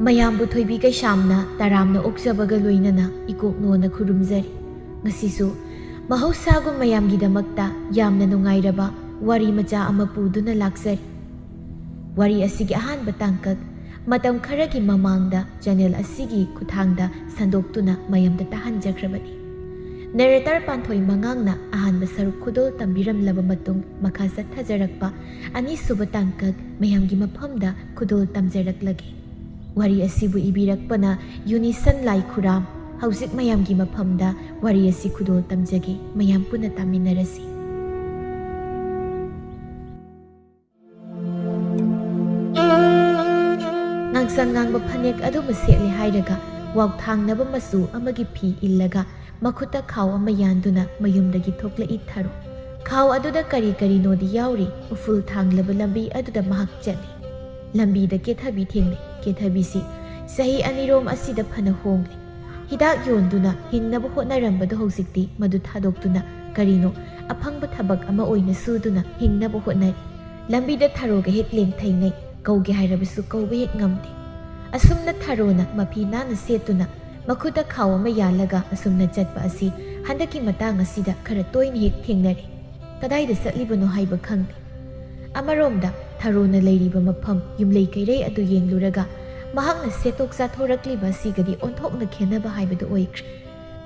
ꯃꯌꯥꯝꯕꯨ ꯊꯣꯏꯕꯤ ꯀꯩꯁꯥꯝꯅ ꯇꯔꯥꯝꯅ ꯑꯣꯛꯆꯕꯒ ꯂꯣꯏꯅꯅ ꯏꯀꯣꯛꯅꯣꯅ ꯈꯨꯔꯨꯝꯖꯔꯤ꯫ ꯉꯁꯤꯁꯨ ꯃꯍꯧꯁꯥꯒꯨꯝ ꯃꯌꯥꯝꯒꯤꯗꯃꯛꯇ ꯌꯥꯝꯅ ꯅꯨꯡꯉꯥꯏꯔꯕ ꯋꯥꯔꯤ ꯃꯆꯥ ꯑꯃ ꯄꯨꯗꯨꯅ ꯂꯥꯛꯆꯔꯤ꯫ ꯋꯥꯔꯤ ꯑꯁꯤꯒꯤ ꯑꯍꯥꯟꯕ ꯇꯥꯡꯀꯛ ꯃꯇꯝ ꯈꯔꯒꯤ ꯃꯃꯥꯡꯗ ꯆꯦꯅꯦꯜ ꯑꯁꯤꯒꯤ ꯈꯨꯠꯊꯥꯡꯗ ꯁꯟꯗꯣꯛꯇꯨꯅ ꯃꯌꯥꯝꯗ ꯇꯥꯍꯟꯖꯈ꯭ꯔꯕꯅꯤ꯫ ꯅꯦꯔꯦꯇꯔ ꯄꯥꯟꯊꯣꯏ ꯃꯉꯥꯡꯅ ꯑꯍꯥꯟꯕ ꯁꯔꯨꯛ ꯈꯨꯗꯣꯜ ꯇꯝꯕꯤꯔꯝꯂꯕ ꯃꯇꯨꯡ ꯃꯈꯥ ꯆꯠꯊꯖꯔꯛꯄ ꯑꯅꯤꯁꯨꯕ ꯇꯥꯡꯀꯛ ꯃꯌꯥꯝꯒꯤ ꯃꯐꯝꯗ ꯈꯨꯗꯣꯜ ꯇꯝꯖꯔꯛꯂꯒꯦ꯫ ꯋꯥꯔꯤ ꯑꯁꯤꯕꯨ ꯏꯕꯤꯔꯛꯄꯅ ꯌꯨꯅꯤꯁꯟ ꯂꯥꯏ ꯈꯨꯔꯥꯝ꯫ ꯍꯧꯖꯤꯛ ꯃꯌꯥꯝꯒꯤ ꯃꯐꯝꯗ ꯋꯥꯔꯤ ꯑꯁꯤ ꯈꯨꯗꯣꯜ ꯇꯝꯖꯒꯦ, ꯃꯌꯥꯝ ꯄꯨꯟꯅ ꯇꯥꯃꯤꯟꯅꯔꯁꯤ꯫ ꯉꯥꯡꯁꯪ ꯉꯥꯡꯕ ꯐꯅꯦꯛ ꯑꯗꯨꯃ ꯁꯦꯠꯂꯦ ꯍꯥꯏꯔꯒ ꯋꯥꯎꯊꯥꯡꯅꯕ ꯃꯆꯨ ꯑꯃꯒꯤ ꯐꯤ ꯏꯜꯂꯒ ꯃꯈꯨꯠꯇ ꯈꯥꯎ ꯑꯃ ꯌꯥꯟꯗꯨꯅ ꯃꯌꯨꯝꯗꯒꯤ ꯊꯣꯛꯂꯛꯏ ꯊꯔꯣ꯫ ꯈꯥꯎ ꯑꯗꯨꯗ ꯀꯔꯤ ꯀꯔꯤꯅꯣꯗꯤ ꯌꯥꯎꯔꯤ꯫ ꯎꯐꯨꯜ ꯊꯥꯡꯂꯕ ꯂꯝꯕꯤ ꯑꯗꯨꯗ ꯃꯍꯥꯛ ꯆꯠꯂꯤ꯫ ꯂꯝꯕꯤꯗ ꯀꯦꯊꯕꯤ ꯊꯦꯡꯅꯩ꯫ ꯀꯦꯊꯕꯤꯁꯤ ꯆꯍꯤ ꯑꯅꯤꯔꯣꯝ ꯑꯁꯤꯗ ꯐꯅ ꯍꯣꯡꯂꯤ꯫ ꯍꯤꯗꯥꯛ ꯌꯣꯟꯗꯨꯅ ꯍꯤꯡꯅꯕ ꯍꯣꯠꯅꯔꯝꯕꯗꯨ ꯍꯧꯖꯤꯛꯇꯤ ꯃꯗꯨ ꯊꯥꯗꯣꯛꯇꯨꯅ ꯀꯔꯤꯅꯣ ꯑꯐꯪꯕ ꯊꯕꯛ ꯑꯃ ꯑꯣꯏꯅ ꯁꯨꯗꯨꯅ ꯍꯤꯡꯅꯕ ꯍꯣꯠꯅꯔꯤ꯫ ꯂꯝꯕꯤꯗ ꯊꯔꯣꯒ ꯍꯦꯛ ꯂꯦꯡꯊꯩꯅꯩ꯫ ꯀꯧꯒꯦ ꯍꯥꯏꯔꯕꯁꯨ ꯀꯧꯕ ꯍꯦꯛ ꯉꯝꯗꯦ꯫ ꯑꯁꯨꯝꯅ ꯊꯔꯣꯅ ꯃꯐꯤ ꯅꯥꯟꯅ ꯁꯦꯠꯇꯨꯅ ꯃꯈꯨꯠꯇ ꯈꯥꯎ ꯑꯃ ꯌꯥꯜꯂꯒ ꯑꯁꯨꯝꯅ ꯆꯠꯄ ꯑꯁꯤ ꯍꯟꯗꯛꯀꯤ ꯃꯇꯥꯡ ꯑꯁꯤꯗ ꯈꯔ ꯇꯣꯏꯅ ꯍꯦꯛ ꯊꯦꯡꯅꯔꯤ꯫ ꯀꯗꯥꯏꯗ ꯆꯠꯂꯤꯕꯅꯣ ꯍꯥꯏꯕ ꯈꯪꯗꯦ꯫ ꯑꯃꯔꯣꯝꯗ ꯊꯔꯣꯅ ꯂꯩꯔꯤꯕ ꯃꯐꯝ ꯌꯨꯝꯂꯩ ꯀꯩꯔꯩ ꯑꯗꯨ ꯌꯦꯡꯂꯨꯔꯒ ꯃꯍꯥꯛꯅ ꯁꯦꯠꯇꯣꯛ ꯆꯥꯊꯣꯔꯛꯂꯤꯕ ꯑꯁꯤꯒꯗꯤ ꯑꯣꯟꯊꯣꯛꯅ ꯈꯦꯟꯅꯕ ꯍꯥꯏꯕꯗꯨ ꯑꯣꯏꯈ꯭ꯔꯦ꯫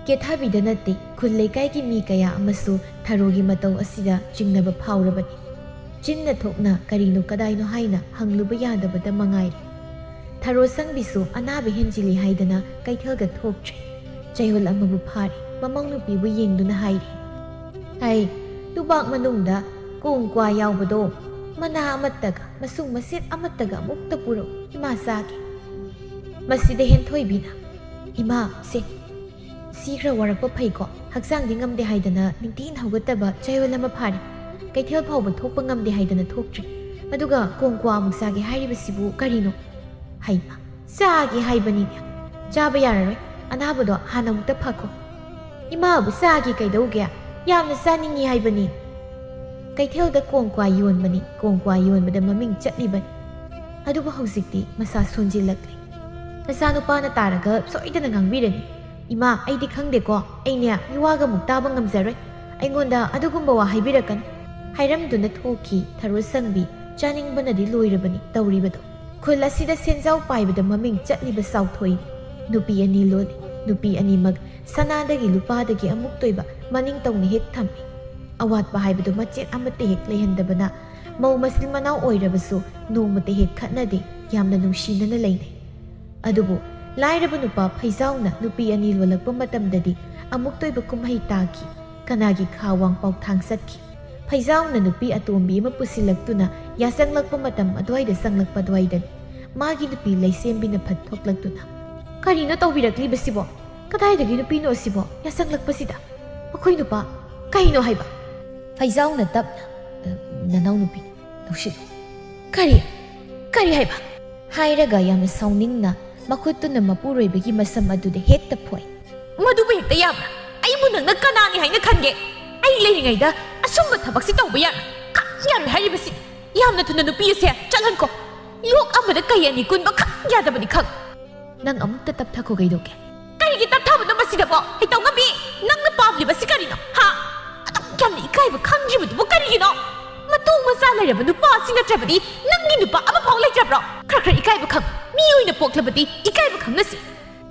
ꯀꯦꯊꯕꯤꯗ ꯅꯠꯇꯦ, ꯈꯨꯜ ꯂꯩꯀꯥꯏꯒꯤ ꯃꯤ ꯀꯌꯥ ꯑꯃꯁꯨ ꯊꯔꯣꯒꯤ ꯃꯇꯧ ꯑꯁꯤꯗ ꯆꯤꯡꯅꯕ ꯐꯥꯎꯔꯕꯅꯤ꯫ ꯆꯤꯟꯅ ꯊꯣꯛꯅ ꯀꯔꯤꯅꯣ ꯀꯗꯥꯏꯅꯣ ꯍꯥꯏꯅ ꯍꯪꯂꯨꯕ ꯌꯥꯗꯕꯗ ꯃꯉꯥꯏꯔꯦ꯫ ꯊꯔꯣ ꯁꯪꯕꯤꯁꯨ ꯑꯅꯥꯕ ꯍꯦꯟꯖꯤꯜꯂꯤ ꯍꯥꯏꯗꯅ ꯀꯩꯊꯦꯜꯒ ꯊꯣꯛꯇ꯭ꯔꯦ꯫ ꯆꯌꯣꯜ ꯑꯃꯕꯨ ꯐꯥꯔꯤ꯫ ꯃꯃꯧ ꯅꯨꯄꯤꯕꯨ ꯌꯦꯡꯗꯨꯅ ꯍꯥꯏꯔꯤ, "ꯍꯩ, ꯇꯨꯕꯥꯛ ꯃꯅꯨꯡꯗ ꯀꯣꯡ ꯀ꯭ꯋꯥ ꯌꯥꯎꯕꯗꯣ ꯃꯅꯥ ꯑꯃꯠꯇꯒ ꯃꯁꯨꯡ ꯃꯁꯦꯠ ꯑꯃꯠꯇꯒ ꯑꯃꯨꯛꯇ ꯄꯨꯔꯛꯎ, ꯏꯃꯥ ꯆꯥꯒꯦ." ꯃꯁꯤꯗ ꯍꯦꯟꯊꯣꯏꯕꯤꯅ, "ꯏꯃꯥ, ꯁꯤ ꯈꯔ ꯋꯥꯔꯛꯄ ꯐꯩꯀꯣ? ꯍꯛꯆꯥꯡꯗꯤ ꯉꯝꯗꯦ ꯍꯥꯏꯗꯅ ꯅꯤꯡꯊꯤꯅ ꯍꯧꯒꯠꯇꯕ ꯆꯌꯣꯜ ꯑꯃ ꯐꯥꯔꯤ꯫ ꯀꯩꯊꯦꯜ ꯐꯥꯎꯕ ꯊꯣꯛꯄ ꯉꯝꯗꯦ ꯍꯥꯏꯗꯅ ꯊꯣꯛꯇ꯭ꯔꯤ꯫ ꯑꯗꯨꯒ ꯀꯣꯡ ꯀ꯭ꯋꯥ ꯑꯃꯨꯛ ꯆꯥꯒꯦ ꯍꯥꯏꯔꯤꯕꯁꯤꯕꯨ ꯀꯔꯤꯅꯣ?" "ꯍꯩꯃꯥ, ꯆꯥꯒꯦ ꯍꯥꯏꯕꯅꯤꯅꯦ." "ꯆꯥꯕ ꯌꯥꯔꯔꯣꯏ, ꯑꯅꯥꯕꯗꯣ ꯍꯥꯟꯅ ꯑꯃꯨꯛꯇ ꯐꯈꯣ." "ꯏꯃꯥꯕꯨ ꯆꯥꯒꯦ ꯀꯩꯗꯧꯒꯦ? ꯌꯥꯝꯅ ꯆꯥꯅꯤꯡꯉꯤ ꯍꯥꯏꯕꯅꯤ." ꯀꯩꯊꯦꯜꯗ ꯀꯣꯡ ꯀ꯭ꯋꯥ ꯌꯣꯟꯕꯅꯤ, ꯀꯣꯡ ꯀ꯭ꯋꯥ ꯌꯣꯟꯕꯗ ꯃꯃꯤꯡ ꯆꯠꯂꯤꯕꯅꯤ꯫ ꯑꯗꯨꯕꯨ ꯍꯧꯖꯤꯛꯇꯤ ꯃꯁꯥ ꯁꯣꯟꯖꯤꯜꯂꯛꯂꯤ꯫ ꯅꯆꯥꯅꯨꯄꯥꯅ ꯇꯥꯔꯒ ꯁꯣꯏꯗꯅ ꯉꯥꯡꯕꯤꯔꯅꯤ꯫ "ꯏꯃꯥ, ꯑꯩꯗꯤ ꯈꯪꯗꯦꯀꯣ, ꯑꯩꯅꯦ ꯃꯤꯋꯥꯒ ꯑꯃꯨꯛ ꯇꯥꯕ ꯉꯝꯖꯔꯣꯏ. ꯑꯩꯉꯣꯟꯗ ꯑꯗꯨꯒꯨꯝꯕ ꯋꯥ ꯍꯥꯏꯕꯤꯔꯛꯀꯅꯨ." ꯍꯥꯏꯔꯝꯗꯨꯅ ꯊꯣꯛꯈꯤ ꯊꯔꯣ ꯁꯪꯕꯤ꯫ ꯆꯥꯅꯤꯡꯕꯅꯗꯤ ꯂꯣꯏꯔꯕꯅꯤ ꯇꯧꯔꯤꯕꯗꯣ꯫ ꯈꯨꯜ ꯑꯁꯤꯗ ꯁꯦꯟꯖꯥꯎ ꯄꯥꯏꯕꯗ ꯃꯃꯤꯡ ꯆꯠꯂꯤꯕ ꯆꯥꯎꯊꯣꯏꯅꯤ꯫ ꯅꯨꯄꯤ ꯑꯅꯤ ꯂꯣꯜꯂꯤ꯫ ꯅꯨꯄꯤ ꯑꯅꯤꯃꯛ ꯁꯅꯥꯗꯒꯤ ꯂꯨꯄꯥꯗꯒꯤ ꯑꯃꯨꯛ ꯇꯣꯏꯕ ꯃꯅꯤꯡ ꯇꯧꯅ ꯍꯦꯛ ꯊꯝꯃꯤ꯫ ꯑꯋꯥꯠꯄ ꯍꯥꯏꯕꯗꯨ ꯃꯆꯦꯠ ꯑꯃꯠꯇ ꯍꯦꯛ ꯂꯩꯍꯟꯗꯕꯅ ꯃꯧ ꯃꯆꯤꯟ ꯃꯅꯥꯎ ꯑꯣꯏꯔꯕꯁꯨ ꯅꯣꯡꯃꯇ ꯍꯦꯛ ꯈꯠꯅꯗꯦ, ꯌꯥꯝꯅ ꯅꯨꯡꯁꯤꯅꯅ ꯂꯩꯅꯩ꯫ ꯑꯗꯨꯕꯨ ꯂꯥꯏꯔꯕ ꯅꯨꯄꯥ ꯐꯩꯖꯥꯎꯅ ꯅꯨꯄꯤ ꯑꯅꯤ ꯂꯣꯜꯂꯛꯄ ꯃꯇꯝꯗꯗꯤ ꯑꯃꯨꯛ ꯇꯣꯏꯕ ꯀꯨꯝꯍꯩ ꯇꯥꯈꯤ꯫ ꯀꯅꯥꯒꯤ ꯈꯥ ꯋꯥꯡꯄꯥꯎꯊꯥꯡ ꯆꯠꯈꯤ꯫ ꯐꯩꯖꯥꯎꯅ ꯅꯨꯄꯤ ꯑꯇꯣꯝꯕꯤ ꯑꯃ ꯄꯨꯁꯤꯜꯂꯛꯇꯨꯅ ꯌꯥꯆꯪꯂꯛꯄ ꯃꯇꯝ ꯑꯗꯨꯋꯥꯏꯗ ꯆꯪꯂꯛꯄ ꯑꯗꯨꯋꯥꯏꯗꯅꯤ ꯃꯥꯒꯤ ꯅꯨꯄꯤ ꯂꯩꯁꯦꯝꯕꯤꯅ ꯐꯠ ꯊꯣꯛꯂꯛꯇꯨꯅ, "ꯀꯔꯤꯅꯣ ꯇꯧꯕꯤꯔꯛꯂꯤꯕꯁꯤꯕꯣ? ꯀꯗꯥꯏꯗꯒꯤ ꯅꯨꯄꯤꯅꯣ ꯑꯁꯤꯕꯣ ꯌꯥꯆꯪꯂꯛꯄꯁꯤꯗ? ꯑꯩꯈꯣꯏ ꯅꯨꯄꯥ ꯀꯩꯅꯣ ꯍꯥꯏꯕ?" ꯐꯩꯖꯥꯎꯅ ꯇꯞꯅ, "ꯅꯅꯥꯎ ꯅꯨꯄꯤꯅꯤ, ꯂꯧꯁꯤꯜꯂꯨ." "ꯀꯔꯤ ꯍꯥꯏꯕ?" ꯍꯥꯏꯔꯒ ꯌꯥꯝꯅ ꯁꯥꯎꯅꯤꯡꯅ ꯃꯈꯨꯠꯇꯨꯅ ꯃꯄꯨꯔꯣꯏꯕꯒꯤ ꯃꯁꯝ ꯑꯗꯨꯗ ꯍꯦꯛꯇ ꯐꯣꯏ꯫ "ꯃꯗꯨꯕꯨ ꯍꯦꯛꯇ ꯌꯥꯕ꯭ꯔꯥ? ꯑꯩꯕꯨ ꯅꯪꯅ ꯀꯅꯥꯅꯤ ꯍꯥꯏꯅ ꯈꯟꯒꯦ? ꯑꯩ ꯂꯩꯔꯤꯉꯩꯗ ꯑꯁꯨꯝꯕ ꯊꯕꯛꯁꯤ ꯇꯧꯕ ꯌꯥꯔꯣꯏ ꯍꯥꯏꯔꯤꯕꯁꯤ? ꯌꯥꯝꯅ ꯊꯨꯅ ꯅꯨꯄꯤ ꯑꯁꯦ ꯆꯠꯍꯟꯀꯣ꯫ ꯂꯣꯛ ꯑꯃꯗ ꯀꯩ ꯑꯅꯤ ꯀꯨꯟꯕ ꯈꯛ ꯌꯥꯗꯕꯅꯤ ꯈꯛ." "ꯅꯪ ꯑꯃꯨꯛꯇ ꯇꯞꯊꯈꯣ ꯀꯩꯗꯧꯒꯦ?" "ꯀꯔꯤꯒꯤ ꯇꯞꯊꯕꯅꯣ ꯃꯁꯤꯗꯕꯣ? ꯍꯩꯇꯧ ꯉꯝꯕꯤ, ꯅꯪꯅ ꯄꯥꯝꯂꯤꯕꯁꯤ ꯀꯔꯤꯅꯣ? ꯍꯥ? ꯑꯗꯨꯛ ꯌꯥꯝꯅ ꯏꯀꯥꯏꯕ ꯈꯪꯗ꯭ꯔꯤꯕꯗꯨꯕꯨ ꯀꯔꯤꯒꯤꯅꯣ? ꯃꯇꯨ ꯃꯆꯥ ꯂꯩꯔꯕ ꯅꯨꯄꯥꯁꯤ ꯅꯠꯇ꯭ꯔꯕꯗꯤ ꯅꯪꯒꯤ ꯅꯨꯄꯥ ꯑꯃꯐꯥꯎ ꯂꯩꯇ꯭ꯔꯕ꯭ꯔꯣ? ꯈꯔ ꯏꯀꯥꯏꯕ ꯈꯪ, ꯃꯤ ꯑꯣꯏꯅ ꯄꯣꯛꯂꯕꯗꯤ ꯏꯀꯥꯏꯕ ꯈꯪꯅꯁꯤ."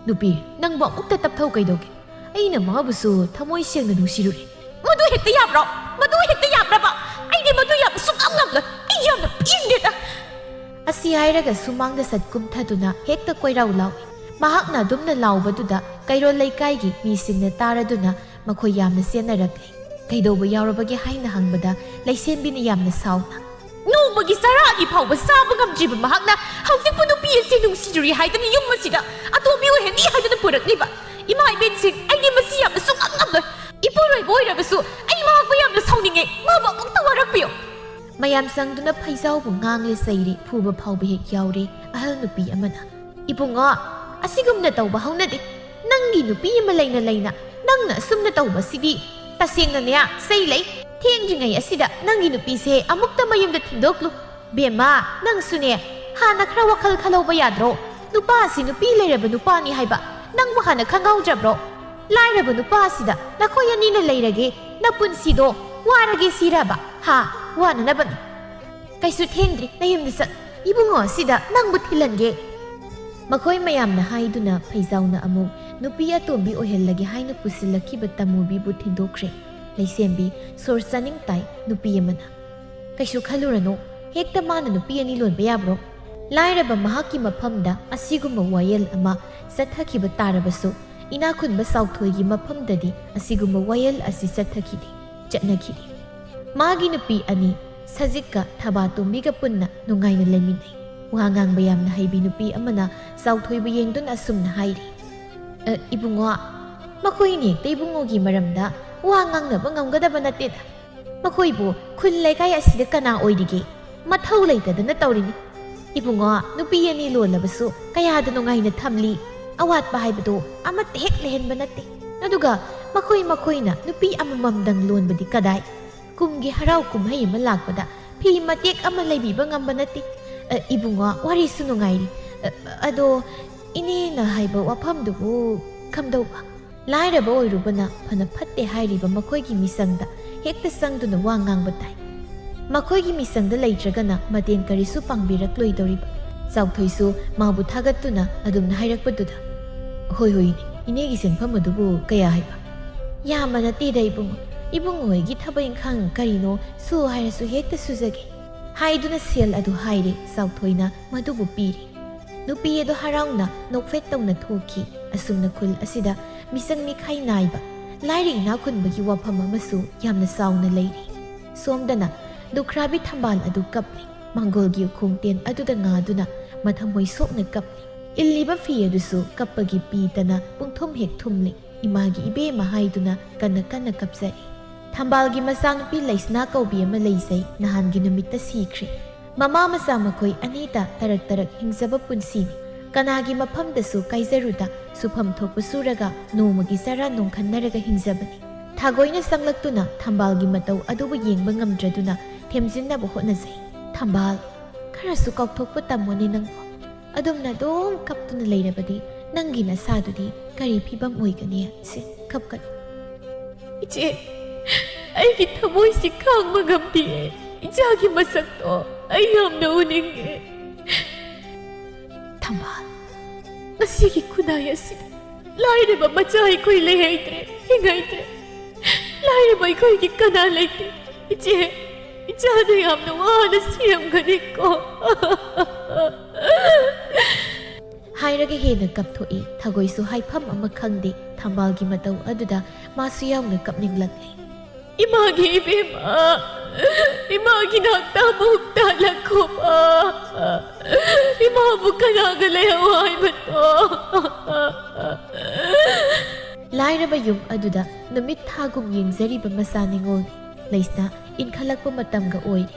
"ꯅꯨꯄꯤ, ꯅꯪꯕꯨ ꯑꯃꯨꯛꯇ ꯇꯞꯊꯧ ꯀꯩꯗꯧꯒꯦ? ꯑꯩꯅ ꯃꯥꯕꯨꯁꯨ ꯊꯃꯣꯏ ꯁꯦꯡꯅ ꯅꯨꯡꯁꯤꯔꯨꯔꯦ." "ꯃꯗꯨ ꯍꯦꯛꯇ ꯌꯥꯕ꯭ꯔꯣ? ꯃꯗꯨ ꯍꯦꯛꯇ ꯌꯥꯕ꯭ꯔꯕ? ꯑꯩꯗꯤ ꯃꯗꯨ ꯌꯥꯕ ꯁꯨꯡꯉꯝ ꯉꯝꯂꯣꯏ. ꯑꯩ ꯌꯥꯝꯅ ꯄꯦꯟꯗꯦꯗ." ꯑꯁꯤ ꯍꯥꯏꯔꯒ ꯁꯨꯃꯥꯡꯗ ꯁꯠ ꯀꯨꯝꯊꯗꯨꯅ ꯍꯦꯛꯇ ꯀꯣꯏꯔꯥꯎ ꯂꯥꯎꯏ꯫ ꯃꯍꯥꯛꯅ ꯑꯗꯨꯝꯅ ꯂꯥꯎꯕꯗꯨꯗ ꯀꯩꯔꯣꯜ ꯂꯩꯀꯥꯏꯒꯤ ꯃꯤꯁꯤꯡꯅ ꯇꯥꯔꯗꯨꯅ ꯃꯈꯣꯏ ꯌꯥꯝꯅ ꯆꯦꯟꯅꯔꯛꯂꯤ꯫ ꯀꯩꯗꯧꯕ ꯌꯥꯎꯔꯕꯒꯦ ꯍꯥꯏꯅ ꯍꯪꯕꯗ ꯂꯩꯁꯦꯝꯕꯤꯅ ꯌꯥꯝꯅ ꯁꯥꯎꯅ, "ꯅꯣꯡꯃꯒꯤ ꯆꯔꯥ ꯑꯅꯤ ꯐꯥꯎꯕ ꯆꯥꯕ ꯉꯝꯗ꯭ꯔꯤꯕ ꯃꯍꯥꯛꯅ ꯍꯧꯖꯤꯛꯄꯨ ꯅꯨꯄꯤ ꯑꯁꯤ ꯅꯨꯡꯁꯤꯔꯨꯔꯤ ꯍꯥꯏꯗꯅ ꯌꯨꯝ ꯑꯁꯤꯗ ꯑꯇꯣꯝꯕꯤ ꯑꯣꯏꯍꯟꯅꯤ ꯍꯥꯏꯗꯅ ꯄꯨꯔꯛꯂꯤꯕ? ꯏꯃꯥ ꯏꯕꯦꯟꯁꯤꯡ, ꯑꯩꯗꯤ ꯃꯁꯤ ꯌꯥꯝꯅ ꯁꯨꯡꯉꯝ ꯉꯝꯂꯣꯏ. ꯏꯄꯨꯔꯣꯏꯕ ꯑꯣꯏꯔꯕꯁꯨ ꯑꯩ ꯃꯍꯥꯛꯄꯨ ꯌꯥꯝꯅ ꯁꯥꯎꯅꯤꯡꯉꯦ. ꯃꯥꯕꯨ ꯑꯃꯨꯛꯇ ꯋꯥꯔꯛꯄꯤꯌꯨ." ꯃꯌꯥꯝ ꯆꯪꯗꯨꯅ ꯐꯩꯖꯥꯎꯕꯨ ꯉꯥꯡꯂꯦ ꯆꯩꯔꯦ, ꯐꯨꯕ ꯐꯥꯎꯕ ꯍꯦꯛ ꯌꯥꯎꯔꯦ꯫ ꯑꯍꯜ ꯅꯨꯄꯤ ꯑꯃꯅ, "ꯏꯕꯨꯡꯉꯣ, ꯑꯁꯤꯒꯨꯝꯅ ꯇꯧꯕ ꯍꯧꯅꯗꯦ. ꯅꯪꯒꯤ ꯅꯨꯄꯤ ꯑꯃ ꯂꯩꯅ ꯅꯪꯅ ꯑꯁꯨꯝꯅ ꯇꯧꯕꯁꯤꯗꯤ ꯇꯁꯦꯡꯅꯅꯦ ꯁꯩ ꯂꯩ ꯊꯦꯡꯗ꯭ꯔꯤꯉꯩ ꯑꯁꯤꯗ ꯅꯪꯒꯤ ꯅꯨꯄꯤꯁꯦ ꯑꯃꯨꯛꯇ ꯃꯌꯨꯝꯗ ꯊꯤꯟꯗꯣꯛꯂꯨ ꯕꯦꯝꯃ ꯅꯪꯁꯨꯅꯦ ꯍꯥꯟꯅ ꯈꯔ ꯋꯥꯈꯜ ꯈꯜꯍꯧꯕ ꯌꯥꯗ꯭ꯔꯣ ꯅꯨꯄꯥ ꯑꯁꯤ ꯅꯨꯄꯤ ꯂꯩꯔꯕ ꯅꯨꯄꯥꯅꯤ ꯍꯥꯏꯕ ꯅꯪꯕꯨ ꯍꯥꯟꯅ ꯈꯪꯍꯧꯗ꯭ꯔꯕ꯭ꯔꯣ ꯂꯥꯏꯔꯕ ꯅꯨꯄꯥ ꯑꯁꯤꯗ ꯅꯈꯣꯏ ꯑꯅꯤꯅ ꯂꯩꯔꯒꯦ ꯅꯄꯨꯟꯁꯤꯗꯣ ꯋꯥꯔꯒꯦ ꯁꯤꯔꯕ ꯍꯥ ꯋꯥꯅꯅꯕꯅꯤ ꯀꯩꯁꯨ ꯊꯦꯡꯗ꯭ꯔꯤ ꯅꯌꯨꯝꯗ ꯆꯠ ꯏꯕꯨꯡꯉꯣ ꯑꯁꯤꯗ ꯅꯪꯕꯨ ꯊꯤꯜꯍꯟꯒꯦ ꯃꯈꯣꯏ ꯃꯌꯥꯝꯅ ꯍꯥꯏꯗꯨꯅ ꯐꯩꯖꯥꯎꯅ ꯑꯃꯨꯛ ꯅꯨꯄꯤ ꯑꯇꯣꯝꯕꯤ ꯑꯣꯏꯍꯜꯂꯒꯦ ꯍꯥꯏꯅ ꯄꯨꯁꯤꯜꯂꯛꯈꯤꯕ ꯇꯃꯨꯕꯤꯕꯨ ꯊꯤꯟꯗꯣꯛꯈ꯭ꯔꯦ ꯂꯩꯁꯦꯝꯕꯤ ꯁꯣꯔ ꯆꯥꯅꯤꯡ ꯇꯥꯏ ꯅꯨꯄꯤ ꯑꯃꯅ ꯀꯩꯁꯨ ꯈꯜꯂꯨꯔꯅꯨ ꯍꯦꯛꯇ ꯃꯥꯅ ꯅꯨꯄꯤ ꯑꯅꯤ ꯂꯣꯟꯕ ꯌꯥꯕ꯭ꯔꯣ ꯂꯥꯏꯔꯕ ꯃꯍꯥꯛꯀꯤ ꯃꯐꯝꯗ ꯑꯁꯤꯒꯨꯝꯕ ꯋꯥꯌꯦꯜ ꯑꯃ ꯆꯠꯊꯈꯤꯕ ꯇꯥꯔꯕꯁꯨ ꯏꯅꯥꯈꯨꯟꯕ ꯆꯥꯎꯊꯣꯏꯒꯤ ꯃꯐꯝꯗꯗꯤ ꯑꯁꯤꯒꯨꯝꯕ ꯋꯥꯌꯦꯜ ꯑꯁꯤ ꯆꯠꯅꯈꯤꯗꯦ ꯃꯥꯒꯤ ꯅꯨꯄꯤ ꯑꯅꯤ ꯁꯖꯤꯛꯀ ꯊꯕꯥꯇꯣꯝꯕꯤꯒ ꯄꯨꯟꯅ ꯅꯨꯡꯉꯥꯏꯅ ꯂꯩꯃꯤꯟꯅꯩ ꯋꯥ ꯉꯥꯡꯕ ꯌꯥꯝꯅ ꯍꯩꯕꯤ ꯅꯨꯄꯤ ꯑꯃꯅ ꯆꯥꯎꯊꯣꯏꯕꯨ ꯌꯦꯡꯗꯨꯅ ꯑꯁꯨꯝꯅ ꯍꯥꯏꯔꯤ ꯏꯕꯨꯡꯉꯣ ꯃꯈꯣꯏꯅꯤ ꯍꯦꯛꯇ ꯏꯕꯨꯡꯉꯣꯒꯤ ꯃꯔꯝꯗ ꯋꯥ ꯉꯥꯡꯅꯕ ꯉꯝꯒꯗꯕ ꯅꯠꯇꯦꯗ ꯃꯈꯣꯏꯕꯨ ꯈꯨꯜ ꯂꯩꯀꯥꯏ ꯑꯁꯤꯗ ꯀꯅꯥ ꯑꯣꯏꯔꯤꯒꯦ ꯃꯊꯧ ꯂꯩꯇꯗꯅ ꯇꯧꯔꯤꯅꯤ ꯏꯕꯨꯡꯉꯣ ꯅꯨꯄꯤ ꯑꯅꯤ ꯂꯣꯜꯂꯕꯁꯨ ꯀꯌꯥꯗ ꯅꯨꯡꯉꯥꯏꯅ ꯊꯝꯂꯤ ꯑꯋꯥꯠꯄ ꯍꯥꯏꯕꯗꯣ ꯑꯃꯠꯇ ꯍꯦꯛ ꯂꯩꯍꯟꯕ ꯅꯠꯇꯦ ꯑꯗꯨꯒ ꯃꯈꯣꯏꯅ ꯅꯨꯄꯤ ꯑꯃꯃꯝꯗꯪ ꯂꯣꯟꯕꯗꯤ ꯀꯗꯥꯏ ꯀꯨꯝꯒꯤ ꯍꯔꯥꯎ ꯀꯨꯝꯍꯩ ꯑꯃ ꯂꯥꯛꯄꯗ ꯐꯤ ꯃꯇꯦꯛ ꯑꯃ ꯂꯩꯕꯤꯕ ꯉꯝꯕ ꯅꯠꯇꯦ ꯏꯕꯨꯡꯉꯣ ꯋꯥꯔꯤꯁꯨ ꯅꯨꯡꯉꯥꯏꯔꯤ ꯑꯗꯣ ꯏꯅꯦꯅ ꯍꯥꯏꯕ ꯋꯥꯐꯝꯗꯨꯕꯨ ꯀꯝꯗꯧꯕ ꯂꯥꯏꯔꯕ ꯑꯣꯏꯔꯨꯕꯅ ꯐꯅ ꯐꯠꯇꯦ ꯍꯥꯏꯔꯤꯕ ꯃꯈꯣꯏꯒꯤ ꯃꯤꯁꯪꯗ ꯍꯦꯛꯇ ꯆꯪꯗꯨꯅ ꯋꯥ ꯉꯥꯡꯕ ꯇꯥꯏ ꯃꯈꯣꯏꯒꯤ ꯃꯤꯁꯪꯗ ꯂꯩꯇ꯭ꯔꯒꯅ ꯃꯇꯦꯡ ꯀꯔꯤꯁꯨ ꯄꯥꯡꯕꯤꯔꯛꯂꯣꯏꯗꯧꯔꯤꯕ ꯆꯥꯎꯊꯣꯏꯁꯨ ꯃꯥꯕꯨ ꯊꯥꯒꯠꯇꯨꯅ ꯑꯗꯨꯝꯅ ꯍꯥꯏꯔꯛꯄꯗꯨꯗ ꯍꯣꯏꯅꯦ ꯏꯅꯦꯒꯤ ꯁꯦꯟꯐꯝ ꯑꯗꯨꯕꯨ ꯀꯌꯥ ꯍꯥꯏꯕ ꯌꯥꯝꯕ ꯅꯠꯇꯦꯗ ꯏꯕꯨꯡꯉꯣ ꯍꯣꯏꯒꯤ ꯊꯕꯛ ꯏꯪꯈꯥꯡ ꯀꯔꯤꯅꯣ ꯁꯨ ꯍꯥꯏꯔꯁꯨ ꯍꯦꯛꯇ ꯁꯨꯖꯒꯦ ꯍꯥꯏꯗꯨꯅ ꯁꯦꯜ ꯑꯗꯨ ꯍꯥꯏꯔꯦ ꯆꯥꯎꯊꯣꯏꯅ ꯃꯗꯨꯕꯨ ꯄꯤꯔꯦ ꯅꯨꯄꯤ ꯑꯗꯨ ꯍꯔꯥꯎꯅ ꯅꯣꯛꯐꯦꯠ ꯇꯧꯅ ꯊꯣꯛꯈꯤ ꯑꯁꯨꯝꯅ ꯈꯨꯜ ꯑꯁꯤꯗ ꯃꯤꯆꯪ ꯃꯤꯈꯥꯏ ꯅꯥꯏꯕ ꯂꯥꯏꯔ ꯏꯅꯥꯛ ꯈꯨꯟꯕꯒꯤ ꯋꯥꯐꯝ ꯑꯃꯁꯨ ꯌꯥꯝꯅ ꯆꯥꯎꯅ ꯂꯩꯔꯤ ꯁꯣꯝꯗꯅ ꯂꯨꯈ꯭ꯔꯥꯕꯤ ꯊꯝꯕꯥꯜ ꯑꯗꯨ ꯀꯞꯂꯤ ꯃꯥꯡꯒꯣꯜꯒꯤ ꯈꯣꯡꯇꯦꯟ ꯑꯗꯨꯗ ꯉꯥꯗꯨꯅ ꯃꯊꯃꯣꯏ ꯁꯣꯛꯅ ꯀꯞꯂꯤ ꯏꯜꯂꯤꯕ ꯐꯤ ꯑꯗꯨꯁꯨ ꯀꯞꯄꯒꯤ ꯄꯤꯗꯅ ꯄꯨꯡꯊꯨꯝ ꯍꯦꯛ ꯊꯨꯝꯂꯤ ꯏꯃꯥꯒꯤ ꯏꯕꯦꯝꯃ ꯍꯥꯏꯗꯨꯅ ꯀꯟꯅ ꯀꯞꯆꯔꯤ ꯊꯝꯕꯥꯜꯒꯤ ꯃꯆꯥꯅꯨꯄꯤ ꯂꯩꯁꯅꯥ ꯀꯧꯕꯤ ꯑꯃ ꯂꯩꯖꯩ ꯅꯍꯥꯟꯒꯤ ꯅꯨꯃꯤꯠꯇ ꯁꯤꯈ꯭ꯔꯦ ꯃꯃꯥ ꯃꯆꯥ ꯃꯈꯣꯏ ꯑꯅꯤꯇ ꯇꯔꯛ ꯍꯤꯡꯖꯕ ꯄꯨꯟꯁꯤꯅꯤ ꯀꯅꯥꯒꯤ ꯃꯐꯝꯗꯁꯨ ꯀꯥꯏꯖꯔꯨꯗ ꯁꯨꯐꯝ ꯊꯣꯛꯄ ꯁꯨꯔꯒ ꯅꯣꯡꯃꯒꯤ ꯆꯔꯥ ꯅꯣꯡꯈꯟꯅꯔꯒ ꯍꯤꯡꯖꯕꯅꯤ ꯊꯥꯒꯣꯏꯅ ꯆꯪꯂꯛꯇꯨꯅ ꯊꯝꯕꯥꯜꯒꯤ ꯃꯇꯧ ꯑꯗꯨꯕꯨ ꯌꯦꯡꯕ ꯉꯝꯗ꯭ꯔꯗꯨꯅ ꯊꯦꯝꯖꯤꯟꯅꯕ ꯍꯣꯠꯅꯖꯩ ꯊꯝꯕꯥꯜ ꯈꯔꯁꯨ ꯀꯥꯎꯊꯣꯛꯄ ꯇꯝꯃꯣꯅꯦ ꯅꯪꯕꯣ ꯑꯗꯨꯝꯅ ꯑꯗꯨꯝ ꯀꯞꯇꯨꯅ ꯂꯩꯔꯕꯗꯤ ꯅꯪꯒꯤ ꯅꯁꯥꯗꯨꯗꯤ ꯀꯔꯤ ꯐꯤꯕꯝ ꯑꯣꯏꯒꯅꯤ ꯁꯦ ꯀꯞꯀꯅꯨ 이제 아이기 ꯊꯃꯣꯏꯁꯤ ꯈꯥꯡꯕ ꯉꯝꯗꯤꯌꯦ 이자기 ꯃꯁꯛꯇꯣ ꯑꯩ ꯌꯥꯝꯅ ꯎꯅꯤꯡꯉꯦ ꯊꯝꯕꯥꯜ ꯉꯁꯤꯒꯤ ꯈꯨꯟꯅꯥꯏ ꯑꯁꯤꯗ ꯂꯥꯏꯔꯕ ꯃꯆꯥ ꯑꯩꯈꯣꯏ ꯂꯩꯍꯩꯇ꯭ꯔꯦ ꯍꯤꯡꯍꯩꯇ꯭ꯔꯦ ꯂꯥꯏꯔꯕ ꯑꯩꯈꯣꯏꯒꯤ ꯀꯅꯥ ꯂꯩꯇꯦ 이자도 ꯌꯥꯝꯅ ꯋꯥꯅ ꯁꯤꯔꯝꯒꯅꯤꯀꯣ ꯍꯥꯏꯔꯒ ꯍꯦꯟꯅ ꯀꯞꯊꯣꯛꯏ ꯊꯒꯣꯏꯁꯨ ꯍꯥꯏꯐꯝ ꯑꯃ ꯈꯪꯗꯦ ꯊꯝꯕꯥꯜꯒꯤ ꯃꯇꯧ ꯑꯗꯨꯗ ꯃꯥꯁꯨ ꯌꯥꯝꯅ ꯀꯞꯅꯤꯡꯂꯛꯂꯤ 이마기 이베마 이마기 낙타무 달라코마 이마부 가나갈래요 아이부터 ꯂꯥꯏꯔꯕ ꯌꯨꯝ ꯑꯗꯨꯗ ꯅꯨꯃꯤꯠ ꯊꯥꯒꯨꯝ ꯌꯦꯡꯖꯔꯤꯕ ꯃꯆꯥ ꯅꯤꯡꯉꯣꯜ ꯂꯩꯁꯅ ꯏꯟꯈꯠꯂꯛꯄ ꯃꯇꯝꯒ ꯑꯣꯏꯔꯤ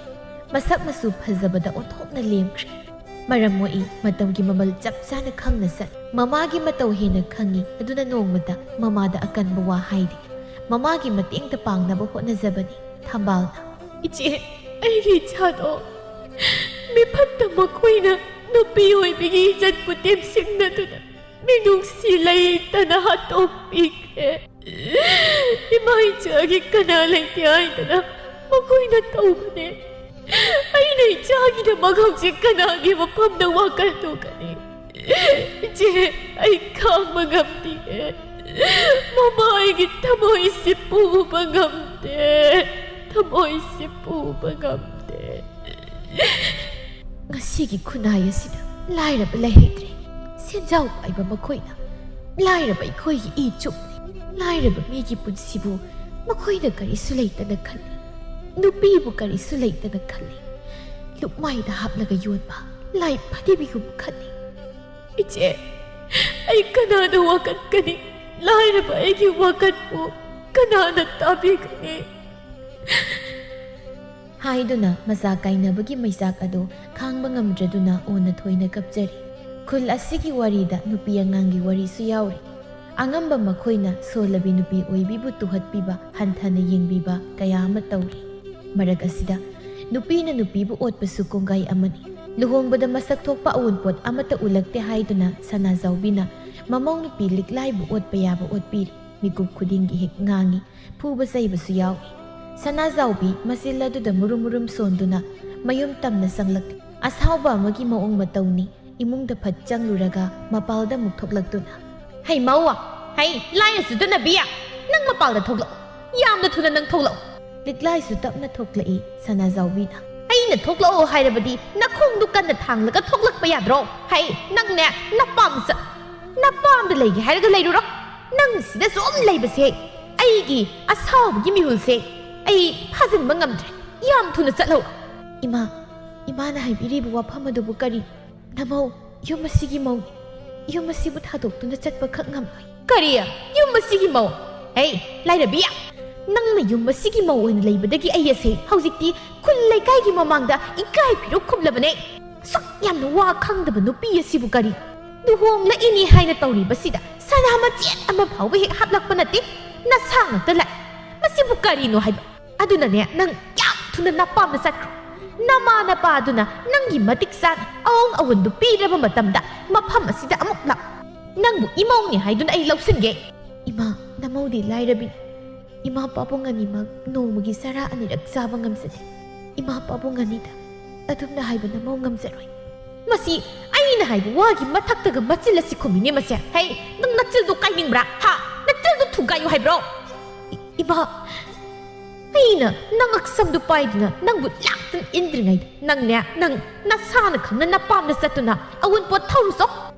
ꯃꯁꯛ ꯃꯆꯨ ꯐꯖꯕꯗ ꯑꯣꯟꯊꯣꯛꯅ ꯂꯦꯝꯈ꯭ꯔꯦ ꯃꯔꯝ ꯃꯣꯛꯏ ꯃꯇꯝꯒꯤ ꯃꯃꯜ ꯆꯞ ꯆꯥꯅ ꯈꯪꯅ ꯆꯠ ꯃꯃꯥꯒꯤ ꯃꯇꯧ ꯍꯦꯟꯅ ꯈꯪꯉꯤ ꯑꯗꯨꯅ ꯅꯣꯡꯃꯗ ꯃꯃꯥꯗ ꯑꯀꯟꯕ ꯋꯥ ꯍꯥꯏꯗꯦ ꯃꯃꯥꯒꯤ ꯃꯇꯦꯡꯇ ꯄꯥꯡꯅꯕ ꯍꯣꯠꯅꯖꯕꯅꯤ ꯊꯝꯕꯥꯜꯅ 이제 아이기 이자도 미fat다 먹고이나 누비 오이비기 이잣부 땜식나두나 미눅시 레이따나 핫도삐게 이마이 자기 까나레이티 아이다나 먹고이나 떠오가네 아이네 자기나 막하지 까나기 먹밤나 와깔도가네 이제 아이 강마감디게 마마에게 타모이시 뿌방감대 타모이시 뿌방감대 ꯉꯁꯤꯒꯤ ꯈꯨꯟꯅꯥꯏ ꯑꯁꯤꯗ ꯂꯥꯏꯔꯕ ꯂꯩꯍꯩꯇ꯭ꯔꯦ ꯁꯦꯟꯖꯥꯎ ꯄꯥꯏꯕ ꯃꯈꯣꯏꯅ ꯂꯥꯏꯔꯕ ꯑꯩꯈꯣꯏꯒꯤ ꯏ ꯆꯨꯞꯅꯤ ꯂꯥꯏꯔꯕ ꯃꯤꯒꯤ ꯄꯨꯟꯁꯤꯕꯨ ꯃꯈꯣꯏꯅ ꯀꯔꯤꯁꯨ ꯂꯩꯇꯅ ꯈꯜꯂꯤ ꯅꯨꯄꯤꯕꯨ ꯀꯔꯤꯁꯨ ꯂꯩꯇꯅ ꯈꯜꯂꯤ ꯂꯨꯛꯃꯥꯏꯗ ꯍꯥꯞꯂꯒ ꯌꯣꯟꯕ ꯂꯥꯏ ꯐꯗꯤꯕꯤꯒꯨꯝ ꯈꯜꯂꯤ 이제 아이 까나나 와갔가니 라이르바 애기 와갔고 까나나 따비가니 ꯍꯥꯏꯗꯨꯅ ꯃꯆꯥ ꯀꯥꯏꯅꯕꯒꯤ ꯃꯩꯆꯥꯛ ꯑꯗꯨ ꯈꯥꯡꯕ ꯉꯝꯗ꯭ꯔꯗꯨꯅ ꯑꯣꯟꯅ ꯊꯣꯏꯅ ꯀꯞꯆꯔꯤ ꯈꯨꯜ ꯑꯁꯤꯒꯤ ꯋꯥꯔꯤꯗ ꯅꯨꯄꯤ ꯑꯉꯥꯡꯒꯤ ꯋꯥꯔꯤꯁꯨ ꯌꯥꯎꯔꯤ ꯑꯉꯝꯕ ꯃꯈꯣꯏꯅ ꯁꯣꯜꯂꯕꯤ ꯅꯨꯄꯤ ꯑꯣꯏꯕꯤꯕꯨ ꯇꯨꯍꯠꯄꯤꯕ ꯍꯟꯊꯅ ꯌꯦꯡꯕꯤꯕ ꯀꯌꯥ ꯑꯃ ꯇꯧꯔꯤ꯫ ꯃꯔꯛ ꯑꯁꯤꯗ ꯅꯨꯄꯤꯅ ꯅꯨꯄꯤꯕꯨ ꯑꯣꯠꯄꯁꯨ ꯀꯣꯡꯒꯥꯏ ꯑꯃꯅꯤ꯫ ꯂꯨꯍꯣꯡꯕꯗ ꯃꯁꯛ ꯊꯣꯛꯄ ꯑꯎꯟꯄꯣꯠ ꯑꯃꯠꯇ ꯎꯠꯂꯛꯇꯦ ꯍꯥꯏꯗꯨꯅ ꯁꯅꯥꯖꯥꯎꯕꯤꯅ ꯃꯃꯧ ꯅꯨꯄꯤ ꯂꯤꯛꯂꯥꯏꯕꯨ ꯑꯣꯠꯄ ꯌꯥꯕ ꯑꯣꯠꯄꯤꯔꯤ꯫ ꯃꯤꯀꯨꯞ ꯈꯨꯗꯤꯡꯒꯤ ꯍꯦꯛ ꯉꯥꯡꯏ, ꯐꯨꯕ ꯆꯩꯕꯁꯨ ꯌꯥꯎꯏ꯫ ꯁꯅꯥꯖꯥꯎꯕꯤ ꯃꯆꯤꯜ ꯑꯗꯨꯗ ꯃꯨꯔꯨꯝ ꯃꯨꯔꯨꯝ ꯁꯣꯟꯗꯨꯅ ꯃꯌꯨꯝ ꯇꯝꯅ ꯆꯪꯂꯛꯂꯤ꯫ ꯑꯁꯥꯎꯕ ꯑꯃꯒꯤ ꯃꯑꯣꯡ ꯃꯇꯧꯅꯤ꯫ ꯏꯃꯨꯡꯗ ꯐꯠ ꯆꯪꯂꯨꯔꯒ ꯃꯄꯥꯜꯗ ꯑꯃꯨꯛ ꯊꯣꯛꯂꯛꯇꯨꯅ, "ꯍꯩ ꯃꯧ, ꯍꯩ ꯂꯥꯏꯅꯁꯨ ꯗꯨꯅꯕꯤ, ꯅꯪ ꯃꯄꯥꯜꯗ ꯊꯣꯛꯂꯛꯑꯣ, ꯌꯥꯝꯅ ꯊꯨꯅ ꯅꯪ ꯊꯣꯛꯂꯛꯑꯣ." ꯂꯤꯛꯂꯥꯏꯁꯨ ꯇꯞꯅ ꯊꯣꯛꯂꯛꯏ꯫ ꯁꯅꯥꯖꯥꯎꯕꯤꯅ, "ꯑꯩꯅ ꯊꯣꯛꯂꯛꯑꯣ ꯍꯥꯏꯔꯕꯗꯤ ꯅꯈꯣꯡꯗꯨ ꯀꯟꯅ ꯊꯥꯡꯂꯒ ꯊꯣꯛꯂꯛꯄ ꯌꯥꯗ꯭ꯔꯣ? ꯍꯩ ꯅꯪꯅꯦ ꯅꯄꯥꯝꯗ ꯂꯩꯒꯦ ꯍꯥꯏꯔꯒ ꯂꯩꯔꯨꯔꯣ꯫ ꯅꯪ ꯁꯤꯗ ꯁꯨꯝ ꯂꯩꯕꯁꯦ ꯑꯩꯒꯤ ꯑꯁꯥꯎꯕꯒꯤ ꯃꯤꯍꯨꯜꯁꯦ ꯑꯩ ꯐꯥꯖꯤꯟꯕ ꯉꯝꯗ꯭ꯔꯦ꯫ ꯌꯥꯝ ꯊꯨꯅ ꯆꯠꯂꯣ." ꯏꯃꯥꯅ ꯍꯥꯏꯕꯤꯔꯤꯕ ꯋꯥꯐꯝ ꯑꯗꯨꯕꯨ ꯀꯔꯤ? ꯅꯃꯧ ꯌꯨꯝ ꯑꯁꯤꯒꯤ ꯃꯧꯅꯤ. ꯌꯨꯝ ꯑꯁꯤꯕꯨ ꯊꯥꯗꯣꯛꯇꯨꯅ ꯆꯠꯄ ꯈꯛ ꯉꯝꯂꯣꯏ. ꯀꯔꯤ? ꯌꯨꯝ ꯑꯁꯤꯒꯤ ꯃꯧ? ꯍꯩ ꯂꯥꯏꯔꯕꯤ, ꯅꯪꯅ ꯌꯨꯝ ꯑꯁꯤꯒꯤ ꯃꯧ ꯑꯣꯏꯅ ꯂꯩꯕꯗꯒꯤ ꯑꯩ ꯑꯁꯦ ꯍꯧꯖꯤꯛꯇꯤ ꯈꯨꯜ ꯂꯩꯀꯥꯏꯒꯤ ꯃꯃꯥꯡꯗ ꯏꯀꯥꯏ ꯐꯤꯔꯨꯛ ꯈꯨꯝꯂꯕꯅꯦ. ꯑꯁꯨꯛ ꯌꯥꯝꯅ ꯋꯥ ꯈꯪꯗꯕ ꯅꯨꯄꯤ ꯑꯁꯤꯕꯨ ꯀꯔꯤ? ꯂꯨꯍꯣꯡꯂꯛꯏꯅꯤ ꯍꯥꯏꯅ ꯇꯧꯔꯤꯕꯁꯤꯗ ꯁꯅꯥ ꯃꯆꯦꯠ ꯑꯃ ꯐꯥꯎꯕ ꯍꯦꯛ ꯍꯥꯞꯂꯛꯄ ꯅꯠꯇꯦ. ꯅꯁꯥ ꯉꯛꯇ ꯂꯥꯛ. ꯃꯁꯤꯕꯨ ꯀꯔꯤꯅꯣ ꯍꯥꯏꯕ? ꯑꯗꯨꯅꯅꯦ ꯅꯪ ꯌꯥꯝ ꯊꯨꯅ ꯅꯄꯥꯝꯗ ꯆꯠꯈ꯭ꯔꯣ. ꯅꯃꯥ ꯅꯄꯥꯗꯨꯅ ꯅꯪꯒꯤ ꯃꯇꯤꯛ ꯆꯥꯅ ꯑꯋꯣꯡ ꯑꯋꯣꯟꯗꯨ ꯄꯤꯔꯕ ꯃꯇꯝꯗ ꯃꯐꯝ ꯑꯁꯤꯗ ꯑꯃꯨꯛ ꯂꯥꯛ. ꯅꯪꯕꯨ ꯏꯃꯧꯅꯤ ꯍꯥꯏꯗꯨꯅ ꯑꯩ ꯂꯧꯁꯤꯟꯒꯦ. ꯅꯃꯧꯗꯤ ꯂꯥꯏꯔꯕꯤ. ꯏꯃꯥ ꯄꯥꯕꯨꯡ ꯑꯅꯤꯃꯛ ꯅꯣꯡꯃꯒꯤ ꯆꯔꯥ ꯑꯅꯤꯔꯛ ꯆꯥꯕ ꯉꯝꯖꯗꯦ. ꯏꯃꯥ ꯄꯥꯕꯨꯡ ꯑꯅꯤꯗ ꯑꯗꯨꯝꯅ ꯍꯥꯏꯕ ꯅꯃꯧ ꯉꯝꯖꯔꯣꯏ. ꯃꯁꯤ ꯑꯩꯅ ꯍꯥꯏꯕ ꯋꯥꯒꯤ ꯃꯊꯛꯇꯒ ꯃꯆꯤꯜ ꯑꯁꯤ ꯈꯨꯝꯃꯤꯅꯦ ꯃꯁꯦ. ꯍꯩ ꯅꯪ ꯅꯆꯤꯜꯗꯨ ꯀꯥꯏꯅꯤꯡꯕ꯭ꯔꯥ? ꯅꯆꯤꯜꯗꯨ ꯊꯨꯒꯥꯏꯌꯨ ꯍꯥꯏꯕ꯭ꯔꯣ? ꯏꯃꯥ, ꯑꯩꯅ ꯅꯪ ꯑꯛꯁꯝꯗꯨ ꯄꯥꯏꯗꯨꯅ ꯅꯪꯕꯨ ꯂꯥꯛꯇꯨꯅ ꯏꯟꯗ꯭ꯔꯤꯉꯩꯗ ꯅꯪ ꯅꯁꯥꯅ ꯈꯪꯅ ꯅꯄꯥꯝꯗ ꯆꯠꯇꯨꯅ ꯑꯋꯨꯟꯄꯣꯠ ꯊꯧꯔꯨꯆꯣ.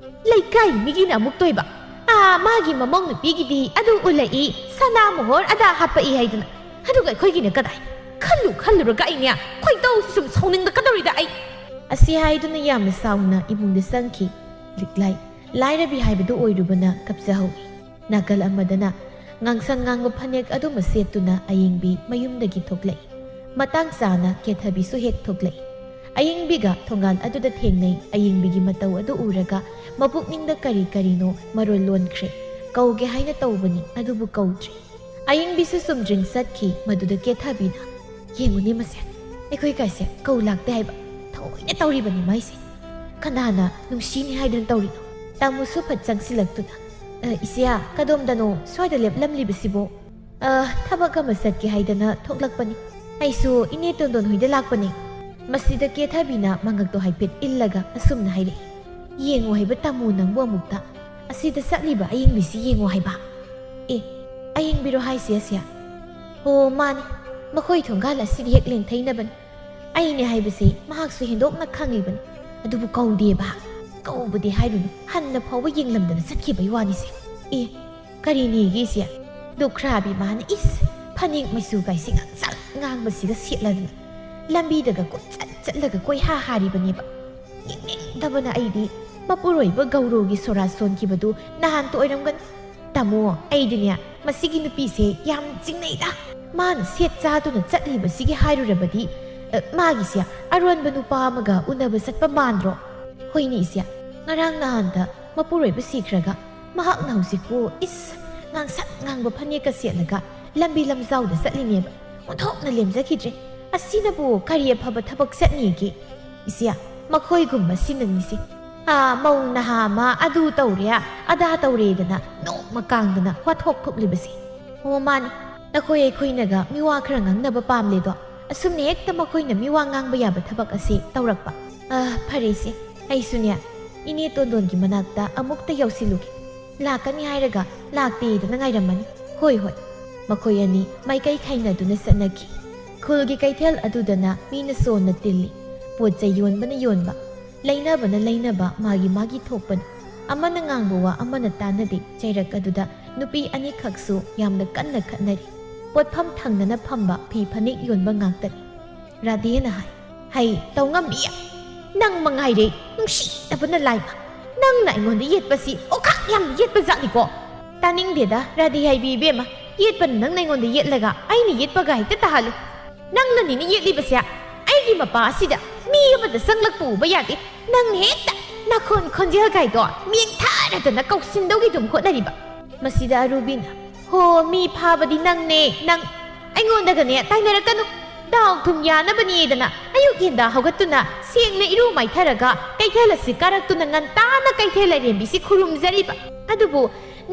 ꯂꯩꯀꯥꯏ ꯃꯤꯒꯤꯅ ꯑꯃꯨꯛ ꯇꯣꯏꯕ, ꯃꯥꯒꯤ ꯃꯃꯧ ꯅꯨꯄꯤꯒꯤꯗꯤ ꯑꯗꯨ ꯎꯠꯂꯛꯏ, ꯁꯅꯥ ꯃꯣꯍꯣꯔ ꯑꯗꯥ ꯍꯥꯞꯄꯛꯏ ꯍꯥꯏꯗꯅ. ꯑꯗꯨꯒ ꯑꯩꯈꯣꯏꯒꯤꯅ ꯀꯗꯥꯏ? ꯈꯜꯂꯨꯔꯒ ꯑꯩꯅꯦ ꯈꯣꯏꯗꯧꯁꯤ ꯁꯨꯝ ꯁꯥꯎꯅꯤꯡꯂꯛꯀꯗꯧꯔꯤꯗ ꯑꯩ. ꯑꯁꯤ ꯍꯥꯏꯗꯨꯅ ꯌꯥꯝꯅ ꯁꯥꯎꯅ ꯏꯃꯨꯡꯗ ꯆꯪꯈꯤ. ꯂꯤꯛꯂꯥꯏ ꯂꯥꯏꯔꯕꯤ ꯍꯥꯏꯕꯗꯨ ꯑꯣꯏꯔꯨꯕꯅ ꯀꯞꯆꯍꯧꯏ. ꯅꯥꯀꯜ ꯑꯃꯗꯅ ꯉꯥꯡꯁꯪ ꯉꯥꯡꯕ ꯐꯅꯦꯛ ꯑꯗꯨꯃ ꯁꯦꯠꯇꯨꯅ ꯑꯌꯤꯡꯕꯤ ꯃꯌꯨꯝꯗꯒꯤ ꯊꯣꯛꯂꯛꯏ. ꯃꯇꯥꯡ ꯆꯥꯅ ꯀꯦꯊꯕꯤꯁꯨ ꯍꯦꯛ ꯊꯣꯛꯂꯛꯏ. ꯑꯌꯤꯡꯕꯤꯒ ꯊꯣꯡꯒꯥꯟ ꯑꯗꯨꯗ ꯊꯦꯡꯅꯩ. ꯑꯌꯤꯡꯕꯤꯒꯤ ꯃꯇꯧ ꯑꯗꯨ ꯎꯔꯒ ꯃꯄꯨꯛꯅꯤꯡꯗ ꯀꯔꯤ ꯀꯔꯤꯅೋ ꯃꯔꯣꯜ ꯂꯣꯟꯈ꯭ꯔꯦ. ꯀꯧꯒꯦ ꯍꯥꯏꯅ ꯇꯧꯕꯅꯤ, ꯑꯗꯨꯕꯨ ꯀꯧꯗ꯭ꯔꯤ. ꯑꯌꯤꯡꯕꯤꯁꯨ ꯆꯨꯝꯗ꯭ꯔꯤꯡ ꯆꯠꯈꯤ. ꯃꯗꯨꯗ ꯀꯦꯊꯕꯤꯅ, "ꯌꯦꯡꯉꯨꯅꯦ ꯃꯁꯦ, ꯑꯩꯈꯣꯏ ꯀꯥꯏꯁꯦ ꯀꯧ ꯂꯥꯛꯇꯦ ꯍꯥꯏꯕ. ꯊꯑꯣꯏꯅ ꯇꯧꯔꯤꯕꯅꯤ ꯃꯥꯏꯁꯦ. ꯀꯅꯥꯅ ꯅꯨꯡꯁꯤꯅꯤ ꯍꯥꯏꯗꯨꯅ ꯇꯧꯔꯤꯅꯣ?" ꯇꯥꯃꯣꯁꯨ ꯐꯠ ꯆꯪꯁꯤꯜꯂꯛꯇꯨꯅ, "ꯏꯆꯦ, ꯀꯗꯣꯝꯗꯅꯣ ꯁ꯭ꯋꯥꯏꯗ ꯂꯦꯞꯂꯝꯂꯤꯕꯁꯤꯕꯣ?" "ꯊꯕꯛ ꯑꯃ ꯆꯠꯀꯦ ꯍꯥꯏꯗꯅ ꯊꯣꯛꯂꯛꯄꯅꯤ. ꯑꯩꯁꯨ ꯏꯅꯦ ꯇꯣꯟꯗꯣꯟ ꯍꯣꯏꯗ ꯂꯥꯛꯄꯅꯤ." ꯃꯁꯤꯗ ꯀꯦꯊꯕꯤꯅ ꯃꯉꯛꯇꯣ ꯍꯥꯏꯐꯦꯠ ꯏꯜꯂꯒ ꯑꯁꯨꯝꯅ ꯍꯥꯏꯔꯛꯏ, "ꯌꯦꯡꯉꯣ ꯍꯥꯏꯕ ꯇꯥꯃꯣ ꯅꯪꯕꯨ ꯑꯃꯨꯛꯇ. ꯑꯁꯤꯗ ꯆꯠꯂꯤꯕ ꯑꯌꯤꯡꯕꯤꯁꯤ ꯌꯦꯡꯉꯣ ꯍꯥꯏꯕ." "ꯑꯌꯤꯡꯕꯤꯔꯣ ꯍꯥꯏꯁꯦ ꯑꯁꯦ?" "ꯍꯣ ꯃꯥꯅꯤ. ꯃꯈꯣꯏ ꯊꯣꯡꯒꯥꯜ ꯑꯁꯤꯗ ꯍꯦꯛ ꯂꯦꯡꯊꯩꯅꯕꯅꯤ. ꯑꯩꯅꯦ ꯍꯥꯏꯕꯁꯤ ꯃꯍꯥꯛꯁꯨ ꯍꯦꯟꯗꯣꯛꯅ ꯈꯪꯂꯤꯕꯅꯤ. ꯑꯗꯨꯕꯨ ꯀꯧꯗꯦꯕ. ꯀꯧꯕꯗꯤ ꯍꯥꯏꯔꯨꯅꯨ, ꯍꯟꯅ ꯐꯥꯎꯕ ꯌꯦꯡꯂꯝꯗꯅ ꯆꯠꯈꯤꯕꯩ ꯋꯥꯅꯤꯁꯦ." "ꯀꯔꯤꯅꯦꯒꯤ ꯏꯆꯦ? ꯂꯨꯈ꯭ꯔꯥꯕꯤ ꯃꯥꯅ ꯐꯅꯦꯛ ꯃꯆꯨ ꯀꯥꯏꯁꯤ ꯉꯥꯡꯁꯪ ꯉꯥꯡꯕꯁꯤꯒ ꯁꯦꯠꯂꯗꯅ ꯂꯝꯕꯤꯗꯒ ꯀꯣꯏꯆꯠ ꯆꯠꯂꯒ ꯀꯣꯏꯍꯥ ꯍꯥꯔꯤꯕꯅꯦꯕ. ꯌꯦꯡꯅꯤꯡꯗꯕꯅ ꯑꯩꯗꯤ ꯃꯄꯨꯔꯣꯏꯕ ꯒꯧꯔꯣꯒꯤ ꯁꯣꯔꯥ ꯁꯣꯟꯈꯤꯕꯗꯨ ꯅꯍꯥꯟꯇ ꯑꯣꯏꯔꯝꯒꯅꯤ. ꯇꯥꯃꯣ, ꯑꯩꯗꯤꯅꯦ ꯃꯁꯤꯒꯤ ꯅꯨꯄꯤꯁꯦ ꯌꯥꯝ ꯆꯤꯡꯅꯩꯗ. ꯃꯥꯅ ꯁꯦꯠ ꯆꯥꯗꯨꯅ ꯆꯠꯂꯤꯕꯁꯤꯒꯤ ꯍꯥꯏꯔꯨꯔꯕꯗꯤ ꯃꯥꯒꯤꯁꯦ ꯑꯔꯣꯟꯕ ꯅꯨꯄꯥ ꯑꯃꯒ ꯎꯅꯕ ꯆꯠꯄ ꯃꯥꯟꯗ꯭ꯔꯣ?" "ꯍꯣꯏꯅꯦ ꯏꯆꯦ, ꯉꯔꯥꯡ ꯅꯍꯥꯟꯗ ꯃꯄꯨꯔꯣꯏꯕ ꯁꯤꯈ꯭ꯔꯒ ꯃꯍꯥꯛꯅ ꯍꯧꯖꯤꯛꯄꯨ ꯉꯥꯡꯁꯪ ꯉꯥꯡꯕ ꯐꯅꯦꯛꯀ ꯁꯦꯠꯂꯒ ꯂꯝꯕꯤ ꯂꯝꯖꯥꯎꯗ ꯆꯠꯂꯤꯅꯦꯕ. ꯑꯣꯟꯊꯣꯛꯅ ꯂꯦꯝꯖꯈꯤꯗ꯭ꯔꯦ. ꯑꯁꯤꯅꯕꯨ ꯀꯔꯤ ꯑꯐꯕ ꯊꯕꯛ ꯆꯠꯅꯤꯒꯦ? ꯏꯆꯦ, ꯃꯈꯣꯏꯒꯨꯝꯕ ꯁꯤꯅꯅꯤꯁꯦ. ꯃꯧ ꯅꯍꯥ ꯑꯃ ꯑꯗꯨ ꯇꯧꯔꯦ ꯑꯗꯥ ꯇꯧꯔꯦꯗꯅ ꯅꯣꯡꯃ ꯀꯥꯡꯗꯅ ꯋꯥꯊꯣꯛ ꯊꯣꯛꯂꯤꯕꯁꯦ." "ꯑꯣ ꯃꯥꯅꯤ. ꯑꯩꯈꯣꯏꯅꯒ ꯃꯤꯋꯥ ꯈꯔ ꯉꯥꯡꯅꯕ ꯄꯥꯝꯂꯦꯗꯣ. ꯑꯁꯨꯝꯅ ꯍꯦꯛꯇ ꯃꯈꯣꯏꯅ ꯃꯤꯋꯥ ꯉꯥꯡꯕ ꯌꯥꯕ ꯊꯕꯛ ꯑꯁꯤ ꯇꯧꯔꯛꯄ. ꯐꯔꯦ ꯏꯆꯦ, ꯑꯩꯁꯨꯅꯦ ꯏꯅꯦ ꯇꯣꯟꯗꯣꯟꯒꯤ ꯃꯅꯥꯛꯇ ꯑꯃꯨꯛꯇ ꯌꯧꯁꯤꯜꯂꯨꯒꯦ. ꯂꯥꯛꯀꯅꯤ ꯍꯥꯏꯔꯒ ꯂꯥꯛꯇꯦꯗꯅ ꯉꯥꯏꯔꯝꯃꯅꯤ." "ꯍꯣꯏ." ꯃꯈꯣꯏ ꯑꯅꯤ ꯃꯥꯏꯀꯩ ꯈꯥꯏꯅꯗꯨꯅ ꯆꯠꯅꯈꯤ. ꯈꯨꯜꯒꯤ ꯀꯩꯊꯦꯜ ꯑꯗꯨꯗꯅ ꯃꯤꯅ ꯁꯣꯟꯅ ꯇꯤꯜꯂꯤ. ꯄꯣꯠ ꯆꯩ ꯌꯣꯟꯕꯅ ꯌꯣꯟꯕ, ꯂꯩꯅꯕꯅ ꯂꯩꯅꯕ, ꯃꯥꯒꯤ ꯊꯣꯛꯄꯅꯤ. ꯑꯃꯅ ꯉꯥꯡꯕ ꯋꯥ ꯑꯃꯅ ꯇꯥꯟꯅꯗꯦ. ꯆꯩꯔꯛ ꯑꯗꯨꯗ ꯅꯨꯄꯤ ꯑꯅꯤꯈꯛꯁꯨ ꯌꯥꯝꯅ ꯀꯟꯅ ꯈꯠꯅꯔꯤ. ꯄꯣꯠꯐꯝ ꯊꯪꯅꯅ ꯐꯝꯕ ꯐꯤ ꯐꯅꯦꯛ ꯌꯣꯟꯕ ꯉꯥꯛꯇꯅꯤ. ꯔꯥꯙꯦꯅ ꯍꯥꯏ, "ꯍꯩ ꯇꯧꯉꯝꯕꯤ, ꯅꯪ ꯃꯉꯥꯏꯔꯦ ꯅꯨꯡꯁꯤꯗꯕꯅ ꯂꯥꯏꯕ. ꯅꯪꯅ ꯑꯩꯉꯣꯟꯗ ꯌꯦꯠꯄꯁꯤ ꯑꯣꯈꯥꯛ ꯌꯥꯝꯅ ꯌꯦꯠꯄ ꯖꯥꯠꯅꯤꯀꯣ." "ꯇꯥꯅꯤꯡꯗꯦꯗ ꯔꯥꯙꯦ ꯍꯥꯏꯕꯤ ꯏꯕꯦꯝꯃ. ꯌꯦꯠꯄꯅ ꯅꯪꯅ ꯑꯩꯉꯣꯟꯗ ꯌꯦꯠꯂꯒ ꯑꯩꯅ ꯌꯦꯠꯄꯒ ꯍꯦꯛꯇ ꯇꯥꯍꯜꯂꯤ. ꯅꯪꯅꯅꯤꯅ ꯌꯦꯠꯂꯤꯕꯁꯦ. ꯑꯩꯒꯤ ꯃꯄꯥ ꯑꯁꯤꯗ ꯃꯤ ꯑꯃꯗ ꯆꯪꯂꯛꯄ ꯎꯕ ꯌꯥꯗꯦ. ꯅꯪꯅ ꯍꯦꯛꯇ ꯅꯈꯣꯟ ꯈꯣꯟꯖꯦꯜ ꯀꯥꯏꯗꯣ ꯃꯤꯌꯦꯡ ꯊꯥꯔꯗꯅ ꯀꯧꯁꯤꯟꯗꯧꯒꯤ ꯑꯗꯨꯝ ꯍꯣꯠꯅꯔꯤꯕ. ꯃꯁꯤꯗ ꯑꯔꯨꯕꯤꯅ ꯍꯣ ꯃꯤ ꯐꯥꯕꯗꯤ ꯅꯪꯅꯦ ꯅꯪ ꯑꯩꯉꯣꯟꯗꯒꯅꯦ ꯇꯥꯏꯅꯔꯛꯀꯅꯨ ꯗꯥꯎ ꯊꯨꯝ ꯌꯥꯅꯕꯅꯤꯗꯅ ꯑꯌꯨꯛ ꯌꯦꯟꯗ ꯍꯧꯒꯠꯇꯨꯅ ꯁꯦꯡꯅ ꯏꯔꯨ ꯃꯥꯏꯊꯔꯒ ꯀꯩꯊꯦꯜ ꯑꯁꯤ ꯀꯥꯔꯛꯇꯨꯅ ꯉꯟꯇꯥꯅ ꯀꯩꯊꯦꯜ ꯂꯩꯔꯦꯝꯕꯤꯁꯤ ꯈꯨꯔꯨꯝꯖꯔꯤꯕ ꯑꯗꯨꯕꯨ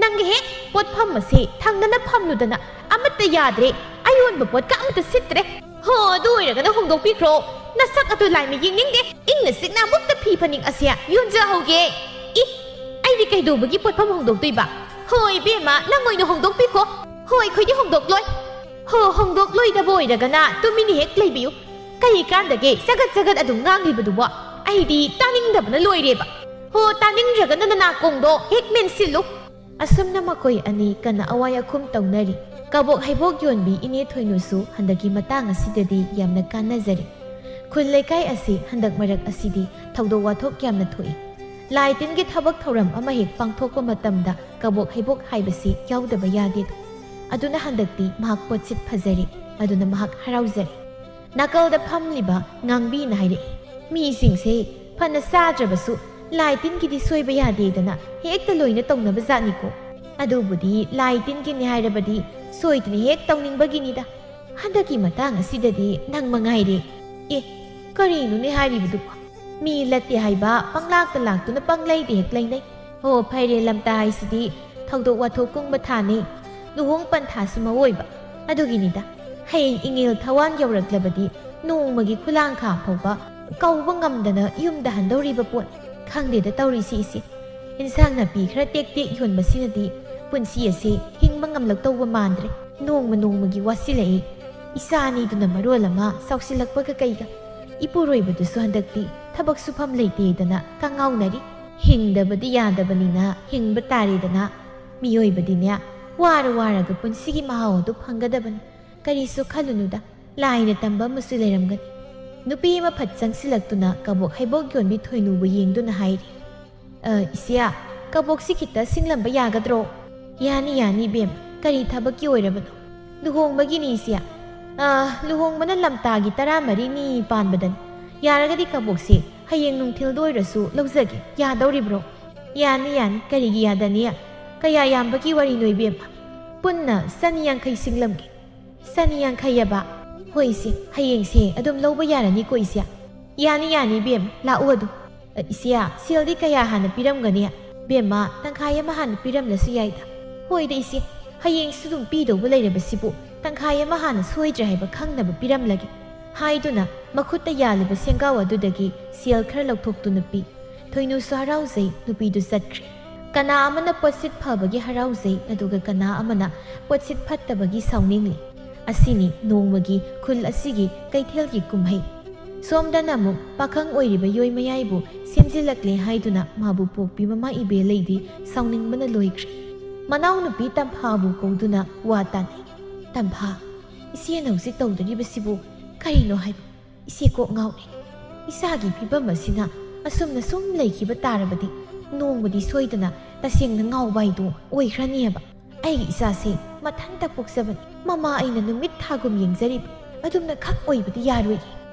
ꯅꯪꯒꯤ ꯍꯦꯛ ꯄꯣꯠꯐꯝ ꯑꯁꯤ ꯊꯪꯅꯅ ꯐꯝꯂꯨꯗꯅ ꯑꯃꯠꯇ ꯌꯥꯗ꯭ꯔꯦ ꯑꯌꯣꯟꯕ ꯄꯣꯠꯀ ꯑꯃꯠꯇ ꯁꯤꯠꯇ꯭ꯔꯦ ꯍꯣ ꯑꯗꯨ ꯑꯣꯏꯔꯒꯅ ꯍꯣꯡꯗꯣꯛꯄꯤꯈ꯭ꯔꯣ ꯅꯁꯛ ꯑꯗꯨ ꯂꯥꯏꯅ ꯌꯦꯡꯅꯤꯡꯗꯦ ꯏꯪꯅ ꯆꯤꯛꯅ ꯑꯃꯨꯛꯇ ꯐꯤ ꯐꯅꯦꯛ ꯑꯁꯤ ꯌꯣꯟꯖꯍꯧꯒꯦ ꯑꯩꯗꯤ ꯀꯩꯗꯧꯕꯒꯤ ꯄꯣꯠꯐꯝ ꯍꯣꯡꯗꯣꯛꯇꯣꯏꯕ ꯍꯣꯏ ꯕꯦꯝꯃ ꯅꯪ ꯑꯣꯏꯅ ꯍꯣꯡꯗꯣꯛꯄꯤꯈꯣ ꯍꯣꯏ ꯑꯩꯈꯣꯏꯗꯤ ꯍꯣꯡꯗꯣꯛꯂꯣꯏ ꯍꯣ ꯍꯣꯡꯗꯣꯛꯂꯣꯏꯗꯕ ꯑꯣꯏꯔꯒꯅ ꯇꯨꯃꯤꯟꯅ ꯍꯦꯛ ꯂꯩꯕꯤꯌꯨ ꯀꯔꯤ ꯀꯥꯟꯗꯒꯦ ꯆꯒꯠ ꯆꯒꯠ ꯑꯗꯨꯝ ꯉꯥꯡꯂꯤꯕꯗꯨꯕꯣ ꯑꯩꯗꯤ ꯇꯥꯅꯤꯡꯗꯕꯅ ꯂꯣꯏꯔꯦꯕ ꯍꯣ ꯇꯥꯅꯤꯡꯗ꯭ꯔꯒꯅ ꯅꯅꯥꯀꯣꯡꯗꯣ ꯍꯦꯛ ꯃꯦꯟꯁꯤꯜꯂꯨ ꯑꯁꯨꯝꯅ ꯃꯈꯣꯏ ꯑꯅꯤ ꯀꯟꯅ ꯑꯋꯥꯏ ꯑꯈꯨꯝ ꯇꯧꯅꯔꯤ ꯀꯕꯣꯛ ꯍꯩꯕꯣꯛ ꯌꯣꯟꯕꯤ ꯏꯅꯦ ꯊꯣꯏꯅꯨꯁꯨ ꯍꯟꯗꯛꯀꯤ ꯃꯇꯥꯡ ꯑꯁꯤꯗꯗꯤ ꯌꯥꯝꯅ ꯀꯥꯟꯅꯖꯔꯤ ꯈꯨꯜ ꯂꯩꯀꯥꯏ ꯑꯁꯤ ꯍꯟꯗꯛ ꯃꯔꯛ ꯑꯁꯤꯗꯤ ꯊꯧꯗꯣꯛ ꯋꯥꯊꯣꯛ ꯌꯥꯝꯅ ꯊꯣꯛꯏ ꯂꯥꯏ ꯇꯤꯟꯒꯤ ꯊꯕꯛ ꯊꯧꯔꯝ ꯑꯃ ꯍꯦꯛ ꯄꯥꯡꯊꯣꯛꯄ ꯃꯇꯝꯗ ꯀꯕꯣꯛ ꯍꯩꯕꯣꯛ ꯍꯥꯏꯕꯁꯤ ꯌꯥꯎꯗꯕ ꯌꯥꯗꯦ ꯑꯗꯨꯅ ꯍꯟꯗꯛꯇꯤ ꯃꯍꯥꯛ ꯄꯣꯠꯁꯤꯠ ꯐꯖꯔꯤ ꯑꯗꯨꯅ ꯃꯍꯥꯛ ꯍꯔꯥꯎꯖꯔꯤ ꯅꯥꯀꯜꯗ ꯐꯝꯂꯤꯕ ꯉꯥꯡꯕꯤꯅ ꯍꯥꯏꯔꯛꯏ ꯃꯤꯁꯤꯡꯁꯦ ꯐꯅ ꯆꯥꯗ꯭ꯔꯕꯁꯨ ꯂꯥꯏ ꯇꯤꯟꯒꯤꯗꯤ ꯁꯣꯏꯕ ꯌꯥꯗꯦꯗꯅ ꯍꯦꯛꯇ ꯂꯣꯏꯅ ꯇꯧꯅꯕ ꯖꯥꯠꯅꯤꯀꯣ ꯑꯗꯨꯕꯨꯗꯤ ꯂꯥꯏ ꯇꯤꯟꯒꯤꯅꯤ ꯍꯥꯏꯔꯕꯗꯤ ꯁꯣꯏꯗꯅ ꯍꯦꯛ ꯇꯧꯅꯤꯡꯕꯒꯤꯅꯤꯗ ꯍꯟꯗꯛꯀꯤ ꯃꯇꯥꯡ ꯑꯁꯤꯗꯗꯤ ꯅꯪ ꯃꯉꯥꯏꯔꯦ ꯀꯔꯤꯅꯣꯅꯦ ꯍꯥꯏꯔꯤꯕꯗꯨꯕꯣ ꯃꯤ ꯂꯠꯇꯦ ꯍꯥꯏꯕ ꯄꯪꯂꯥꯛꯇ ꯂꯥꯛꯇꯨꯅ ꯄꯪꯂꯩꯗ ꯍꯦꯛ ꯂꯩꯅꯩ ꯍꯣ ꯐꯩꯔꯦ ꯂꯝꯇꯥ ꯍꯥꯏꯁꯤꯗꯤ ꯊꯧꯗꯣꯛ ꯋꯥꯊꯣꯛ ꯀꯨꯡꯕ ꯊꯥꯅꯤ ꯂꯨꯍꯣꯡ ꯄꯟꯊꯥꯁꯨ ꯃꯑꯣꯏꯕ ꯑꯗꯨꯒꯤꯅꯤꯗ ꯍꯌꯦꯡ ꯏꯉꯦꯜ ꯊꯋꯥꯟ ꯌꯧꯔꯛꯂꯕꯗꯤ ꯅꯣꯡꯃꯒꯤ ꯈꯨꯂꯥꯡꯈꯥ ꯐꯥꯎꯕ ꯀꯧꯕ ꯉꯝꯗꯅ ꯌꯨꯝꯗ ꯍꯟꯗꯧꯔꯤꯕ ꯄꯣꯠꯅꯤ ꯈꯪꯗꯦꯗ ꯇꯧꯔꯤꯁꯤ ꯏꯆꯦ ꯏꯟꯁꯥꯡ ꯅꯥꯄꯤ ꯈꯔ ꯇꯦꯛ ꯇꯦꯛ ꯌꯣꯟꯕꯁꯤꯅꯗꯤ ꯄꯨꯟꯁꯤ ꯑꯁꯤ ꯍꯤꯡꯕ ꯉꯝꯂꯛꯇꯧꯕ ꯃꯥꯟꯗ꯭ꯔꯦ ꯅꯣꯡꯃ ꯅꯣꯡꯃꯒꯤ ꯋꯥꯁꯤꯜꯂꯛꯏ ꯏꯆꯥ ꯑꯅꯤꯗꯨꯅ ꯃꯔꯣꯜ ꯑꯃ ꯆꯥꯎꯁꯤꯜꯂꯛꯄꯒ ꯀꯩꯒ ꯏꯄꯨꯔꯣꯏꯕꯗꯨꯁꯨ ꯍꯟꯗꯛꯇꯤ ꯊꯕꯛ ꯁꯨꯐꯝ ꯂꯩꯇꯦꯗꯅ ꯀꯪꯉꯥꯎꯅꯔꯤ ꯍꯤꯡꯗꯕꯗꯤ ꯌꯥꯗꯕꯅꯤꯅ ꯍꯤꯡꯕ ꯇꯥꯔꯦꯗꯅ ꯃꯤꯑꯣꯏꯕꯗꯤꯅꯦ ꯋꯥꯔꯒ ꯄꯨꯟꯁꯤꯒꯤ ꯃꯍꯥꯎ ꯑꯗꯨ ꯐꯪꯒꯗꯕꯅꯤ ꯀꯔꯤꯁꯨ ꯈꯜꯂꯨꯅꯨꯗ ꯂꯥꯏꯅ ꯇꯝꯕ ꯑꯃꯁꯨ ꯂꯩꯔꯝꯒꯅꯤ ꯅꯨꯄꯤ ꯑꯃ ꯐꯠ ꯆꯪꯁꯤꯜꯂꯛꯇꯨꯅ ꯀꯕꯣꯛ ꯍꯩꯕꯣꯛ ꯌꯣꯟꯕꯤ ꯊꯣꯏꯅꯨꯕꯨ ꯌꯦꯡꯗꯨꯅ ꯍꯥꯏꯔꯤ ꯏꯆꯦ ꯀꯕꯣꯛꯁꯤ ꯈꯤꯇ ꯁꯤꯡꯂꯝꯕ ꯌꯥꯒꯗ꯭ꯔꯣ ꯌꯥꯅꯤ ꯕꯦꯝ ꯀꯔꯤ ꯊꯕꯛꯀꯤ ꯑꯣꯏꯔꯕꯅꯣ ꯂꯨꯍꯣꯡꯕꯒꯤꯅꯤ ꯏꯆꯦ ꯂꯨꯍꯣꯡꯕꯅ ꯂꯝꯇꯥꯒꯤ 13ꯅꯤ ꯄꯥꯟꯕꯗꯅꯤ ꯌꯥꯔꯒꯗꯤ ꯀꯕꯣꯛꯁꯦ ꯍꯌꯦꯡ ꯅꯨꯡꯊꯤꯜꯗ ꯑꯣꯏꯔꯁꯨ ꯂꯧꯖꯒꯦ ꯌꯥꯗꯧꯔꯤꯕ꯭ꯔꯣ ꯌꯥꯅꯤ ꯀꯔꯤꯒꯤ ꯌꯥꯗꯅꯤ ꯀꯌా ꯌꯥꯝꯕꯒꯤ ꯋꯥꯔꯤꯅꯣ ꯏꯕꯦꯝꯃ ꯄꯨꯟꯅ 150 ꯁꯤꯡꯂꯝꯒꯦ 150 ꯌꯥꯕ ꯍꯣꯏ ꯏꯆꯦ ꯍꯌꯦꯡꯁꯦ ꯑꯗꯨꯝ ꯂꯧꯕ ꯌꯥꯔꯅꯤꯀꯣ ꯏꯆꯦ ꯌꯥꯅꯤ ꯕꯦꯝ ꯂꯥꯛꯑꯣ ꯑꯗꯨꯝ ꯏꯆꯦ ꯁꯦꯜꯗꯤ ꯀꯌꯥ ꯍꯥꯟꯅ ꯄꯤꯔꯝꯒꯅꯤ ꯕꯦꯝꯃ ꯇꯪꯈꯥꯏ ꯑꯃ ꯍꯥꯟꯅ ꯄꯤꯔꯝꯂꯁꯨ ꯌꯥꯏꯗ ꯍꯣꯏꯗ ꯏꯆꯦ ꯍꯌꯦꯡꯁꯨ ꯑꯗꯨꯝ ꯄꯤꯗꯧꯕ ꯂꯩꯔꯕꯁꯤꯕꯨ ꯇꯪꯈꯥꯏ ꯑꯃ ꯍꯥꯟꯅ ꯁꯣꯏꯗ꯭ꯔꯦ ꯍꯥꯏꯕ ꯈꯪꯅꯕ ꯄꯤꯔꯝꯂꯒꯦ ꯍꯥꯏꯗꯨꯅ ꯃꯈꯨꯠꯇ ꯌꯥꯜꯂꯤꯕ ꯁꯦꯡꯒꯥꯎ ꯑꯗꯨꯗꯒꯤ ꯁꯦꯜ ꯈꯔ ꯂꯧꯊꯣꯛꯇꯨꯅ ꯄꯤ ꯊꯣꯏꯅꯨꯁꯨ ꯍꯔꯥꯎꯖꯩ ꯅꯨꯄꯤꯗꯨ ꯆꯠꯈ꯭ꯔꯦ ꯀꯅꯥ ꯑꯃꯅ ꯄꯣꯠꯁꯤꯠ ꯐꯕꯒꯤ ꯍꯔꯥꯎꯖꯩ ꯑꯗꯨꯒ ꯀꯅꯥ ꯑꯃꯅ ꯄꯣꯠꯁꯤꯠ ꯐꯠꯇꯕꯒꯤ ꯁꯥꯎꯅꯤꯡꯂꯤ ꯑꯁꯤꯅꯤ ꯅꯣꯡꯃꯒꯤ ꯈꯨꯜ ꯑꯁꯤꯒꯤ ꯀꯩꯊꯦꯜꯒꯤ ꯀꯨꯝꯍꯩ ꯁꯣꯝꯗꯅ ꯑꯃꯨꯛ ꯄꯥꯈꯪ ꯑꯣꯏꯔꯤꯕ ꯌꯣꯏꯃꯌꯥꯏꯕꯨ ꯁꯦꯝꯖꯤꯜꯂꯛꯂꯦ ꯍꯥꯏꯗꯨꯅ ꯃꯥꯕꯨ ꯄꯣꯛꯄꯤ ꯃꯃꯥ ꯏꯕꯦꯜꯂꯩꯗꯤ ꯁꯥꯎꯅꯤꯡꯕꯅ ꯂꯣꯏꯈ꯭ꯔꯦ ꯃꯅꯥꯎꯅꯨꯄꯤ ꯇꯝꯐꯥꯕꯨ ꯀꯧꯗꯨꯅ ꯋꯥ ꯇꯥꯟꯅꯩ ꯇꯝꯐꯥ ꯏꯆꯦꯅ ꯍꯧꯖꯤꯛ ꯇꯧꯗꯣꯔꯤꯕꯁꯤꯕꯨ ꯀꯔꯤꯅꯣ ꯍꯥꯏꯕ ꯏꯆꯦ ꯀꯣꯛ ꯉꯥꯎꯔꯦ ꯏꯆꯥꯒꯤ ꯐꯤꯕꯝ ꯑꯁꯤꯅ ꯑꯁꯨꯝꯅ ꯁꯨꯝ ꯂꯩꯈꯤꯕ ꯇꯥꯔꯕꯗꯤ ꯅꯣꯡꯃꯗꯤ ꯁꯣꯏꯗꯅ ꯇꯁꯦꯡꯅ ꯉꯥꯎꯕ ꯍꯥꯏꯗꯨ ꯑꯣꯏꯈ꯭ꯔꯅꯤꯕ ꯑꯩꯒꯤ ꯏꯆꯥꯁꯦ ꯃꯊꯟꯇ ꯄꯣꯛꯆꯕꯅꯤ ꯃꯃꯥ ꯑꯩꯅ ꯅꯨꯃꯤꯠ ꯊꯥꯒꯨꯝ ꯌꯦꯡꯖꯔꯤꯕ ꯑꯗꯨꯝꯅ ꯈꯛ ꯑꯣꯏꯕꯗꯤ ꯌꯥꯔꯣꯏꯌꯦ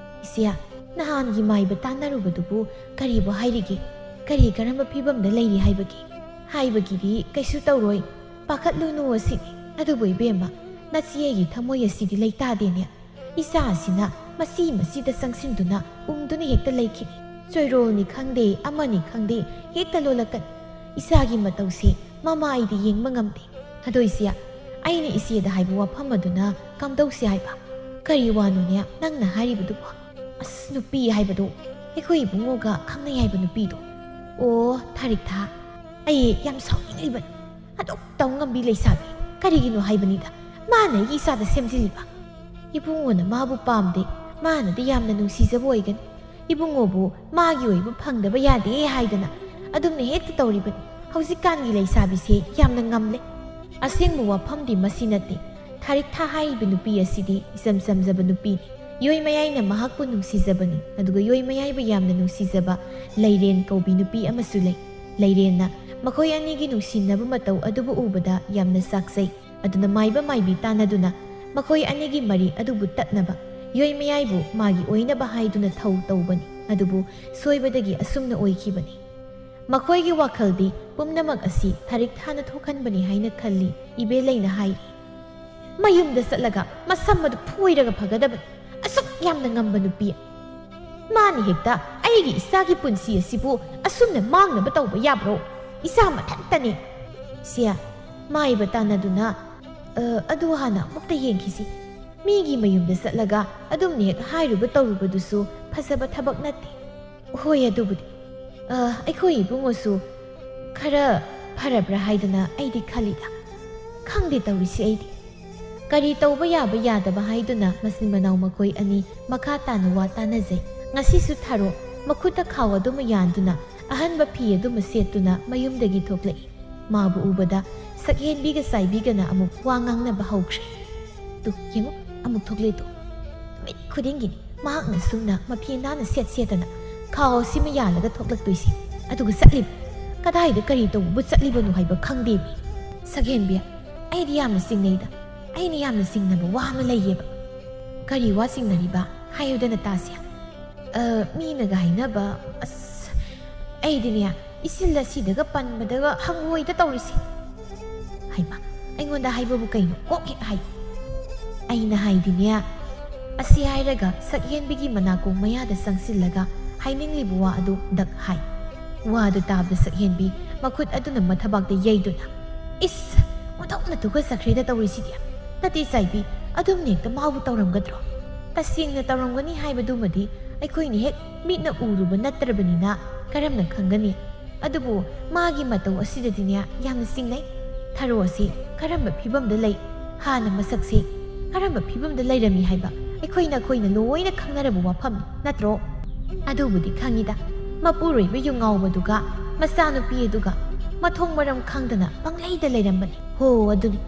ꯏꯆꯦ ꯅꯍꯥꯟꯒꯤ ꯃꯥꯏꯕ ꯇꯥꯟꯅꯔꯨꯕꯗꯨꯕꯨ ꯀꯔꯤꯕꯨ ꯍꯥꯏꯔꯤꯒꯦ ꯀꯔꯝꯕ ꯐꯤꯕꯝꯗ ꯂꯩꯔꯤ ꯍꯥꯏꯕꯒꯤꯗꯤ ꯀꯩꯁꯨ ꯇꯧꯔꯣꯏ ꯄꯥꯈꯠꯂꯨꯅꯨ ꯑꯁꯤꯅꯤ ꯑꯗꯨꯕꯨ ꯏꯕꯦꯝꯃ ꯅꯆꯦꯒꯤ ꯊꯃꯣꯏ ꯑꯁꯤꯗꯤ ꯂꯩꯇꯥꯗꯦꯅꯦ ꯏꯆꯥ ꯑꯁꯤꯅ ꯃꯁꯤꯗ ꯆꯪꯁꯤꯟꯗꯨꯅ ꯎꯪꯗꯨꯅ ꯍꯦꯛꯇ ꯂꯩꯈꯤꯅꯤ ꯆꯣꯏꯔꯣꯜꯅꯤ ꯈꯪꯗꯦ ꯑꯃꯅꯤ ꯈꯪꯗꯦ ꯍꯦꯛꯇ ꯂꯣꯜꯂꯛꯀꯅꯤ ꯏꯆꯥꯒꯤ ꯃꯇꯧꯁꯦ ꯃꯃꯥ ꯑꯩꯗꯤ ꯌꯦꯡꯕ ꯉꯝꯗꯦ ꯑꯗꯣ ꯏꯆꯦ ꯑꯩꯅ ꯏꯆꯦꯗ ꯍꯥꯏꯕ ꯋꯥꯐꯝ ꯑꯗꯨꯅ ꯀꯝꯗꯧꯁꯤ ꯍꯥꯏꯕ ꯀꯔꯤ ꯋꯥꯅꯣꯅꯦ ꯅꯪꯅ ꯍꯥꯏꯔꯤꯕꯗꯨꯕꯣ ꯑꯁ ꯅꯨꯄꯤ ꯍꯥꯏꯕꯗꯣ ꯑꯩꯈꯣꯏ ꯏꯕꯨꯡꯉꯣꯒ ꯈꯪꯅꯩ ꯍꯥꯏꯕ ꯅꯨꯄꯤꯗꯣ ꯑꯣ ꯊꯥꯔꯤꯛꯊꯥ ꯑꯩ ꯌꯥꯝ ꯁꯥꯎꯅꯤꯡꯂꯤꯕꯅꯤ ꯑꯗꯨꯛ ꯇꯧ ꯉꯝꯕꯤ ꯂꯩꯁꯥꯕꯤ ꯀꯔꯤꯒꯤꯅꯣ ꯍꯥꯏꯕꯅꯤꯗ ꯃꯥꯅ ꯑꯩꯒꯤ ꯏꯆꯥꯗ ꯁꯦꯝꯖꯤꯜꯂꯤꯕ ꯏꯕꯨꯡꯉꯣꯅ ꯃꯥꯕꯨ ꯄꯥꯝꯗꯦ ꯃꯥꯅꯗꯤ ꯌꯥꯝꯅ ꯅꯨꯡꯁꯤꯖꯕ ꯑꯣꯏꯒꯅꯤ ꯏꯕꯨꯡꯉꯣꯕు ꯃꯥꯒꯤ ꯑꯣꯏꯕ ꯐꯪꯗꯕ ꯌꯥꯗꯦ ꯍꯥꯏꯗꯅ ꯑꯗꯨꯝꯅ ꯍꯦꯛꯇ ꯇꯧꯔꯤꯕꯅꯤ ꯍꯧꯖꯤꯛꯀꯥꯟꯒꯤ ꯂꯩꯁꯥꯕꯤꯁꯦ ꯌꯥꯝꯅ ꯉꯝꯂꯦ ꯑꯁꯦꯡꯕ ꯋꯥꯐꯝꯗꯤ ꯃꯁꯤ ꯅꯠꯇꯦ ꯊꯥꯔꯤꯛꯊꯥ ꯍꯥꯏꯔꯤꯕ ꯅꯨꯄꯤ ꯑꯁꯤꯗꯤ ꯏꯆꯝ ꯆꯝꯖꯕ ꯅꯨꯄꯤꯅꯤ ꯌꯣꯏꯃꯌꯥꯏꯅ ꯃꯍꯥꯛꯄꯨ ꯅꯨꯡꯁꯤꯖꯕꯅꯤ ꯑꯗꯨꯒ ꯌꯣꯏꯃꯌꯥꯏꯕꯨ ꯌꯥꯝꯅ ꯅꯨꯡꯁꯤꯖꯕ ꯂꯩꯔꯦꯟ ꯀꯧꯕꯤ ꯅꯨꯄꯤ ꯑꯃꯁꯨ ꯂꯩ ꯂꯩꯔꯦꯟꯅ ꯃꯈꯣꯏ ꯑꯅꯤꯒꯤ ꯅꯨꯡꯁꯤꯅꯕ ꯃꯇꯧ ꯑꯗꯨꯕꯨ ꯎꯕꯗ ꯌꯥꯝꯅ ꯆꯥꯛꯆꯩ ꯑꯗꯨꯅ ꯃꯥꯏꯕ ꯃꯥꯏꯕꯤ ꯇꯥꯟꯅꯗꯨꯅ ꯃꯈꯣꯏ ꯑꯅꯤꯒꯤ ꯃꯔꯤ ꯑꯗꯨꯕꯨ ꯇꯠꯅꯕ ꯌꯣꯏꯃꯌꯥꯏꯕꯨ ꯃꯥꯒꯤ ꯑꯣꯏꯅꯕ ꯍꯥꯏꯗꯨꯅ ꯊꯧ ꯇꯧꯕꯅꯤ ꯑꯗꯨꯕꯨ ꯁꯣꯏꯕꯗꯒꯤ ꯑꯁꯨꯝꯅ ꯑꯣꯏꯈꯤꯕꯅꯤ ꯃꯈꯣꯏꯒꯤ ꯋꯥꯈꯜꯗꯤ ꯄꯨꯝꯅꯃꯛ ꯑꯁꯤ ꯊꯥꯔꯤꯛ ꯊꯥꯅ ꯊꯣꯛꯍꯟꯕꯅꯤ ꯍꯥꯏꯅ ꯈꯜꯂꯤ꯫ ꯏꯕꯦꯂꯩꯅ ꯍꯥꯏꯔꯤ, ꯃꯌꯨꯝꯗ ꯆꯠꯂꯒ ꯃꯁꯝ ꯑꯗꯨ ꯐꯣꯏꯔꯒ ꯐꯒꯗꯕꯅꯤ꯫ ꯑꯁꯨꯛ ꯌꯥꯝꯅ ꯉꯝꯕ ꯅꯨꯄꯤ ꯃꯥꯅ ꯍꯦꯛꯇ ꯑꯩꯒꯤ ꯏꯆꯥꯒꯤ ꯄꯨꯟꯁꯤ ꯑꯁꯤꯕꯨ ꯑꯁꯨꯝꯅ ꯃꯥꯡꯅꯕ ꯇꯧꯕ ꯌꯥꯕ꯭ꯔꯣ? ꯏꯆꯥ ꯃꯊꯟꯇꯅꯦ꯫ ꯁꯤꯌꯥ ꯃꯥꯏꯕ ꯇꯥꯟꯅꯗꯨꯅ ꯑꯗꯨ ꯍꯥꯟꯅ ꯑꯃꯨꯛꯇ ꯌꯦꯡꯈꯤꯁꯤ꯫ ꯃꯤꯒꯤ ꯃꯌꯨꯝꯗ ꯆꯠꯂꯒ ꯑꯗꯨꯝꯅ ꯍꯦꯛ ꯍꯥꯏꯔꯨꯕ ꯇꯧꯔꯨꯕꯗꯨꯁꯨ ꯐꯖꯕ ꯊꯕꯛ ꯅꯠꯇꯦ꯫ ꯍꯣꯏ ꯑꯗꯨꯕꯨꯗꯤ ꯑꯩꯈꯣꯏ ꯏꯕꯨꯡꯉꯣꯁꯨ ꯈꯔ ꯐꯔꯕ꯭ꯔꯥ ꯍꯥꯏꯗꯅ ꯑꯩꯗꯤ ꯈꯜꯂꯤꯗ꯫ ꯈꯪꯗꯦ ꯇꯧꯔꯤꯁꯤ ꯑꯩꯗꯤ꯫ ꯀꯔꯤ ꯇꯧꯕ ꯌꯥꯕ ꯌꯥꯗꯕ ꯍꯥꯏꯗꯨꯅ ꯃꯆꯤꯟ ꯃꯅꯥꯎ ꯃꯈꯣꯏ ꯑꯅꯤ ꯃꯈꯥ ꯇꯥꯅ ꯋꯥ ꯇꯥꯟꯅꯖꯩ꯫ ꯉꯁꯤꯁꯨ ꯊꯥꯔꯣ ꯃꯈꯨꯠꯇ ꯈꯥꯎ ꯑꯗꯨꯃ ꯌꯥꯟꯗꯨꯅ ꯑꯍꯟꯕ ꯐꯤ ꯑꯗꯨꯃ ꯁꯦꯠꯇꯨꯅ ꯃꯌꯨꯝꯗꯒꯤ ꯊꯣꯛꯂꯛꯏ꯫ ꯃꯥꯕꯨ ꯎꯕꯗ ꯁꯛꯍꯦꯟꯕꯤꯒ ꯆꯥꯏꯕꯤꯒꯅ ꯑꯃꯨꯛ ꯋꯥ ꯉꯥꯡꯅꯕ ꯍꯧꯈ꯭ꯔꯦ꯫ ꯇꯨ ꯌꯦꯡꯉꯨ ꯑꯃꯨꯛ ꯊꯣꯛꯂꯦꯗꯣ꯫ ꯅꯨꯃꯤꯠ ꯈꯨꯗꯤꯡꯒꯤꯅꯤ ꯃꯍꯥꯛꯅ ꯁꯨꯝꯅ ꯃꯐꯤ ꯅꯥꯟꯅ ꯁꯦꯠꯇꯅ ꯈꯥꯎ ꯑꯁꯤꯃ ꯌꯥꯜꯂꯒ ꯊꯣꯛꯂꯛꯇꯣꯏꯁꯤ꯫ ꯑꯗꯨꯒ ꯆꯠꯂꯤꯕ ꯀꯗꯥꯏꯗ ꯀꯔꯤ ꯇꯧꯕꯕꯨ ꯆꯠꯂꯤꯕꯅꯣ ꯍꯥꯏꯕ ꯈꯪꯗꯦꯃꯤ꯫ ꯁꯛꯍꯦꯟꯕꯤ ꯑꯩꯗꯤ ꯌꯥꯝꯅ ꯆꯤꯡꯅꯩꯗ꯫ ꯑꯩꯅ ꯌꯥꯝꯅ ꯆꯤꯡꯅꯕ ꯋꯥ ꯑꯃ ꯂꯩꯌꯦꯕ꯫ ꯀꯔꯤ ꯋꯥ ꯆꯤꯡꯅꯔꯤꯕ ꯍꯥꯏꯌꯨꯗꯅ ꯇꯥꯁꯤ꯫ ꯃꯤꯅꯒ ꯍꯥꯏꯅꯕ ꯑꯩꯗꯤꯅꯦ ꯏꯁꯤꯜ ꯑꯁꯤꯗꯒ ꯄꯟꯕꯗꯒ ꯍꯪꯉꯣꯏꯗ ꯇꯧꯔꯤꯁꯤ꯫ ꯍꯩꯃꯥ ꯑꯩꯉꯣꯟꯗ ꯍꯥꯏꯕꯕꯨ ꯀꯩꯅꯣ ꯀꯣꯛ ꯍꯦꯛ ꯍꯥꯏ꯫ ꯑꯩꯅ ꯍꯥꯏꯗꯤꯅꯦ ꯑꯁꯤ ꯍꯥꯏꯔꯒ ꯁꯛꯍꯦꯟꯕꯤꯒꯤ ꯃꯅꯥꯀꯣꯡ ꯃꯌꯥꯗ ꯆꯪꯁꯤꯜꯂꯒ ꯍꯥꯏꯅꯤꯡꯂꯤꯕ ꯋꯥ ꯑꯗꯨ ꯗꯛ ꯍꯥꯏ꯫ ꯋꯥꯗꯨ ꯇꯥꯕꯗ ꯁꯛꯍꯦꯟꯕꯤ ꯃꯈꯨꯠ ꯑꯗꯨꯅ ꯃꯊꯕꯥꯛꯇ ꯌꯩꯗꯨꯅ ꯏꯁ ꯑꯣꯟꯊꯣꯛꯅ ꯇꯨꯀꯠꯆꯈ꯭ꯔꯦꯗ ꯇꯧꯔꯤꯁꯤꯗꯤ꯫ ꯅꯠꯇꯦ ꯆꯥꯏꯕꯤ ꯑꯗꯨꯝꯅ ꯍꯦꯛꯇ ꯃꯥꯕꯨ ꯇꯧꯔꯝꯒꯗ꯭ꯔꯣ? ꯇꯁꯦꯡꯅ ꯇꯧꯔꯝꯒꯅꯤ ꯍꯥꯏꯕꯗꯨꯃꯗꯤ ꯑꯩꯈꯣꯏꯅ ꯍꯦꯛ ꯃꯤꯠꯅ ꯎꯔꯨꯕ ꯅꯠꯇ꯭ꯔꯕꯅꯤꯅ ꯀꯔꯝꯅ ꯈꯪꯒꯅꯤ? ꯑꯗꯨꯕꯨ ꯃꯥꯒꯤ ꯃꯇꯧ ꯑꯁꯤꯗꯗꯤꯅꯦ ꯌꯥꯝꯅ ꯆꯤꯡꯅꯩ꯫ ꯊꯔꯣ ꯑꯁꯤ ꯀꯔꯝꯕ ꯐꯤꯕꯝꯗ ꯂꯩ, ꯍꯥꯟꯅ ꯃꯁꯛꯁꯤ ꯀꯔꯝꯕ ꯐꯤꯕꯝꯗ ꯂꯩꯔꯝꯃꯤ ꯍꯥꯏꯕ ꯑꯩꯈꯣꯏꯅ ꯂꯣꯏꯅ ꯈꯪꯅꯔꯕ ꯋꯥꯐꯝ ꯅꯠꯇ꯭ꯔꯣ? ꯑꯗꯨꯕꯨꯗꯤ ꯈꯪꯉꯤꯗ꯫ ꯃꯄꯨꯔꯣꯏꯕ ꯌꯨꯉꯥꯎꯕꯗꯨꯒ ꯃꯆꯥꯅꯨꯄꯤ ꯑꯗꯨꯒ ꯃꯊꯣꯡ ꯃꯔꯝ ꯈꯪꯗꯅ ꯄꯪꯂꯩꯗ ꯂꯩꯔꯝꯕꯅꯤ꯫ ꯍꯣ ꯑꯗꯨꯅꯤ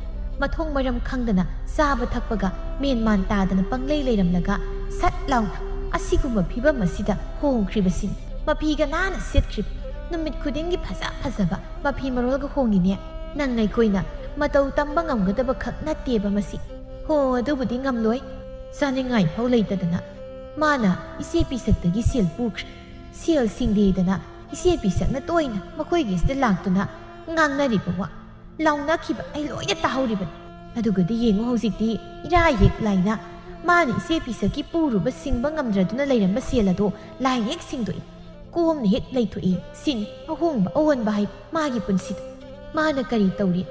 ꯃꯊꯣꯡ ꯃꯔꯝ ꯈꯪꯗꯅ ꯆꯥꯕ ꯊꯛꯄꯒ ꯃꯦꯟꯃꯥꯟ ꯇꯥꯗꯅ ꯄꯪꯂꯩ ꯂꯩꯔꯝꯂꯒ ꯁꯠ ꯂꯥꯎꯅ ꯑꯁꯤꯒꯨꯝꯕ ꯐꯤꯕꯝ ꯑꯁꯤꯗ ꯍꯣꯡꯈ꯭ꯔꯤꯕꯁꯤꯅꯤ꯫ ꯃꯐꯤꯒ ꯅꯥꯟꯅ ꯁꯦꯠꯈ꯭ꯔꯤꯕ ꯅꯨꯃꯤꯠ ꯈꯨꯗꯤꯡꯒꯤ ꯐꯖꯕ ꯃꯐꯤ ꯃꯔꯣꯜꯒ ꯍꯣꯡꯉꯤꯅꯦ꯫ ꯅꯪ ꯑꯩꯈꯣꯏꯅ ꯃꯇꯧ ꯇꯝꯕ ꯉꯝꯒꯗꯕ ꯈꯛ ꯅꯠꯇꯦꯕ ꯃꯁꯤ꯫ ꯍꯣ ꯑꯗꯨꯕꯨꯗꯤ ꯉꯝꯂꯣꯏ꯫ ꯆꯥꯅꯤꯡꯉꯥꯏ ꯐꯥꯎ ꯂꯩꯇꯗꯅ ꯃꯥꯅ ꯏꯆꯦ ꯄꯤꯁꯛꯇꯒꯤ ꯁꯦꯜ ꯄꯨꯈ꯭ꯔꯦ꯫ ꯁꯦꯜ ꯁꯤꯡꯗꯦꯗꯅ ꯏꯆꯦ ꯄꯤꯁꯛꯅ ꯇꯣꯏꯅ ꯃꯈꯣꯏꯒꯤꯁꯤꯗ ꯂꯥꯛꯇꯨꯅ ꯉꯥꯡꯅꯔꯤꯕ ꯋꯥ ꯂꯥꯎꯅꯈꯤꯕ ꯑꯩ ꯂꯣꯏꯅ ꯇꯥꯍꯧꯔꯤꯕꯅꯤ꯫ ꯑꯗꯨꯒꯗꯤ ꯌꯦꯡꯉꯨ ꯍꯧꯖꯤꯛꯇꯤ ꯏꯔꯥ ꯌꯦꯛ ꯂꯥꯏꯅ ꯃꯥꯅ ꯏꯆꯦ ꯄꯤꯁꯛꯀꯤ ꯄꯨꯔꯨꯕ ꯁꯤꯡꯕ ꯉꯝꯗ꯭ꯔꯗꯨꯅ ꯂꯩꯔꯝꯕ ꯁꯦꯜ ꯑꯗꯣ ꯂꯥꯏꯅ ꯍꯦꯛ ꯁꯤꯡꯗꯣꯛꯏ, ꯀꯣꯝꯅ ꯍꯦꯛ ꯂꯩꯊꯣꯛꯏ꯫ ꯁꯤꯅꯤ ꯑꯍꯣꯡꯕ ꯑꯑꯣꯟꯕ ꯍꯥꯏꯕ ꯃꯥꯒꯤ ꯄꯨꯟꯁꯤꯗ꯫ ꯃꯥꯅ ꯀꯔꯤ ꯇꯧꯔꯤ,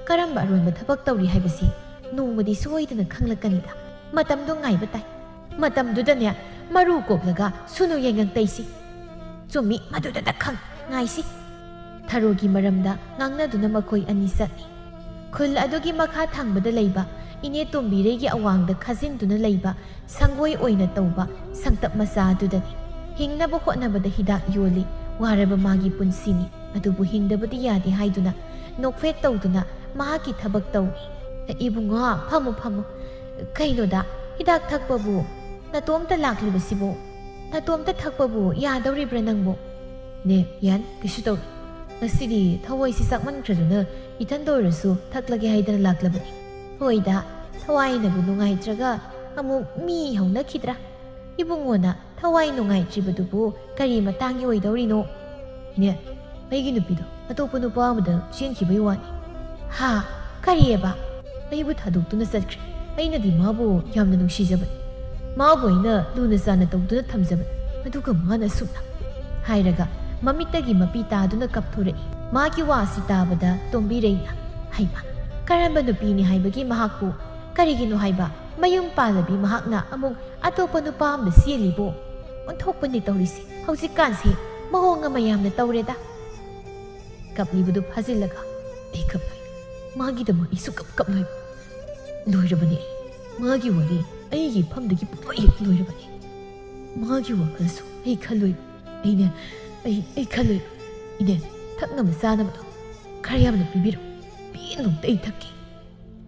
ꯀꯔꯝꯕ ꯑꯔꯣꯟꯕ ꯊꯕꯛ ꯇꯧꯔꯤ ꯍꯥꯏꯕꯁꯤ ꯅꯣꯡꯃꯗꯤ ꯁꯣꯏꯗꯅ ꯈꯪꯂꯛꯀꯅꯤꯗ꯫ ꯃꯇꯝꯗꯣ ꯉꯥꯏꯕ ꯇꯥꯏ꯫ ꯃꯇꯝꯗꯨꯗꯅꯦ ꯃꯔꯨ ꯀꯣꯛꯂꯒ ꯁꯨꯅꯨ ꯌꯦꯡꯉꯛ ꯇꯩꯁꯤ꯫ ꯆꯨꯝꯃꯤ ꯃꯗꯨꯗ ꯈꯪ ꯉꯥꯏꯁꯤ꯫ ꯊꯔꯣꯒꯤ ꯃꯔꯝꯗ ꯉꯥꯡꯅꯗꯨꯅ ꯃꯈꯣꯏ ꯑꯅꯤ ꯆꯠꯂꯤ꯫ ꯈꯨꯜ ꯑꯗꯨꯒꯤ ꯃꯈꯥ ꯊꯪꯕꯗ ꯂꯩꯕ ꯏꯅꯦ ꯇꯣꯝꯕꯤꯔꯩꯒꯤ ꯑꯋꯥꯡꯗ ꯈꯥꯖꯤꯟꯗꯨꯅ ꯂꯩꯕ ꯁꯪꯒꯣꯏ ꯑꯣꯏꯅ ꯇꯧꯕ ꯁꯪꯇꯞ ꯃꯆꯥ ꯑꯗꯨꯗꯅꯤ꯫ ꯍꯤꯡꯅꯕ ꯍꯣꯠꯅꯕꯗ ꯍꯤꯗꯥꯛ ꯌꯣꯜꯂꯤ꯫ ꯋꯥꯔꯕ ꯃꯥꯒꯤ ꯄꯨꯟꯁꯤꯅꯤ꯫ ꯑꯗꯨꯕꯨ ꯍꯤꯡꯗꯕꯗꯤ ꯌꯥꯗꯦ ꯍꯥꯏꯗꯨꯅ ꯅꯣꯛꯐꯦꯠ ꯇꯧꯗꯨꯅ ꯃꯍꯥꯛꯀꯤ ꯊꯕꯛ ꯇꯧꯏ꯫ ꯏꯕꯨꯡꯉꯣ ꯐꯝꯃꯨ꯫ ꯀꯩꯅꯣꯗ ꯍꯤꯗꯥꯛ ꯊꯛꯄꯕꯨ ꯅꯇꯣꯝꯇ ꯂꯥꯛꯂꯤꯕꯁꯤꯕꯨ? ꯅꯇꯣꯝꯇ ꯊꯛꯄꯕꯨ ꯌꯥꯗꯧꯔꯤꯕ꯭ꯔꯥ ꯅꯪꯕꯨ? ꯅꯦ ꯌꯥꯟ ꯀꯩꯁꯨ ꯇꯧꯔꯤ꯫ ꯉꯁꯤꯗꯤ ꯊꯋꯥꯏꯁꯤ ꯆꯥꯛꯃꯟꯈ꯭ꯔꯗꯨꯅ ꯏꯊꯟꯇ ꯑꯣꯏꯔꯁꯨ ꯊꯛꯂꯒꯦ ꯍꯥꯏꯗꯅ ꯂꯥꯛꯂꯕꯅꯤ꯫ ꯍꯣꯏꯗ ꯊꯋꯥꯏꯅꯕꯨ ꯅꯨꯡꯉꯥꯏꯇ꯭ꯔꯒ ꯑꯃꯨꯛ ꯃꯤ ꯍꯧꯅꯈꯤꯗ꯭ꯔꯥ? ꯏꯕꯨꯡꯉꯣꯅ ꯊꯋꯥꯏ ꯅꯨꯡꯉꯥꯏꯇ꯭ꯔꯤꯕꯗꯨꯕꯨ ꯀꯔꯤ ꯃꯇꯥꯡꯒꯤ ꯑꯣꯏꯗꯧꯔꯤꯅꯣ? ꯏꯅꯦ ꯑꯩꯒꯤ ꯅꯨꯄꯤꯗꯣ ꯑꯇꯣꯞꯄ ꯅꯨꯄꯥ ꯑꯃꯗ ꯆꯦꯟꯈꯤꯕꯩ ꯋꯥꯅꯤ꯫ ꯍꯥ ꯀꯔꯤꯑꯕ? ꯑꯩꯕꯨ ꯊꯥꯗꯣꯛꯇꯨꯅ ꯆꯠꯈ꯭ꯔꯦ꯫ ꯑꯩꯅꯗꯤ ꯃꯥꯕꯨ ꯌꯥꯝꯅ ꯅꯨꯡꯁꯤꯖꯕꯅꯤ꯫ ꯃꯥꯕꯨ ꯑꯩꯅ ꯂꯨꯅ ꯆꯥꯟꯅ ꯇꯧꯗꯨꯅ ꯊꯝꯖꯕꯅꯤ꯫ ꯑꯗꯨꯒ ꯃꯥꯅ ꯁꯨꯝꯅ ꯍꯥꯏꯔꯒ ꯃꯃꯤꯠꯇꯒꯤ ꯃꯄꯤ ꯇꯥꯗꯨꯅ ꯀꯞꯊꯣꯔꯛꯏ꯫ ꯃꯥꯒꯤ ꯋꯥꯁꯤ ꯇꯥꯕꯗ ꯇꯣꯝꯕꯤꯔꯩꯅ ꯍꯩꯃꯥ ꯀꯔꯝꯕ ꯅꯨꯄꯤꯅꯤ ꯍꯥꯏꯕꯒꯤ ꯃꯍꯥꯛꯄꯨ ꯀꯔꯤꯒꯤꯅꯣ ꯍꯥꯏꯕ ꯃꯌꯨꯝ ꯄꯥꯜꯂꯕꯤ ꯃꯍꯥꯛꯅ ꯑꯃꯨꯛ ꯑꯇꯣꯞꯄ ꯅꯨꯄꯥ ꯑꯃꯗ ꯆꯦꯜꯂꯤꯕꯣ? ꯑꯣꯟꯊꯣꯛꯄꯅꯤ ꯇꯧꯔꯤꯁꯤ꯫ ꯍꯧꯖꯤꯛꯀꯥꯟꯁꯤ ꯃꯑꯣꯡ ꯑꯃ ꯌꯥꯝꯅ ꯇꯧꯔꯦꯗ꯫ ꯀꯞꯂꯤꯕꯗꯨ ꯐꯥꯖꯤꯜꯂꯒ ꯑꯩ ꯀꯞꯂꯣꯏ, ꯃꯥꯒꯤꯗꯃꯛ ꯑꯩꯁꯨ ꯀꯞꯂꯣꯏ꯫ ꯂꯣꯏꯔꯕꯅꯤ ꯑꯩ ꯃꯥꯒꯤ ꯋꯥꯔꯤ ꯑꯩꯒꯤ ꯐꯝꯗꯒꯤ ꯄꯨꯡꯂꯣꯏ ꯂꯣꯏꯔꯕꯅꯤ꯫ ꯃꯥꯒꯤ ꯋꯥꯈꯜꯁꯨ ꯑꯩ ꯈꯜꯂꯣꯏ꯫ ꯑꯩ ꯈꯜꯂꯣꯏ꯫ ꯏꯅꯦ ꯊꯛꯅꯕ ꯆꯥꯅꯕꯗꯣ ꯈꯔ ꯌꯥꯝꯅ ꯄꯤꯕꯤꯔꯣ, ꯄꯦꯟꯅꯨꯡꯇ ꯑꯩ ꯊꯛꯀꯦ꯫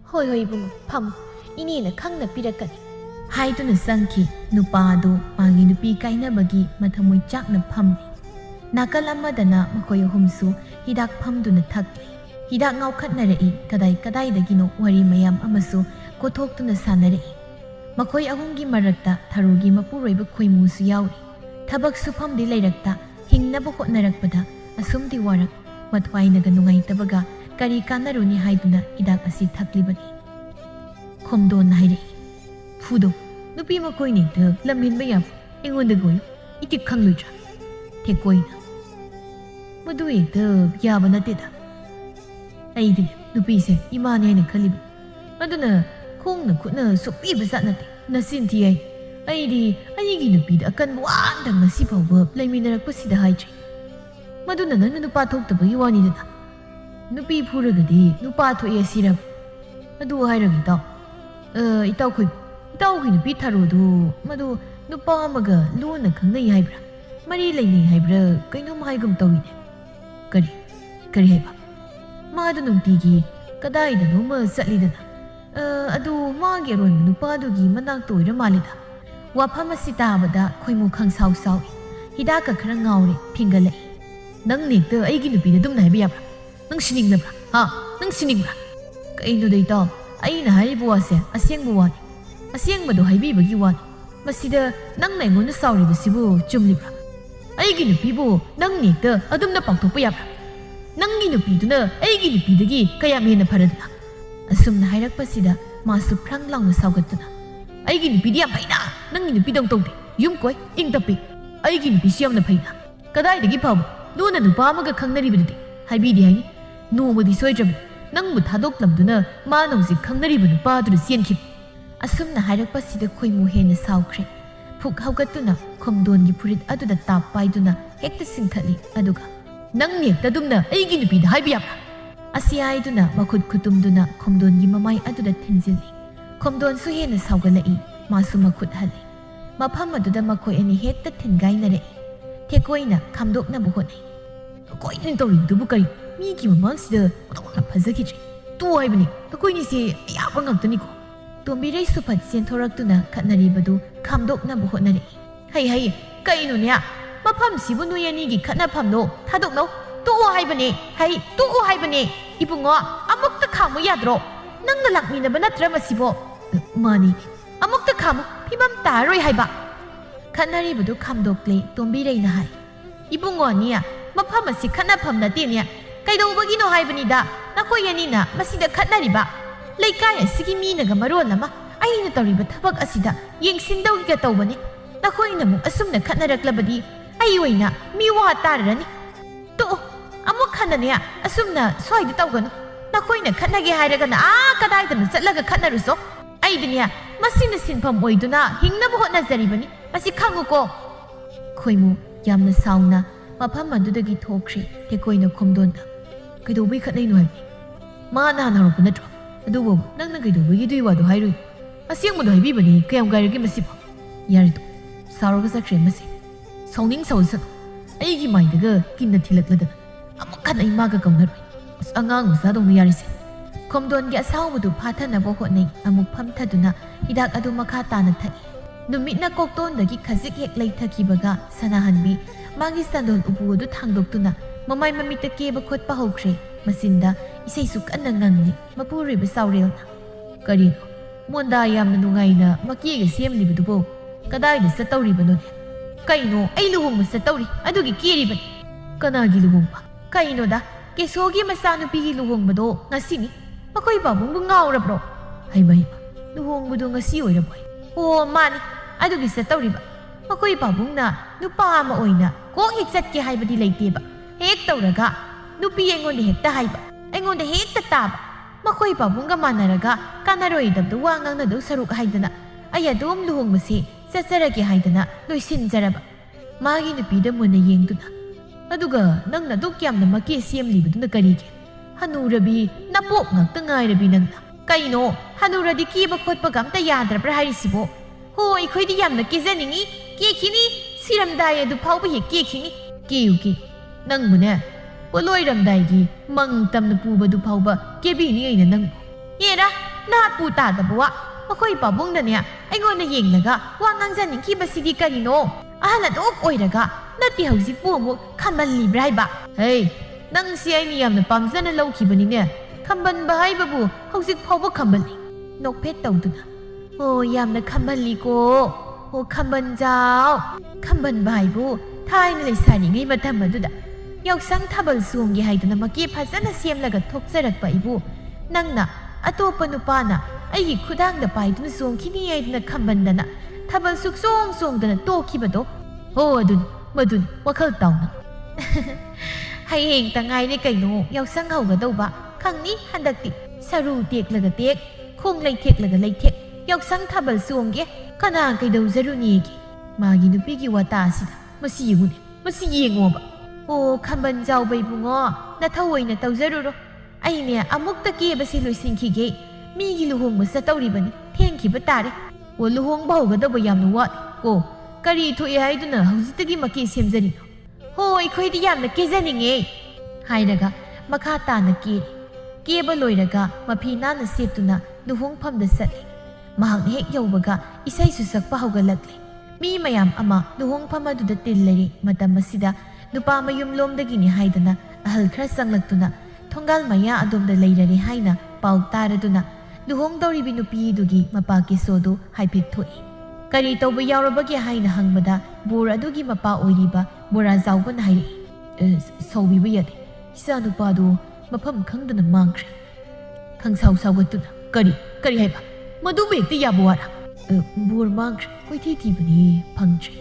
ꯍꯣꯏ ꯏꯕꯨꯡꯉꯣ ꯐꯝꯃꯨ, ꯏꯅꯦꯅ ꯈꯪꯅ ꯄꯤꯔꯛꯀꯅꯤ ꯍꯥꯏꯗꯨꯅ ꯆꯪꯈꯤ꯫ ꯅꯨꯄꯥ ꯑꯗꯨ ꯃꯥꯒꯤ ꯅꯨꯄꯤ ꯀꯥꯏꯅꯕꯒꯤ ꯃꯊꯃꯣꯏ ꯆꯥꯛꯅ ꯐꯝꯃꯤ꯫ ꯅꯥꯀꯜ ꯑꯃꯗꯅ ꯃꯈꯣꯏ ꯑꯍꯨꯝꯁꯨ ꯍꯤꯗꯥꯛ ꯐꯝꯗꯨꯅ ꯊꯛꯂꯤ꯫ ꯍꯤꯗꯥꯛ ꯉꯥꯎꯈꯠꯅꯔꯛꯏ꯫ ꯀꯗꯥꯏꯗꯒꯤꯅꯣ ꯋꯥꯔꯤ ꯃꯌꯥꯝ ꯑꯃꯁꯨ ꯀꯣꯊꯣꯛꯇꯨꯅ ꯁꯥꯟꯅꯔꯛꯏ꯫ ꯃꯈꯣꯏ ꯑꯍꯨꯝꯒꯤ ꯃꯔꯛꯇ ꯊꯔꯣꯒꯤ ꯃꯄꯨꯔꯣꯏꯕ ꯈꯣꯏꯃꯨꯁꯨ ꯌꯥꯎꯔꯤ꯫ ꯊꯕꯛ ꯁꯨꯐꯝꯗꯤ ꯂꯩꯔꯛꯇ ꯍꯤꯡꯅꯕ ꯍꯣꯠꯅꯔꯛꯄꯗ asumdi warak mathwainaga nungaitabaga kari kanaruni haiduna hidak asi thaklibani khomdon hairi fudo nupi makoi ni de lamin mayam engonda goi iti khangluja thekoina madu ekda yaba nateda aidi nupi se imane ne khaliba aduna khongna khutna supi basat nate nasinthi ai aigi nupi da kan wanda ngasi pawba laiminar pasida haijri maduna nang nupa thokta bagi wani da nupi phuragadi nupa thoye sirab adu hairagi taw itaw khoi nupi tharodu madu nupa amaga lona khangnai haibra mari lainai haibra kainom haigum tawine kari haiba madu nungtigi kadai da noma satlidana adu magi ron nupa dugi manak toira malida wafam asi tabada khoimu khangsaw saw hidaka khara ngawre phingalai nang nekta aigi nupi da dum nai ba yabra nang sininglabra ha nang siningbra kaino dei taw aina haibu wase asengbu wani asengbado haibibagi wani masida nang naingon sawri basibu chumlibra aigi nupi bu nang nekta adumna pangthokpa yabra nangi nupi duna aigi nupi dagi kaya mena faradna asumna hairakpasida masu phrang launa sawgatuna aigi nupi di amaina nangi nupi dong tongde yum koi ing tapi aigi nupi siamna phaina kadai dagi phabu luna nupa amaga khangnaribadi haibidi haini nomadi soidrab nangbu thadoklamduna ma nausi khangnariba nupa adu sienkhip asumna hairakpasida khoimu hena sawkhre phuk haugatuna khomdongi furit aduda tap paiduna hekta singthali aduga nang nekta dumna aigi nupi da haibiyap asi aiduna makhut khutumduna khomdongi mamai aduda thinjili khomdon su hena sawgalai masu makhut hali mafam aduda makhoi ani hekta thingainare thekoina khamdokna bu honai koin tori dubu kari mi ki mamangsida odona phajaki tu haibani takoi ni se yaba ngantani ko tombirai supat senthoraktuna khatnari badu khamdokna bu honare hai kaino ne mafam sibu nuyani gi khatna phamno thadokno tu haibani hai tu haibani ibungo amukta khamu yadro nangna lakmina banatra masibo mani amukta khamu phimam taroi haiba khatnari badu khamdokle tombirai na hai ibungo niya mafam asi khatna phamna te ne kaidobagi no haibani da nakoi yani na masida khatnari ba leikai asigi minaga maron lama aina tawriba thabak asida yengsindawi ga tawbani nakhoina mu asumna khatnaraklabadi ai oina miwa tarani to amuk khanane asumna soida tawganu nakhoina khatnage hairaga na kadai da chatlaga khatnaruso ai dunya masina sinpham oiduna hingna bo hotna jaribani asi khanguko khoimu yamna sauna mafam adudagi thokri tekoina khomdonda kaidobi khatnai no habi ma na na ro punatro adubo nangna kaidobi dui wadu hairu asengmudo haibibani kayam gairagi masibo yarido saroga sakre masi sawning sawsan aigi maidaga kinna thilaklada amukan ai maga kaunaroi as angang usadong yarise khomdon gi asawbudu phathana bo hotnai amuk phamthaduna hidak adu makha tana thai numitna kokton dagi khajik hek lai thakibaga sanahanbi magi sandol ubu adu thangdoktuna mamai mamita keba khotpa hokre masinda isai su kanna ngangni mapuri be sawrelna karino monda yamna nungaina makiga semlibudubo kadai da satawribano kaino ai luhum satawri adugi kiribani kanagi luhumba kaino da kesogi masanupi gi luhongbado ngasini makoi babung ngawrabro haibai luhongbudo ngasi oiraboi o mani adugi satawriba makoi babung na nupa ama oina ko hek satke haibadi leiteba hek tawraga nupi engon hekta haiba engon hekta taba makoi babung ga manaraga kanaroi dabdu wangang na do saruk haidana ayadom luhong masi sasarage haidana loisin jaraba magi nupi da muna yengduna aduga nangna duk yamna maki semlibaduna karige hanurabi napok ngakta ngairabi nangna kaino hanuradi kiba khotpa gamta yadrabra hairisibo hoi khoidi yamna kizaningi kekini siramdai adu phawba he kekini keyuki nangmune poloiramdai gi mangtamna pubadu phawba kebini aina nang era na pu ta dabwa makoi pabung na niya aingona yenglaga wa ngangjaning kibasidi karino ahala dok oiraga nati hausi pu mu khamal libra haiba hey nang si ai ni yamna pamjana lawkhibani ne khamban ba haibabu hausik phawba khambali nokphet tawduna o yamna khambali ko o khamban jaw khamban ba haibu thaina leisani ngai matham aduda ꯌꯥꯎꯁꯪ ꯊꯥꯕꯜ ꯆꯣꯡꯒꯦ ꯍꯥꯏꯗꯨꯅ ꯃꯀꯦ ꯐꯖꯅ ꯁꯦꯝꯂꯒ ꯊꯣꯛꯆꯔꯛꯄ ꯑꯩꯕꯨ ꯅꯪꯅ ꯑꯇꯣꯞꯄ ꯅꯨꯄꯥꯅ ꯑꯩꯒꯤ ꯈꯨꯗꯥꯡꯗ ꯄꯥꯏꯗꯨꯅ ꯆꯣꯡꯈꯤꯅꯤ ꯍꯥꯏꯗꯨꯅ ꯈꯝꯕꯟꯗꯅ ꯊꯥꯕꯜ ꯁꯨꯛꯆꯣꯡ ꯆꯣꯡꯗꯅ ꯇꯣꯛꯈꯤꯕꯗꯣ ꯍꯣ ꯃꯗꯨꯅꯤ ꯋꯥꯈꯜ ꯇꯥꯎꯅ ꯍꯌꯦꯡꯇ ꯉꯥꯏꯔꯦ ꯀꯩꯅꯣ ꯌꯥꯎꯁꯪ ꯍꯧꯒꯗꯧꯕ ꯈꯪꯅꯤ ꯍꯟꯗꯛꯇꯤ ꯁꯔꯨ ꯇꯦꯛꯂꯒ ꯇꯦꯛ ꯈꯣꯡ ꯂꯩꯊꯦꯛꯂꯒ ꯂꯩꯊꯦꯛ ꯌꯥꯎꯁꯪ ꯊꯥꯕꯜ ꯆꯣꯡꯒꯦ ꯀꯅꯥ ꯀꯩꯗꯧꯖꯔꯨꯅꯤꯒꯦ ꯃꯥꯒꯤ ꯅꯨꯄꯤꯒꯤ ꯋꯥꯇꯥ ꯑꯁꯤꯗ ꯃꯁꯤ ꯌꯦꯡꯉꯨꯅꯦ ꯃꯁꯤ ꯌꯦꯡꯉꯣꯕ ꯑꯣ ꯈꯝꯕꯟ ꯆꯥꯎꯕ ꯏꯕꯨꯡꯉꯣ ꯅꯊꯧ ꯑꯣꯏꯅ ꯇꯧꯖꯔꯨꯔꯣ ꯑꯩꯅꯦ ꯑꯃꯨꯛꯇ ꯀꯦꯕꯁꯤ ꯂꯣꯏꯁꯤꯟꯈꯤꯒꯦ ꯃꯤꯒꯤ ꯂꯨꯍꯣꯡꯕ ꯆꯠꯇꯧꯔꯤꯕꯅꯤ ꯊꯦꯡꯈꯤꯕ ꯇꯥꯔꯦ ꯑꯣ ꯂꯨꯍꯣꯡꯕ ꯍꯧꯒꯗꯧꯕ ꯌꯥꯝꯅ ꯋꯥꯠꯂꯤ ꯑꯣ ꯀꯔꯤ ꯊꯣꯛꯑꯦ ꯍꯥꯏꯗꯨꯅ ꯍꯧꯖꯤꯛꯇꯒꯤ ꯃꯀꯦ ꯁꯦꯝꯖꯔꯤꯅꯣ ꯍꯣ ꯑꯩꯈꯣꯏꯗꯤ ꯌꯥꯝꯅ ꯀꯦꯖꯅꯤꯡꯉꯦ ꯍꯥꯏꯔꯒ ꯃꯈꯥ ꯇꯥꯅ ꯀꯦꯕ ꯂꯣꯏꯔꯒ ꯃꯐꯤ ꯅꯥꯟꯅ ꯁꯦꯠꯇꯨꯅ ꯂꯨꯍꯣꯡꯐꯝꯗ ꯆꯠꯂꯤ ꯃꯍꯥꯛꯅ ꯍꯦꯛ ꯌꯧꯕꯒ ꯏꯁꯩꯁꯨ ꯁꯛꯄ ꯍꯧꯒꯠꯂꯛꯂꯦ ꯃꯤ ꯃꯌꯥꯝ ꯑꯃ ꯂꯨꯍꯣꯡꯐꯝ ꯑꯗꯨꯗ ꯇꯤꯜꯂꯔꯤ ꯃꯇꯝ ꯑꯁꯤꯗ ꯅꯨꯄꯥ ꯃꯌꯨꯝꯂꯣꯝꯗꯒꯤꯅꯤ ꯍꯥꯏꯗꯅ ꯑꯍꯜ ꯈꯔ ꯆꯪꯂꯛꯇꯨꯅ ꯊꯣꯡꯒꯥꯜ ꯃꯌꯥ ꯑꯗꯣꯝꯗ ꯂꯩꯔꯔꯦ ꯍꯥꯏꯅ ꯄꯥꯎ ꯇꯥꯔꯗꯨꯅ ꯂꯨꯍꯣꯡꯗꯧꯔꯤꯕꯤ ꯅꯨꯄꯤꯗꯨꯒꯤ ꯃꯄꯥ ꯀꯦꯁꯣꯗꯨ ꯍꯥꯏꯐꯦꯠ ꯊꯣꯛꯏ ꯀꯔꯤ ꯇꯧꯕ ꯌꯥꯎꯔꯕꯒꯦ ꯍꯥꯏꯅ ꯍꯪꯕꯗ ꯕꯣꯔ ꯑꯗꯨꯒꯤ ꯃꯄꯥ ꯑꯣꯏꯔꯤꯕ ꯕꯣꯔꯥꯖꯥꯎꯕꯅ ꯍꯥꯏꯔꯛꯏ ꯁꯥꯎꯕꯤꯕ ꯌꯥꯗꯦ ꯏꯆꯥ ꯅꯨꯄꯥꯗꯨ ꯃꯐꯝ ꯈꯪꯗꯅ ꯃꯥꯡꯈ꯭ꯔꯦ ꯈꯪꯁꯥꯎ ꯁꯥꯎꯒꯠꯇꯨꯅ ꯀꯔꯤ ꯍꯥꯏꯕ ꯃꯗꯨꯕꯨ ꯍꯦꯛꯇ ꯌꯥꯕ ꯋꯥꯔꯥ ꯕꯣꯔ ꯃꯥꯡꯈ꯭ꯔꯦ ꯀꯣꯏꯊꯤ ꯊꯤꯕꯅꯤ ꯐꯪꯗ꯭ꯔꯦ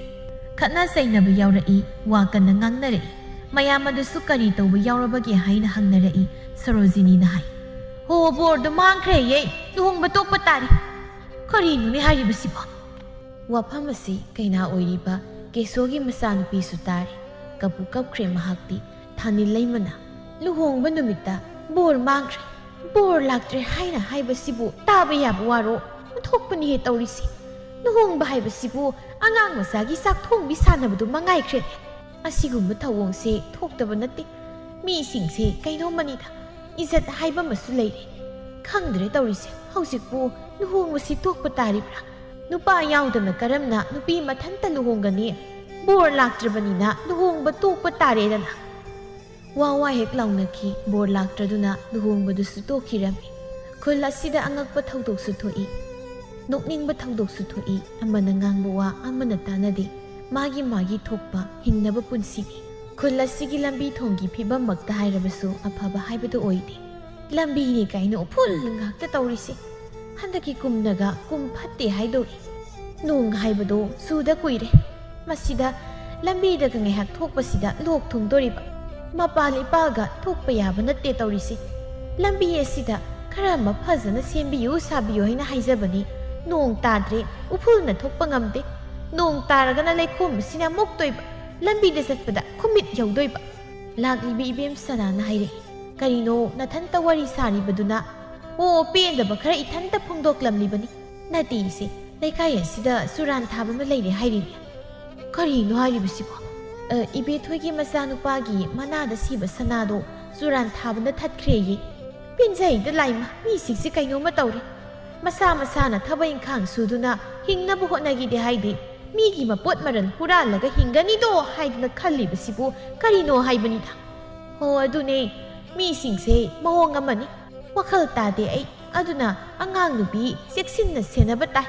ꯈꯠꯅ ꯆꯩꯅꯕ ꯌꯥꯎꯔꯛꯏ ꯋꯥ ꯀꯟꯅ ꯉꯥꯡꯅꯔꯛꯏ ꯃꯌꯥꯝ ꯑꯗꯨꯁꯨ ꯀꯔꯤ ꯇꯧꯕ ꯌꯥꯎꯔꯕꯒꯦ ꯍꯥꯏꯅ ꯍꯪꯅꯔꯛꯏ ꯁꯔꯣꯖꯤꯅꯤꯅ ꯍꯥꯏ ꯍꯣ ꯕꯣꯔꯗꯣ ꯃꯥꯡꯈ꯭ꯔꯦꯌꯦ ꯂꯨꯍꯣꯡꯕ ꯇꯣꯛꯄ ꯇꯥꯔꯦ ꯀꯔꯤꯅꯣꯅꯦ ꯍꯥꯏꯔꯤꯕꯁꯤꯕꯣ ꯋꯥꯐꯝ ꯑꯁꯤ ꯀꯩꯅꯥ ꯑꯣꯏꯔꯤꯕ ꯀꯦꯁꯣꯒꯤ ꯃꯆꯥꯅꯨꯄꯤꯁꯨ ꯇꯥꯔꯦ ꯀꯞꯄꯨ ꯀꯞꯈ꯭ꯔꯦ ꯃꯍꯥꯛꯇꯤ ꯊꯥꯅꯤꯜ ꯂꯩꯃꯅ ꯂꯨꯍꯣꯡꯕ ꯅꯨꯃꯤꯠꯇ ꯕꯣꯔ ꯃꯥꯡꯈ꯭ꯔꯦ ꯕꯣꯔ ꯂꯥꯛꯇ꯭ꯔꯦ ꯍꯥꯏꯅ ꯍꯥꯏꯕꯁꯤꯕꯨ ꯇꯥꯕ ꯌꯥꯕ ꯋꯥꯔꯣ ꯊꯣꯛꯄꯅꯤꯍꯦ ꯇꯧꯔꯤꯁꯤ ꯂꯨꯍꯣꯡꯕ ꯍꯥꯏꯕꯁꯤꯕꯨ ꯑꯉꯥꯡ ꯃꯆꯥꯒꯤ ꯆꯥꯛ ꯊꯣꯡꯕꯤ ꯁꯥꯟꯅꯕꯗꯨ ꯃꯉꯥꯏꯈ꯭ꯔꯦꯅꯦ ꯑꯁꯤꯒꯨꯝꯕ ꯊꯧꯑꯣꯡꯁꯦ ꯊꯣꯛꯇꯕ ꯅꯠꯇꯦ ꯃꯤꯁꯤꯡꯁꯦ ꯀꯩꯅꯣꯝꯃꯅꯤꯗ ꯏꯖꯠ ꯍꯥꯏꯕ ꯑꯃꯁꯨ ꯂꯩꯔꯦ ꯈꯪꯗ꯭ꯔꯦ ꯇꯧꯔꯤꯁꯦ ꯍꯧꯖꯤꯛꯄꯨ ꯂꯨꯍꯣꯡꯕꯁꯤ ꯇꯣꯛꯄ ꯇꯥꯔꯤꯕ꯭ꯔꯥ ꯅꯨꯄा ꯌꯥꯎꯗꯅ ꯀꯔꯝꯅ ꯅꯨꯄꯤ ꯃꯊꯟꯇ ꯂꯨꯍꯣꯡꯒꯅꯤ ꯕꯣꯔ ꯂꯥꯛꯇ꯭ꯔꯕꯅꯤꯅ ꯂꯨꯍꯣꯡꯕ ꯇꯣꯛꯄ ꯇꯥꯔꯦꯗꯅ ꯋꯥ ꯍꯦꯛ ꯂꯥꯎꯅꯈꯤ ꯕꯣꯔ ꯂꯥꯛꯇ꯭ꯔꯗꯨꯅ ꯂꯨꯍꯣꯡꯕꯗꯨꯁꯨ ꯇꯣꯛꯈꯤꯔꯝꯃꯤ ꯈꯨꯜ ꯑꯁꯤꯗ ꯑꯉꯛꯄ ꯊꯧꯗꯣꯛꯁꯨ ꯊꯣꯛꯏ ꯅꯣꯛꯅꯤꯡꯕ ꯊꯧꯗꯣꯛꯁꯨ ꯊꯣꯛꯏ ꯑꯃꯅ ꯉꯥꯡꯕ ꯋꯥ ꯑꯃꯅ ꯇꯥꯅꯗꯦ ꯃꯥꯒꯤ ꯊꯣꯛꯄ ꯍꯤꯡꯅꯕ ꯄꯨꯟꯁꯤꯅꯤ ꯈꯨꯜ ꯑꯁꯤꯒꯤ ꯂꯝꯕꯤ ꯊꯣꯡꯒꯤ ꯐꯤꯕꯝꯃꯛꯇ ꯍꯥꯏꯔꯕꯁꯨ ꯑꯐꯕ ꯍꯥꯏꯕꯗꯨ ꯑꯣꯏꯗꯦ ꯂꯝꯕꯤꯅꯤ ꯀꯥꯏꯅ ꯎꯐꯨꯜ ꯉꯥꯛꯇ ꯇꯧꯔꯤꯁꯦ ꯍꯟꯗꯛꯀꯤ ꯀꯨꯝꯅꯒ ꯀꯨꯝ ꯐꯠꯇꯦ ꯍꯥꯏꯗꯣꯔꯤ ꯅꯣꯡ ꯍꯥꯏꯕꯗꯣ ꯆꯨꯗ ꯀꯨꯏꯔꯦ ꯃꯁꯤꯗ ꯂꯝꯕꯤꯗꯒ ꯉꯥꯏꯍꯥꯛ ꯊꯣꯛꯄꯁꯤꯗ ꯂꯣꯛ ꯊꯨꯡꯗꯣꯔꯤꯕ ꯃꯄꯥꯜ ꯏꯄꯥꯜꯒ ꯊꯣꯛꯄ ꯌꯥꯕ ꯅꯠꯇꯦ ꯇꯧꯔꯤꯁꯦ ꯂꯝꯕꯤ ꯑꯁꯤꯗ ꯈꯔ ꯑꯃ ꯐꯖꯅ ꯁꯦꯝꯕꯤꯌꯨ ꯁꯥꯕꯤꯌꯨ ꯍꯥꯏꯅ ꯍꯥꯏꯖꯕꯅꯤ ꯅꯣꯡ ꯇꯥꯗ꯭ꯔꯦ ꯎꯐꯨꯜꯅ ꯊꯣꯛꯄ ꯉꯝꯗꯦ ꯅꯣꯡ ꯇꯥꯔꯒꯅ ꯂꯩꯈꯣꯝ ꯑꯁꯤꯅ ꯃꯣꯛꯇꯣꯏꯕ ꯂꯝꯕꯤꯗ ꯆꯠꯄꯗ ꯈꯨꯃꯤꯠ ꯌꯧꯗꯣꯏꯕ ꯂꯥꯛꯂꯤꯕ ꯏꯕꯦꯝ ꯁꯅꯥꯅ ꯍꯥꯏꯔꯛꯏ ꯀꯔꯤꯅꯣ ꯅꯊꯟꯇ ꯋꯥꯔꯤ ꯁꯥꯔꯤꯕꯗꯨꯅ ꯑꯣ ꯄꯦꯟꯗꯕ ꯈꯔ ꯏꯊꯟꯇ ꯐꯣꯡꯗꯣꯛꯂꯝꯂꯤꯕꯅꯤ ꯅꯠꯇꯦꯁꯦ ꯂꯩꯀꯥꯏ ꯑꯁꯤꯗ ꯆꯨꯔꯥꯟ ꯊꯥꯕ ꯑꯃ ꯂꯩꯔꯦ ꯍꯥꯏꯔꯤꯅꯦ ꯀꯔꯤꯅꯣ ꯍꯥꯏꯔꯤꯕꯁꯤꯕꯣ ꯏꯕꯦꯊꯣꯏꯒꯤ ꯃꯆꯥꯅꯨꯄꯥꯒꯤ ꯃꯅꯥꯗ ꯁꯤꯕ ꯁꯅꯥꯗꯣ ꯆꯨꯔꯥꯟ ꯊꯥꯕꯅ ꯊꯠꯈ꯭ꯔꯦꯌꯦ ꯄꯦꯟꯖꯩꯗ ꯂꯥꯏꯃ ꯃꯤꯁꯤꯡꯁꯦ ꯀꯩꯅꯣꯝꯃ ꯇꯧꯔꯦ ꯃꯁꯥꯅ ꯊꯕꯛ ꯏꯪꯈꯥꯡ ꯁꯨꯗꯨꯅ ꯍꯤꯡꯅꯕ ꯍꯣꯠꯅꯈꯤꯗꯦ ꯍꯥꯏꯗꯤ ꯃꯤꯒꯤ ꯃꯄꯣꯠ ꯃꯔꯜ ꯍꯨꯔꯥꯜꯂꯒ ꯍꯤꯡꯒꯅꯤꯗꯣ ꯍꯥꯏꯗꯅ ꯈꯜꯂꯤꯕꯁꯤꯕꯨ ꯀꯔꯤꯅꯣ ꯍꯥꯏꯕꯅꯤꯗ ꯍꯣ ꯑꯗꯨꯅꯦ ꯃꯤꯁꯤꯡꯁꯦ ꯃꯑꯣꯡ ꯑꯃꯅꯤ ꯋꯥꯈꯜ ꯇꯥꯗꯦ ꯑꯩ ꯑꯗꯨꯅ ꯑꯉꯥꯡ ꯅꯨꯄꯤ ꯆꯦꯛꯁꯤꯟꯅ ꯁꯦꯟꯅꯕ ꯇꯥꯏ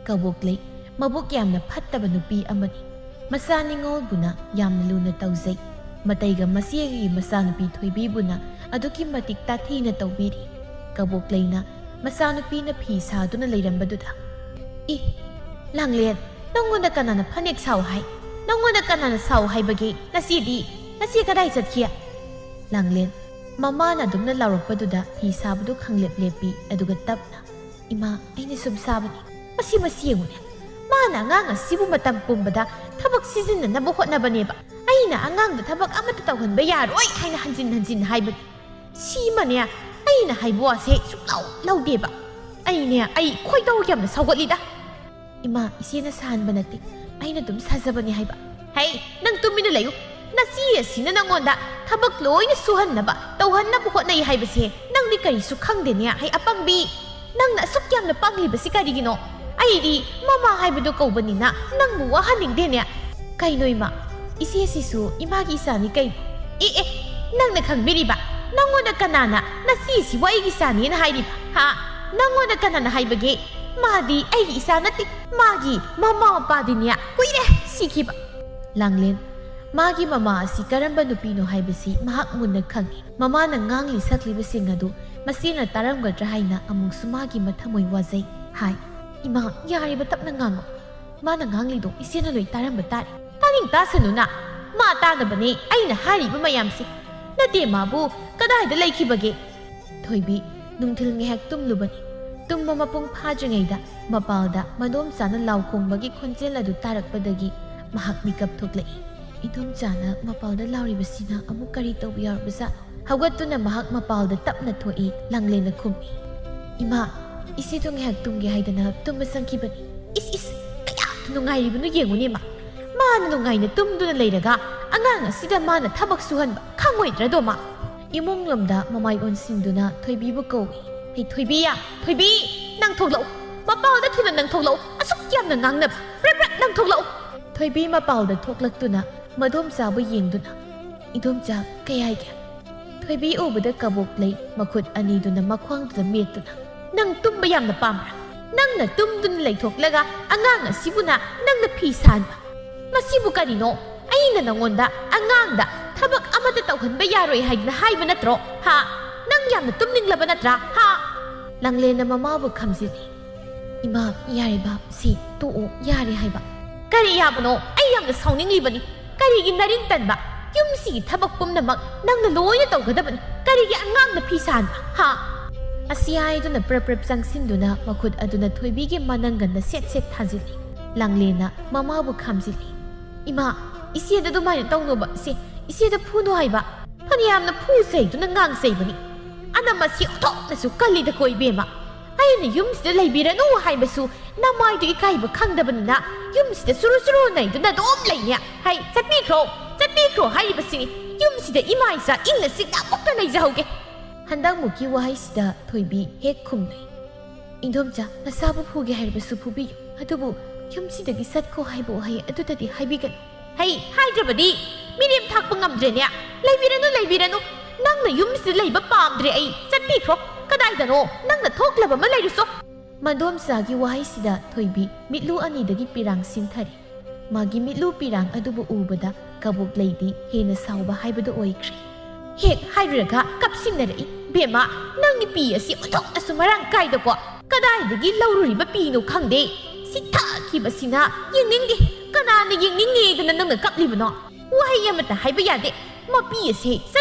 ꯀꯕꯣꯛꯂꯩ ꯃꯕꯨꯛ ꯌꯥꯝꯅ ꯐꯠꯇꯕ ꯅꯨꯄꯤ ꯑꯃꯅꯤ ꯃꯆꯥ ꯅꯤꯡꯉꯣꯜꯕꯨꯅ ꯌꯥꯝꯅ ꯂꯨꯅ ꯇꯧꯖꯩ ꯃꯇꯩꯒ ꯃꯆꯦꯒꯤ ꯃꯆꯥꯅꯨꯄꯤ ꯊꯣꯏꯕꯤꯕꯨꯅ ꯑꯗꯨꯛꯀꯤ ꯃꯇꯤꯛ ꯇꯥꯊꯤꯅ ꯇꯧꯕꯤꯔꯤ ꯀꯕꯣꯛꯂꯩꯅ ꯃꯆꯥꯅꯨꯄꯤꯅ ꯐꯤ ꯁꯥꯗꯨꯅ ꯂꯩꯔꯝꯕꯗꯨꯗ ꯂꯥꯡꯂꯦꯟ ꯅꯪꯉꯣꯟꯗ ꯀꯅꯥꯅ ꯐꯅꯦꯛ ꯁꯥꯎ ꯍꯥꯏ ꯅꯪꯉꯣꯟꯗ ꯀꯅꯥꯅ ꯁꯥꯎ ꯍꯥꯏꯕꯒꯦ ꯅꯆꯦ ꯀꯗꯥꯏ ꯆꯠꯈꯤ ꯂꯥꯡꯂꯦꯟ ꯃꯃꯥꯅ ꯑꯗꯨꯝꯅ ꯂꯥꯎꯔꯛꯄꯗꯨꯗ ꯐꯤ ꯁꯥꯕꯗꯨ ꯈꯪꯂꯦꯞ ꯂꯦꯞꯄꯤ ꯑꯗꯨꯒ ꯇꯞꯅ ꯏꯃꯥ ꯑꯩꯅ ꯁꯨꯝ ꯁꯥꯕꯅꯤ ꯃꯁꯤ ꯌꯦꯡꯉꯨꯅꯦ ꯃꯥꯅ ꯑꯉꯥꯡ ꯑꯁꯤꯕꯨ ꯃꯇꯝ ꯄꯨꯝꯕꯗ ꯊꯕꯛ ꯁꯤꯖꯤꯟꯅꯅꯕ ꯍꯣꯠꯅꯕꯅꯦꯕ ꯑꯩꯅ ꯑꯉꯥꯡꯗ ꯊꯕꯛ ꯑꯃꯠꯇ ꯇꯧꯍꯟꯕ ꯌꯥꯔꯣꯏ ꯍꯥꯏꯅ ꯍꯟꯖꯤꯟ ꯍꯥꯏꯕꯅꯤ ꯁꯤꯃꯅꯦ ꯑꯩꯅ ꯍꯥꯏꯕ ꯋꯥꯁꯦ ꯁꯨꯛꯂꯧ ꯂꯧꯗꯦꯕ ꯑꯩ ꯈꯣꯏꯗꯧ ꯌꯥꯝꯅ ꯁꯧꯒꯠꯂꯤꯗ ꯏꯃꯥ ꯏꯆꯦꯅ ꯁꯥꯍꯟꯕ ꯅꯠꯇꯦ ꯑꯩꯅ ꯑꯗꯨꯝ ꯁꯥꯖꯕꯅꯤ ꯍꯥꯏꯕ ꯍꯩ ꯅꯪ ꯇꯨꯃꯤꯟꯅ ꯂꯩꯌꯨ ꯅꯆꯦ ꯑꯁꯤꯅ ꯅꯪꯉꯣꯟꯗ ꯊꯕꯛ ꯂꯣꯏꯅ ꯁꯨꯍꯟꯅꯕ ꯇꯧꯍꯟꯅꯕ ꯍꯣꯠꯅꯩ ꯍꯥꯏꯕꯁꯦ ꯅꯪꯗꯤ ꯀꯔꯤꯁꯨ ꯈꯪꯗꯦꯅꯦ ꯍꯩ ꯑꯄꯪꯕꯤ ꯅꯪꯅ ꯑꯁꯨꯛ ꯌꯥꯝꯅ ꯄꯪꯂꯤꯕꯁꯤ ꯀꯔꯤꯒꯤꯅꯣ ꯑꯩꯗꯤ ꯃꯃꯥ ꯍꯥꯏꯕꯗꯨ ꯀꯧꯕꯅꯤꯅ ꯅꯪꯕꯨ ꯋꯥꯍꯟꯅꯤꯡꯗꯦꯅꯦ ꯀꯩꯅꯣ ꯏꯃꯥ ꯏꯆꯦꯁꯤꯁꯨ ꯏꯃꯥꯒꯤ ꯏꯆꯥꯅꯤ ꯀꯩꯅꯣ ꯅꯪꯅ ꯈꯪꯕꯤꯔꯤꯕ ꯅꯪꯉꯣꯟꯗ ꯀꯅꯥꯅ ꯅꯆꯦꯁꯤꯕꯨ ꯑꯩꯒꯤ ꯏꯆꯥꯅꯤꯅ ꯍꯥꯏꯔꯤꯕ ꯅꯪꯉꯣꯟꯗ ꯀꯅꯥꯅ ꯍꯥꯏꯕꯒꯦ ꯃꯥꯗꯤ ꯑꯩꯒꯤ ꯏꯆꯥ ꯅꯠꯇꯦ ꯃꯥꯒꯤ ꯃꯃꯥ ꯃꯄꯥꯗꯤꯅꯦ ꯀꯨꯏꯔꯦ ꯁꯤꯈꯤꯕ ꯂꯥꯡꯂꯦꯟ ꯃꯥꯒꯤ ꯃꯃꯥ ꯑꯁꯤ ꯀꯔꯝꯕ ꯅꯨꯄꯤꯅꯣ ꯍꯥꯏꯕꯁꯤ ꯃꯍꯥꯛ ꯃꯨꯟꯅ ꯈꯪꯏ꯫ ꯃꯃꯥꯅ ꯉꯥꯡꯂꯤ ꯁꯛꯂꯤꯕꯁꯤꯡ ꯑꯗꯨ ꯃꯁꯤꯅ ꯇꯥꯔꯝꯒꯗ꯭ꯔꯥ ꯍꯥꯏꯅ ꯑꯃꯨꯛꯁꯨ ꯃꯥꯒꯤ ꯃꯊꯃꯣꯏ ꯋꯥꯖꯩ꯫ ꯍꯥꯏ, ꯏꯃꯥ ꯌꯥꯔꯤꯕ ꯇꯞꯅ ꯉꯥꯡꯉꯣ, ꯃꯥꯅ ꯉꯥꯡꯂꯤꯗꯣ ꯏꯆꯦꯅ ꯂꯣꯏ ꯇꯥꯔꯝꯕ ꯇꯥꯔꯦ꯫ ꯇꯥꯅꯤꯡ ꯇꯥꯁꯅꯨꯅ, ꯃꯥ ꯇꯥꯅꯕꯅꯦ ꯑꯩꯅ ꯍꯥꯏꯔꯤꯕ ꯃꯌꯥꯝꯁꯦ꯫ ꯅꯠꯇꯦ ꯃꯥꯕꯨ ꯀꯗꯥꯏꯗ ꯂꯩꯈꯤꯕꯒꯦ? ꯊꯣꯏꯕꯤ ꯅꯨꯡꯊꯤꯜ ꯉꯥꯏꯍꯥꯛ ꯇꯨꯝꯂꯨꯕꯅꯤ꯫ ꯇꯨꯝꯕ ꯃꯄꯨꯡ ꯐꯥꯗ꯭ꯔꯤꯉꯩꯗ ꯃꯄꯥꯜꯗ ꯃꯗꯣꯝꯆꯥꯅ ꯂꯥꯎ ꯈꯣꯡꯕꯒꯤ ꯈꯣꯟꯖꯦꯜ ꯑꯗꯨ ꯇꯥꯔꯛꯄꯗꯒꯤ ꯃꯍꯥꯛ ꯃꯤꯀꯞ ꯊꯣꯛꯂꯛꯏ꯫ ꯏꯗꯣꯝꯆꯥꯅ ꯃꯄꯥꯜꯗ ꯂꯥꯎꯔꯤꯕꯁꯤꯅ ꯑꯃꯨꯛ ꯀꯔꯤ ꯇꯧꯕ ꯌꯥꯎꯔꯕꯖꯥꯠꯅꯣ? ꯍꯧꯒꯠꯇꯨꯅ ꯃꯍꯥꯛ ꯃꯄꯥꯜꯗ ꯇꯞꯅ ꯊꯣꯛꯏ꯫ ꯂꯥꯡꯂꯦꯟꯅ ꯈꯨꯝꯃꯤ, ꯏꯃꯥ, ꯏꯆꯦꯗꯣ ꯉꯥꯏꯍꯥꯛ ꯇꯨꯝꯒꯦ ꯍꯥꯏꯗꯅ ꯇꯨꯝꯕ ꯆꯪꯈꯤꯕꯅꯤ꯫ ꯏꯁ ꯀꯌꯥꯝ ꯅꯨꯡꯉꯥꯏꯔꯤꯕꯅꯣ ꯌꯦꯡꯉꯨꯅꯦ ꯃꯥ, ꯃꯥꯅ ꯅꯨꯡꯉꯥꯏꯅ ꯇꯨꯝꯗꯨꯅ ꯂꯩꯔꯒ ꯑꯉꯥꯡ ꯑꯁꯤꯗ ꯃꯥꯅ ꯊꯕꯛ ꯁꯨꯍꯟꯕ ꯈꯪꯉꯣꯏꯗ꯭ꯔꯗꯣ ꯃꯥ? ꯏꯃꯨꯡ ꯂꯣꯝꯗ ꯃꯃꯥꯏ ꯑꯣꯟꯁꯤꯟꯗꯨꯅ ꯊꯣꯏꯕꯤꯕꯨ ꯀꯧꯏ꯫ ꯍꯩ ꯊꯣꯏꯕꯤꯌꯥ, ꯊꯣꯏꯕꯤ ꯅꯪ ꯊꯣꯛꯂꯛꯎ, ꯃꯄꯥꯜꯗ ꯊꯨꯅ ꯅꯪ ꯊꯣꯛꯂꯛꯎ, ꯑꯁꯨꯛ ꯌꯥꯝꯅ ꯉꯥꯡꯅꯕ ꯄ꯭ꯔꯞ ꯅꯪ ꯊꯣꯛꯂꯛꯎ꯫ ꯊꯣꯏꯕꯤ ꯃꯄꯥꯜꯗ ꯊꯣꯛꯂꯛꯇꯨꯅ ꯃꯗꯣꯝꯆꯥꯕꯨ ꯌꯦꯡꯗꯨꯅ, ꯏꯗꯣꯝꯆꯥ ꯀꯩ ꯍꯥꯏꯒꯦ? ꯊꯣꯏꯕꯤ ꯎꯕꯗ ꯀꯕꯣꯛ ꯂꯩ ꯃꯈꯨꯠ ꯑꯅꯤꯗꯨꯅ ꯃꯈ꯭ꯋꯥꯡꯗꯨꯗ ꯃꯦꯠꯇꯨꯅ, ꯅꯪ ꯇꯨꯝꯕ ꯌꯥꯝꯅ ꯄꯥꯝꯕ꯭ꯔꯥ? ꯅꯪꯅ ꯇꯨꯝꯗꯨꯅ ꯂꯩꯊꯣꯛꯂꯒ ꯑꯉꯥꯡ ꯑꯁꯤꯕꯨꯅ ꯅꯪꯅ ꯐꯤ ꯁꯥꯍꯟꯕ, ꯃꯁꯤꯕꯨ ꯀꯔꯤꯅꯣ? ꯑꯩꯅ ꯅꯪꯉꯣꯟꯗ ꯑꯉꯥꯡꯗ ꯊꯕꯛ ꯑꯃꯠꯇ ꯇꯧꯍꯟꯕ ꯌꯥꯔꯣꯏ ꯍꯥꯏꯗꯅ ꯍꯥꯏꯕ ꯅꯠꯇ꯭ꯔꯣ? ꯍꯥ? ꯅꯪ ꯌꯥꯝꯅ ꯇꯨꯝꯅꯤꯡꯂꯕ ꯅꯠꯇ꯭ꯔꯥ? ꯍꯥ? ꯂꯥꯡꯂꯦꯟꯅ ꯃꯃꯥꯕꯨ ꯈꯝꯖꯤꯜꯂꯤ꯫ ꯏꯃꯥ ꯌꯥꯔꯦ ꯕꯥꯞ, ꯁꯤ ꯇꯣꯛꯑꯣ, ꯌꯥꯔꯦ ꯍꯥꯏꯕ꯫ ꯀꯔꯤ ꯌꯥꯕꯅꯣ? ꯑꯩ ꯌꯥꯝꯅ ꯁꯥꯎꯅꯤꯡꯂꯤꯕꯅꯤ꯫ ꯀꯔꯤꯒꯤ ꯅꯔꯤꯟ ꯇꯟꯕ? ꯌꯨꯝꯁꯤꯒꯤ ꯊꯕꯛ ꯄꯨꯝꯅꯃꯛ ꯅꯪꯅ ꯂꯣꯏꯅ ꯇꯧꯒꯗꯕꯅꯤ꯫ ꯀꯔꯤꯒꯤ ꯑꯉꯥꯡꯅ ꯐꯤ ꯁꯥꯍꯟꯕ? ꯍꯥ? ꯑꯁꯤ ꯍꯥꯏꯗꯨꯅ ꯄ꯭ꯔꯞ ꯆꯪꯁꯤꯟꯗꯨꯅ ꯃꯈꯨꯠ ꯑꯗꯨꯅ ꯊꯣꯏꯕꯤꯒꯤ ꯃꯅꯪꯒꯟꯗ ꯁꯦꯠ ꯊꯥꯖꯤꯜꯂꯤ꯫ ꯂꯥꯡꯂꯦꯟꯅ ꯃꯃꯥꯕꯨ ꯈꯥꯝꯖꯤꯜꯂꯤ꯫ ꯏꯃꯥ, ꯏꯆꯦꯗ ꯑꯗꯨꯃꯥꯏꯅ ꯇꯧꯅꯣꯕ, ꯏꯆꯦꯗ ꯐꯨꯅꯣ ꯍꯥꯏꯕ꯫ ꯐꯅꯌꯥꯝꯅ ꯐꯨ ꯆꯩꯗꯨꯅ ꯉꯥꯡꯆꯩꯕꯅꯤ꯫ ꯑꯅ ꯃꯁꯤ ꯑꯣꯟꯊꯣꯛꯅꯁꯨ ꯀꯜꯂꯤꯗꯀꯣ ꯏꯕꯦꯝꯃ꯫ ꯑꯩꯅ ꯌꯨꯝꯁꯤꯗ ꯂꯩꯕꯤꯔꯅꯨ ꯍꯥꯏꯕꯁꯨ ꯅꯃꯥꯏꯗꯨ ꯏꯀꯥꯏꯕ ꯈꯪꯗꯕꯅꯤꯅ ꯌꯨꯝꯁꯤꯗ ꯁꯨꯔꯨ ꯅꯩꯗꯨꯅ ꯑꯗꯨꯝ ꯂꯩꯅꯦ꯫ ꯍꯩ ꯆꯠꯄꯤꯈ꯭ꯔꯣ ꯍꯥꯏꯔꯤꯕꯁꯤꯅꯤ꯫ ꯌꯨꯝꯁꯤꯗ ꯏꯃꯥ ꯏꯆꯥ ꯏꯪꯅ ꯆꯤꯛꯅ ꯑꯃꯨꯛꯇ ꯂꯩꯖꯍꯧꯒꯦ꯫ ꯍꯟꯗꯛꯃꯨꯛꯀꯤ ꯋꯥꯍꯩꯁꯤꯗ ꯊꯣꯏꯕꯤ ꯍꯦꯛ ꯈꯨꯝꯅꯩ꯫ ꯏꯟꯗꯣꯝꯆꯥ, ꯅꯆꯥꯕꯨ ꯐꯨꯒꯦ ꯍꯥꯏꯔꯕꯁꯨ ꯐꯨꯕꯤꯌꯨ, ꯑꯗꯨꯕꯨ ꯌꯨꯝꯁꯤꯗꯒꯤ ꯆꯠꯈꯣ ꯍꯥꯏꯕ ꯋꯥꯍꯩ ꯑꯗꯨꯗꯗꯤ ꯍꯥꯏꯕꯤꯒꯅꯨ꯫ ꯍꯩ, ꯍꯥꯏꯗ꯭ꯔꯕꯗꯤ ꯃꯤꯔꯦꯝ ꯊꯥꯛꯄ ꯉꯝꯗ꯭ꯔꯦꯅꯦ꯫ ꯂꯩꯕꯤꯔꯅꯨ, ꯅꯪꯅ ꯌꯨꯝꯁꯤꯗ ꯂꯩꯕ ꯄꯥꯝꯗ꯭ꯔꯦ ꯑꯩ꯫ ꯆꯠꯄꯤꯈ꯭ꯔꯣ, ꯀꯗꯥꯏꯗꯅꯣ ꯅꯪꯅ ꯊꯣꯛꯂꯕ ꯑꯃ ꯂꯩꯔꯨꯆꯣ꯫ ꯃꯗꯣꯝꯆꯥꯒꯤ ꯋꯥꯍꯩꯁꯤꯗ ꯊꯣꯏꯕꯤ ꯃꯤꯠꯂꯨ ꯑꯅꯤꯗꯒꯤ ꯄꯤꯔꯥꯡ ꯁꯤꯟꯊꯔꯤ꯫ ꯃꯥꯒꯤ ꯃꯤꯠꯂꯨ ꯄꯤꯔꯥꯡ ꯑꯗꯨꯕꯨ ꯎꯕꯗ ꯀꯕꯣꯛ ꯂꯩꯗꯤ ꯍꯦꯟꯅ ꯁꯥꯎꯕ ꯍꯥꯏꯕꯗꯨ ꯑꯣꯏꯈ꯭ꯔꯦ꯫ ꯍꯦꯛ ꯍꯥꯏꯔꯨꯔꯒ ꯀꯞꯁꯤꯟꯅꯔꯛꯏ꯫ ꯕꯦꯝꯃ, ꯅꯪꯒꯤ ꯄꯤ ꯑꯁꯤ ꯑꯣꯟꯊꯣꯛꯅꯁꯨ ꯃꯔꯥꯡ ꯀꯥꯏꯗꯀꯣ꯫ ꯀꯗꯥꯏꯗꯒꯤ ꯂꯧꯔꯨꯔꯤꯕ ꯄꯤꯅꯣ ꯈꯪꯗꯦ꯫ ꯁꯤꯊꯈꯤꯕꯁꯤꯅ ꯌꯦꯡꯅꯤꯡꯗꯦ꯫ ꯀꯅꯥꯅ ꯌꯦꯡꯅꯤꯡꯉꯦꯗꯅ ꯅꯪꯅ ꯀꯞꯂꯤꯕꯅꯣ? ꯋꯥꯍꯩ ꯑꯃꯠꯇ ꯍꯥꯏꯕ ꯌꯥꯗꯦ꯫ ꯃꯄꯤ ꯑꯁꯤ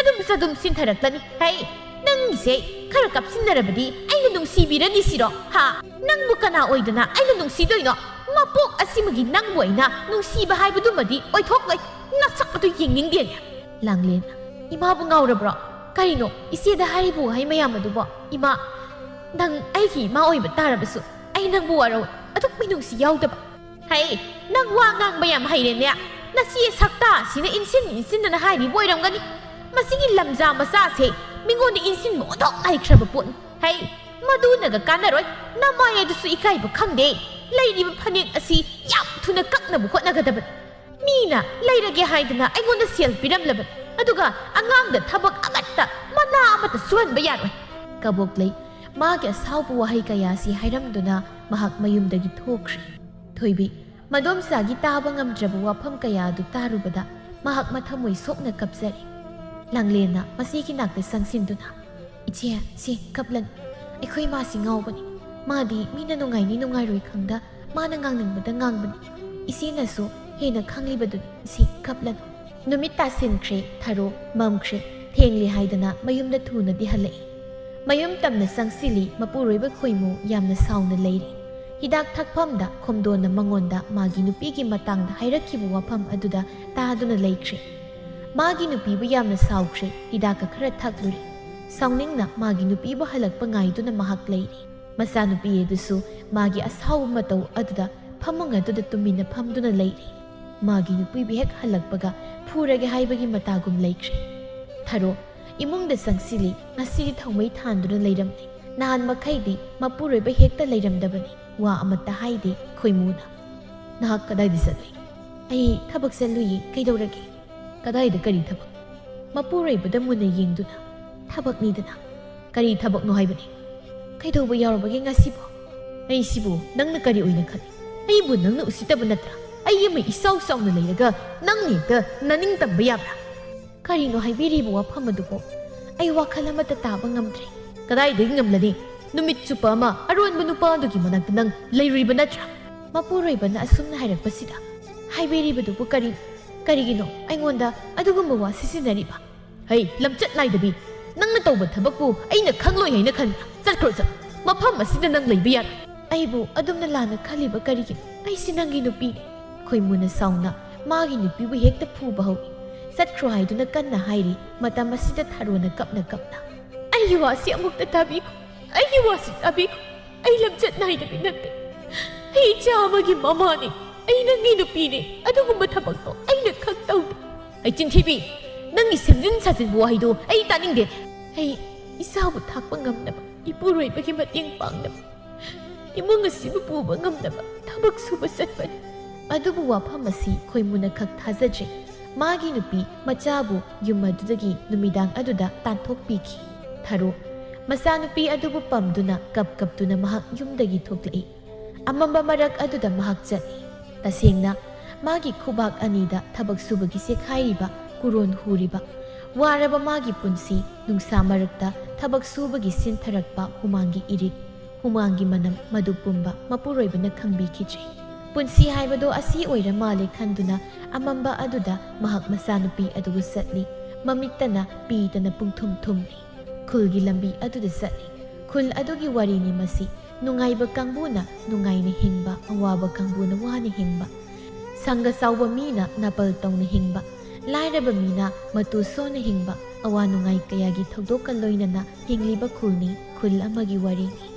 ꯆꯗꯨꯝ ꯁꯤꯟꯊꯔꯛꯂꯅꯤ꯫ ꯍꯩ, ꯅꯪꯒꯤꯁꯦ ꯈꯔ ꯀꯞꯁꯤꯟꯅꯔꯕꯗꯤ ꯑꯩꯅ ꯅꯨꯡꯁꯤꯕꯤꯔꯅꯤ ꯁꯤꯔꯣ? ꯍꯥ? ꯅꯪꯕꯨ ꯀꯅꯥ ꯑꯣꯏꯗꯅ ꯑꯩꯅ ꯅꯨꯡꯁꯤꯗꯣꯏꯅꯣ? ꯃꯄꯣꯛ ꯑꯁꯤꯃꯒꯤ ꯅꯪꯕꯨ ꯑꯩꯅ ꯅꯨꯡꯁꯤꯕ ꯍꯥꯏꯕꯗꯨꯃꯗꯤ ꯑꯣꯏꯊꯣꯛꯂꯣꯏ꯫ ꯅꯁꯛ ꯑꯗꯨ ꯌꯦꯡꯅꯤꯡꯗꯦꯅꯦ꯫ ꯂꯥꯡꯂꯦꯟ, ꯏꯃꯥꯕꯨ ꯉꯥꯎꯔꯕ꯭ꯔꯣ? ꯀꯔꯤꯅꯣ ꯏꯆꯦꯗ ꯍꯥꯏꯔꯤꯕ ꯋꯥꯍꯩ ꯃꯌꯥꯝ ꯑꯗꯨꯕꯣ? ꯏꯃꯥ, ꯅꯪ ꯑꯩꯒꯤ ꯏꯃꯥ ꯑꯣꯏꯕ ꯇꯥꯔꯕꯁꯨ ꯑꯩ ꯅꯪꯕు ꯋꯥꯔꯧꯏ, ꯑꯗꯨꯛ ꯃꯤꯅꯨꯡꯁꯤ ꯌꯥꯎꯗꯕ꯫ ꯍꯩ, ꯅꯪ ꯋꯥ ꯉꯥꯡꯕ ꯌꯥꯝ ꯍꯩꯔꯦꯅꯦ꯫ ꯅꯆꯦ ꯁꯛꯇꯥ ꯑꯁꯤꯅ ꯏꯟꯁꯤꯟꯗꯅ ꯍꯥꯏꯔꯤꯕ ꯑꯣꯏꯔꯝꯒꯅꯤ꯫ ꯃꯁꯤꯒꯤ ꯂꯝꯖꯥ ꯃꯆꯥꯁꯦ ꯃꯤꯉꯣꯟꯗ ꯏꯟꯁꯤꯟꯕ ꯑꯣꯟꯊꯣꯛꯅ ꯍꯩꯈ꯭ꯔꯕ ꯄꯣꯠꯅꯤ꯫ ꯍꯩ, ꯃꯗꯨꯅꯒ ꯀꯥꯟꯅꯔꯣꯏ꯫ ꯅꯃꯥꯏ ꯑꯗꯨꯁꯨ ꯏꯀꯥꯏꯕ ꯈꯪꯗꯦ꯫ ꯂꯩꯔꯤꯕ ꯐꯅꯦꯛ ꯑꯁꯤ ꯌꯥꯝ ꯊꯨꯅ ꯀꯛꯅꯕ ꯍꯣꯠꯅꯒꯗꯕꯅꯤ꯫ ꯃꯤꯅ ꯂꯩꯔꯒꯦ ꯍꯥꯏꯗꯅ ꯑꯩꯉꯣꯟꯗ ꯁꯦꯜ ꯄꯤꯔꯝꯂꯕꯅꯤ, ꯑꯗꯨꯒ ꯑꯉꯥꯡꯗ ꯊꯕꯛ ꯑꯃꯠꯇ ꯃꯅꯥ ꯑꯃꯠꯇ ꯁꯨꯍꯟꯕ ꯌꯥꯔꯣꯏ꯫ ꯀꯕꯣꯛ ꯂꯩ ꯃꯥꯒꯤ ꯑꯁꯥꯎꯕ ꯋꯥꯍꯩ ꯀꯌꯥꯁꯤ ꯍꯥꯏꯔꯝꯗꯨꯅ ꯃꯍꯥꯛ ꯃꯌꯨꯝꯗꯒꯤ ꯊꯣꯛꯈ꯭ꯔꯤ꯫ ꯊꯣꯏꯕꯤ ꯃꯗꯣꯝꯆꯥꯒꯤ ꯇꯥꯕ ꯉꯝꯗ꯭ꯔꯕ ꯋꯥꯐꯝ ꯀꯌꯥ ꯑꯗꯨ ꯇꯥꯔꯨꯕꯗ ꯃꯍꯥꯛ ꯃꯊꯃꯣꯏ ꯁꯣꯛꯅ ꯀꯞꯆꯔꯤ꯫ ꯂꯥꯡꯂꯦꯟꯅ ꯃꯁꯤꯒꯤ ꯅꯥꯛꯇ ꯆꯪꯁꯤꯟꯗꯨꯅ, ꯏꯆꯦ, ꯁꯤ ꯀꯞꯂꯅꯨ꯫ ꯑꯩꯈꯣꯏ ꯃꯥꯁꯤ ꯉꯥꯎꯕꯅꯤ꯫ ꯃꯥꯗꯤ ꯃꯤꯅ ꯅꯨꯡꯉꯥꯏꯅꯤ ꯅꯨꯡꯉꯥꯏꯔꯣꯏ ꯈꯪꯗ ꯃꯥꯅ ꯉꯥꯡꯅꯤꯡꯕꯗ ꯉꯥꯡꯕꯅꯤ꯫ ꯏꯆꯦꯅꯁꯨ ꯍꯦꯟꯅ ꯈꯪꯂꯤꯕꯗꯨꯅꯤ꯫ ꯁꯤ ꯀꯞꯂꯅꯨ꯫ ꯅꯨꯃꯤꯠ ꯇꯥꯁꯤꯟꯈ꯭ꯔꯦ, ꯊꯥꯔꯣ ꯃꯝꯈ꯭ꯔꯦ꯫ ꯊꯦꯡꯂꯦ ꯍꯥꯏꯗꯅ ꯃꯌꯨꯝꯗ ꯊꯨꯅꯗꯤ ꯍꯜꯂꯛꯏ꯫ ꯃꯌꯨꯝ ꯇꯝꯅ ꯆꯪꯁꯤꯜꯂꯤ꯫ ꯃꯄꯨꯔꯣꯏꯕ ꯈꯣꯏꯃꯨ ꯌꯥꯝꯅ ꯁꯥꯎꯅ ꯂꯩꯔꯤ꯫ ꯍꯤꯗꯥꯛ ꯊꯛꯐꯝꯗ ꯈꯣꯝꯗꯣꯟꯅ ꯃꯉꯣꯟꯗ ꯃꯥꯒꯤ ꯅꯨꯄꯤꯒꯤ ꯃꯇꯥꯡꯗ ꯍꯥꯏꯔꯛꯈꯤꯕ ꯋꯥꯐꯝ ꯑꯗꯨꯗ ꯇꯥꯗꯨꯅ ꯂꯩꯈ꯭ꯔꯦ꯫ ꯃꯥꯒꯤ ꯅꯨꯄꯤꯕꯨ ꯌꯥꯝꯅ ꯁꯥꯎꯈ꯭ꯔꯦ꯫ ꯍꯤꯗꯥꯛꯀ ꯈꯔ ꯊꯛꯂꯨꯔꯦ꯫ ꯁꯥꯎꯅꯤꯡꯅ ꯃꯥꯒꯤ ꯅꯨꯄꯤꯕꯨ ꯍꯜꯂꯛꯄ ꯉꯥꯏꯗꯨꯅ ꯃꯍꯥꯛ ꯂꯩꯔꯤ꯫ ꯃꯆꯥꯅꯨꯄꯤ ꯑꯗꯨꯁꯨ ꯃꯥꯒꯤ ꯑꯁꯥꯎꯕ ꯃꯇꯧ ꯑꯗꯨꯗ ꯐꯃꯨꯡ ꯑꯗꯨꯗ ꯇꯨꯃꯤꯟꯅ ꯐꯝꯗꯨꯅ ꯂꯩꯔꯤ꯫ ꯃꯥꯒꯤ ꯅꯨꯄꯤꯕꯨ ꯍꯦꯛ ꯍꯜꯂꯛꯄꯒ ꯐꯨꯔꯒꯦ ꯍꯥꯏꯕꯒꯤ ꯃꯇꯥꯒꯨꯝ ꯂꯩꯈ꯭ꯔꯦ꯫ ꯊꯥꯔꯣ ꯏꯃꯨꯡꯗ ꯆꯪꯁꯤꯜꯂꯤ꯫ ꯉꯁꯤꯗꯤ ꯊꯧꯃꯩ ꯊꯥꯟꯗꯨꯅ ꯂꯩꯔꯝꯂꯦ꯫ ꯅꯍꯥꯟ ꯃꯈꯩꯗꯤ ꯃꯄꯨꯔꯣꯏꯕ ꯍꯦꯛꯇ ꯂꯩꯔꯝꯗꯕꯅꯤ꯫ ꯋꯥ ꯑꯃꯠꯇ ꯍꯥꯏꯗꯦ ꯈꯣꯏꯃꯨꯅ꯫ ꯅꯍꯥꯛ ꯀꯗꯥꯏꯗ ꯆꯠꯂꯨꯏ? ꯑꯩ ꯊꯕꯛ ꯆꯠꯂꯨꯏ꯫ ꯀꯩꯗꯧꯔꯒꯦ? ꯀꯗꯥꯏꯗ ꯀꯔꯤ ꯊꯕꯛ? ꯃꯄꯨꯔꯣꯏꯕꯗ ꯃꯨꯟꯅ ꯌꯦꯡꯗꯨꯅ, ꯊꯕꯛꯅꯤꯗꯅ꯫ ꯀꯔꯤ ꯊꯕꯛꯅꯣ ꯍꯥꯏꯕꯅꯤ? ꯀꯩꯗꯧꯕ ꯌꯥꯎꯔꯕꯒꯦ ꯉꯁꯤꯕꯣ? ꯑꯩꯁꯤꯕꯨ ꯅꯪꯅ ꯀꯔꯤ ꯑꯣꯏꯅ ꯈꯜꯂꯤ? ꯑꯩꯕꯨ ꯅꯪꯅ ꯎꯁꯤꯠꯇꯕ ꯅꯠꯇ꯭ꯔꯥ? ꯑꯩ ꯑꯃ ꯏꯆꯥꯎ ꯆꯥꯎꯅ ꯂꯩꯔꯒ ꯅꯪ ꯍꯦꯛꯇ ꯅꯅꯤꯡ ꯇꯝꯕ ꯌꯥꯕ꯭ꯔꯥ? ꯀꯔꯤꯅꯣ ꯍꯥꯏꯕꯤꯔꯤꯕ ꯋꯥꯐꯝ ꯑꯗꯨꯕꯨ? ꯑꯩ ꯋꯥꯈꯜ ꯑꯃꯠꯇ ꯇꯥꯕ ꯉꯝꯗ꯭ꯔꯦ꯫ ꯀꯗꯥꯏꯗꯒꯤ ꯉꯝꯂꯅꯤ? ꯅꯨꯃꯤꯠ ꯆꯨꯞꯄ ꯑꯃ ꯑꯔꯣꯟꯕ ꯅꯨꯄꯥ ꯑꯗꯨꯒꯤ ꯃꯅꯥꯛꯇ ꯅꯪ ꯂꯩꯔꯨꯔꯤꯕ ꯅꯠꯇ꯭ꯔꯥ? ꯃꯄꯨꯔꯣꯏꯕꯅ ꯑꯁꯨꯝꯅ ꯍꯥꯏꯔꯛꯄꯁꯤꯗ ꯍꯥꯏꯕꯤꯔꯤꯕꯗꯨꯕꯨ ꯀꯔꯤꯒꯤꯅꯣ ꯑꯩꯉꯣꯟꯗ ꯑꯗꯨꯒꯨꯝꯕ ꯋꯥ ꯁꯤꯖꯤꯟꯅꯔꯤꯕ? ꯍꯩ ꯂꯝꯆꯠ ꯅꯥꯏꯗꯕꯤ, ꯅꯪꯅ ꯇꯧꯕ ꯊꯕꯛꯄꯨ ꯑꯩꯅ ꯈꯪꯂꯣꯏ ꯍꯥꯏꯅ ꯈꯟꯕ꯭ꯔꯥ? ꯆꯠꯈ꯭ꯔꯣ ꯆꯠ, ꯃꯐꯝ ꯑꯁꯤꯗ ꯅꯪ ꯂꯩꯕ ꯌꯥꯔꯣꯏ꯫ ꯑꯩꯕꯨ ꯑꯗꯨꯝꯅ ꯂꯥꯟꯅ ꯈꯜꯂꯤꯕ ꯀꯔꯤꯒꯤꯅꯣ? ꯑꯩꯁꯤ ꯅꯪꯒꯤ ꯅꯨꯄꯤꯅꯤ꯫ ꯈꯣꯏꯃꯨꯅ ꯁꯥꯎꯅ ꯃꯥꯒꯤ ꯅꯨꯄꯤꯕꯨ ꯍꯦꯛꯇ ꯐꯨꯕ ꯍꯧꯏ꯫ ꯆꯠꯈ꯭ꯔꯣ ꯍꯥꯏꯗꯨꯅ ꯀꯟꯅ ꯍꯥꯏꯔꯤ꯫ ꯃꯇꯝ ꯑꯁꯤꯗ ꯊꯥꯔꯣꯅ ꯀꯞꯅ ꯑꯩꯒꯤ ꯋꯥꯁꯤ ꯑꯃꯨꯛꯇ ꯇꯥꯕꯤꯈꯣ, ꯑꯩꯒꯤ ꯋꯥꯁꯤ ꯇꯥꯕꯤꯈꯣ꯫ ꯑꯩ ꯂꯝꯆꯠ ꯅꯥꯏꯗꯕꯤ ꯅꯠꯇꯦ, ꯑꯩ ꯏꯆꯥ ꯑꯃꯒꯤ ꯃꯃꯥꯅꯤ, ꯑꯩ ꯅꯪꯒꯤ ꯅꯨꯄꯤꯅꯤ꯫ ꯑꯗꯨꯒꯨꯝꯕ ꯊꯕꯛꯇꯣ ꯑꯩꯅ ꯈꯛ ꯇꯧꯗꯦ꯫ ꯑꯩ ꯆꯤꯟꯊꯤꯕꯤ, ꯅꯪꯒꯤ ꯁꯦꯝꯖꯤꯟ ꯁꯥꯖꯤꯟꯕ ꯋꯥꯍꯩꯗꯣ ꯑꯩ ꯇꯥꯅꯤꯡꯗꯦ꯫ ꯑꯩ ꯏꯆꯥꯕꯨ ꯊꯥꯛꯄ ꯉꯝꯅꯕ, ꯏꯄꯨꯔꯣꯏꯕꯒꯤ ꯃꯇꯦꯡ ꯄꯥꯡꯅꯕ, ꯏꯃꯨꯡ ꯑꯁꯤꯕꯨ ꯄꯨꯕ ꯉꯝꯅꯕ ꯊꯕꯛ ꯁꯨꯕ ꯆꯠꯄꯅꯤ꯫ ꯑꯗꯨꯕꯨ ꯋꯥꯐꯝ ꯑꯁꯤ ꯈꯣꯏꯃꯨꯅ ꯈꯛ ꯊꯥꯖꯗ꯭ꯔꯦ꯫ ꯃꯥꯒꯤ ꯅꯨꯄꯤ ꯃꯆꯥꯕꯨ ꯌꯨꯝ ꯑꯗꯨꯗꯒꯤ ꯅꯨꯃꯤꯗꯥꯡ ꯑꯗꯨꯗ ꯇꯥꯟꯊꯣꯛꯄꯤꯈꯤ꯫ ꯊꯥꯔꯣ ꯃꯆꯥꯅꯨꯄꯤ ꯑꯗꯨꯕꯨ ꯄꯝꯗꯨꯅ ꯀꯞꯇꯨꯅ ꯃꯍꯥꯛ ꯌꯨꯝꯗꯒꯤ ꯊꯣꯛꯂꯛꯏ꯫ ꯑꯃꯝꯕ ꯃꯔꯛ ꯑꯗꯨꯗ ꯃꯍꯥꯛ ꯆꯠꯂꯤ꯫ ꯇꯁꯦꯡꯅ ꯃꯥꯒꯤ ꯈꯨꯕꯥꯛ ꯑꯅꯤꯗ ꯊꯕꯛ ꯁꯨꯕꯒꯤ ꯆꯦꯈꯥꯏꯔꯤꯕ, ꯀꯨꯔꯣꯟ ꯍꯨꯔꯤꯕ, ꯋꯥꯔꯕ ꯃꯥꯒꯤ ꯄꯨꯟꯁꯤ ꯅꯨꯡꯁꯥ ꯃꯔꯛꯇ ꯊꯕꯛ ꯁꯨꯕꯒꯤ ꯁꯤꯟꯊꯔꯛꯄ ꯍꯨꯃꯥꯡꯒꯤ ꯏꯔꯤꯛ, ꯍꯨꯃꯥꯡꯒꯤ ꯃꯅꯝ ꯃꯗꯨ ꯄꯨꯝꯕ ꯃꯄꯨꯔꯣꯏꯕꯅ ꯈꯪꯕꯤꯈꯤꯗ꯭ꯔꯦ꯫ ꯄꯨꯟꯁꯤ ꯍꯥꯏꯕꯗꯣ ꯑꯁꯤ ꯑꯣꯏꯔ ꯃꯥꯜꯂꯦ ꯈꯟꯗꯨꯅ ꯑꯃꯝꯕ ꯑꯗꯨꯗ ꯃꯍꯥꯛ ꯃꯆꯥꯅꯨꯄꯤ ꯑꯗꯨꯕꯨ ꯆꯠꯂꯤ꯫ ꯃꯃꯤꯠꯇꯅ ꯄꯤꯗꯅ ꯄꯨꯡꯊꯨꯝ ꯊꯨꯝꯂꯤ꯫ ꯈꯨꯜꯒꯤ ꯂꯝꯕꯤ ꯑꯗꯨꯗ ꯆꯠꯂꯤ꯫ ꯈꯨꯜ ꯑꯗꯨꯒꯤ ꯋꯥꯔꯤꯅꯤ ꯃꯁꯤ꯫ ꯅꯨꯡꯉꯥꯏꯕ ꯀꯥꯡꯕꯨꯅ ꯅꯨꯡꯉꯥꯏꯅ ꯍꯤꯡꯕ, ꯑꯋꯥꯕ ꯀꯥꯡꯕꯨꯅ ꯋꯥꯅ ꯍꯤꯡꯕ, ꯁꯪꯒ ꯆꯥꯎꯕ ꯃꯤꯅ ꯅꯥꯄꯜ ꯇꯧꯅ ꯍꯤꯡꯕ, ꯂꯥꯏꯔꯕ ꯃꯤꯅ ꯃꯇꯨ ꯁꯣꯟꯅ ꯍꯤꯡꯕ, ꯑꯋꯥ ꯅꯨꯡꯉꯥꯏ ꯀꯌꯥꯒꯤ ꯊꯧꯗꯣꯛꯀ ꯂꯣꯏꯅꯅ ꯍꯤꯡꯂꯤꯕ ꯈꯨꯜꯅꯤ, ꯈꯨꯜ ꯑꯃꯒꯤ ꯋꯥꯔꯤꯅꯤ꯫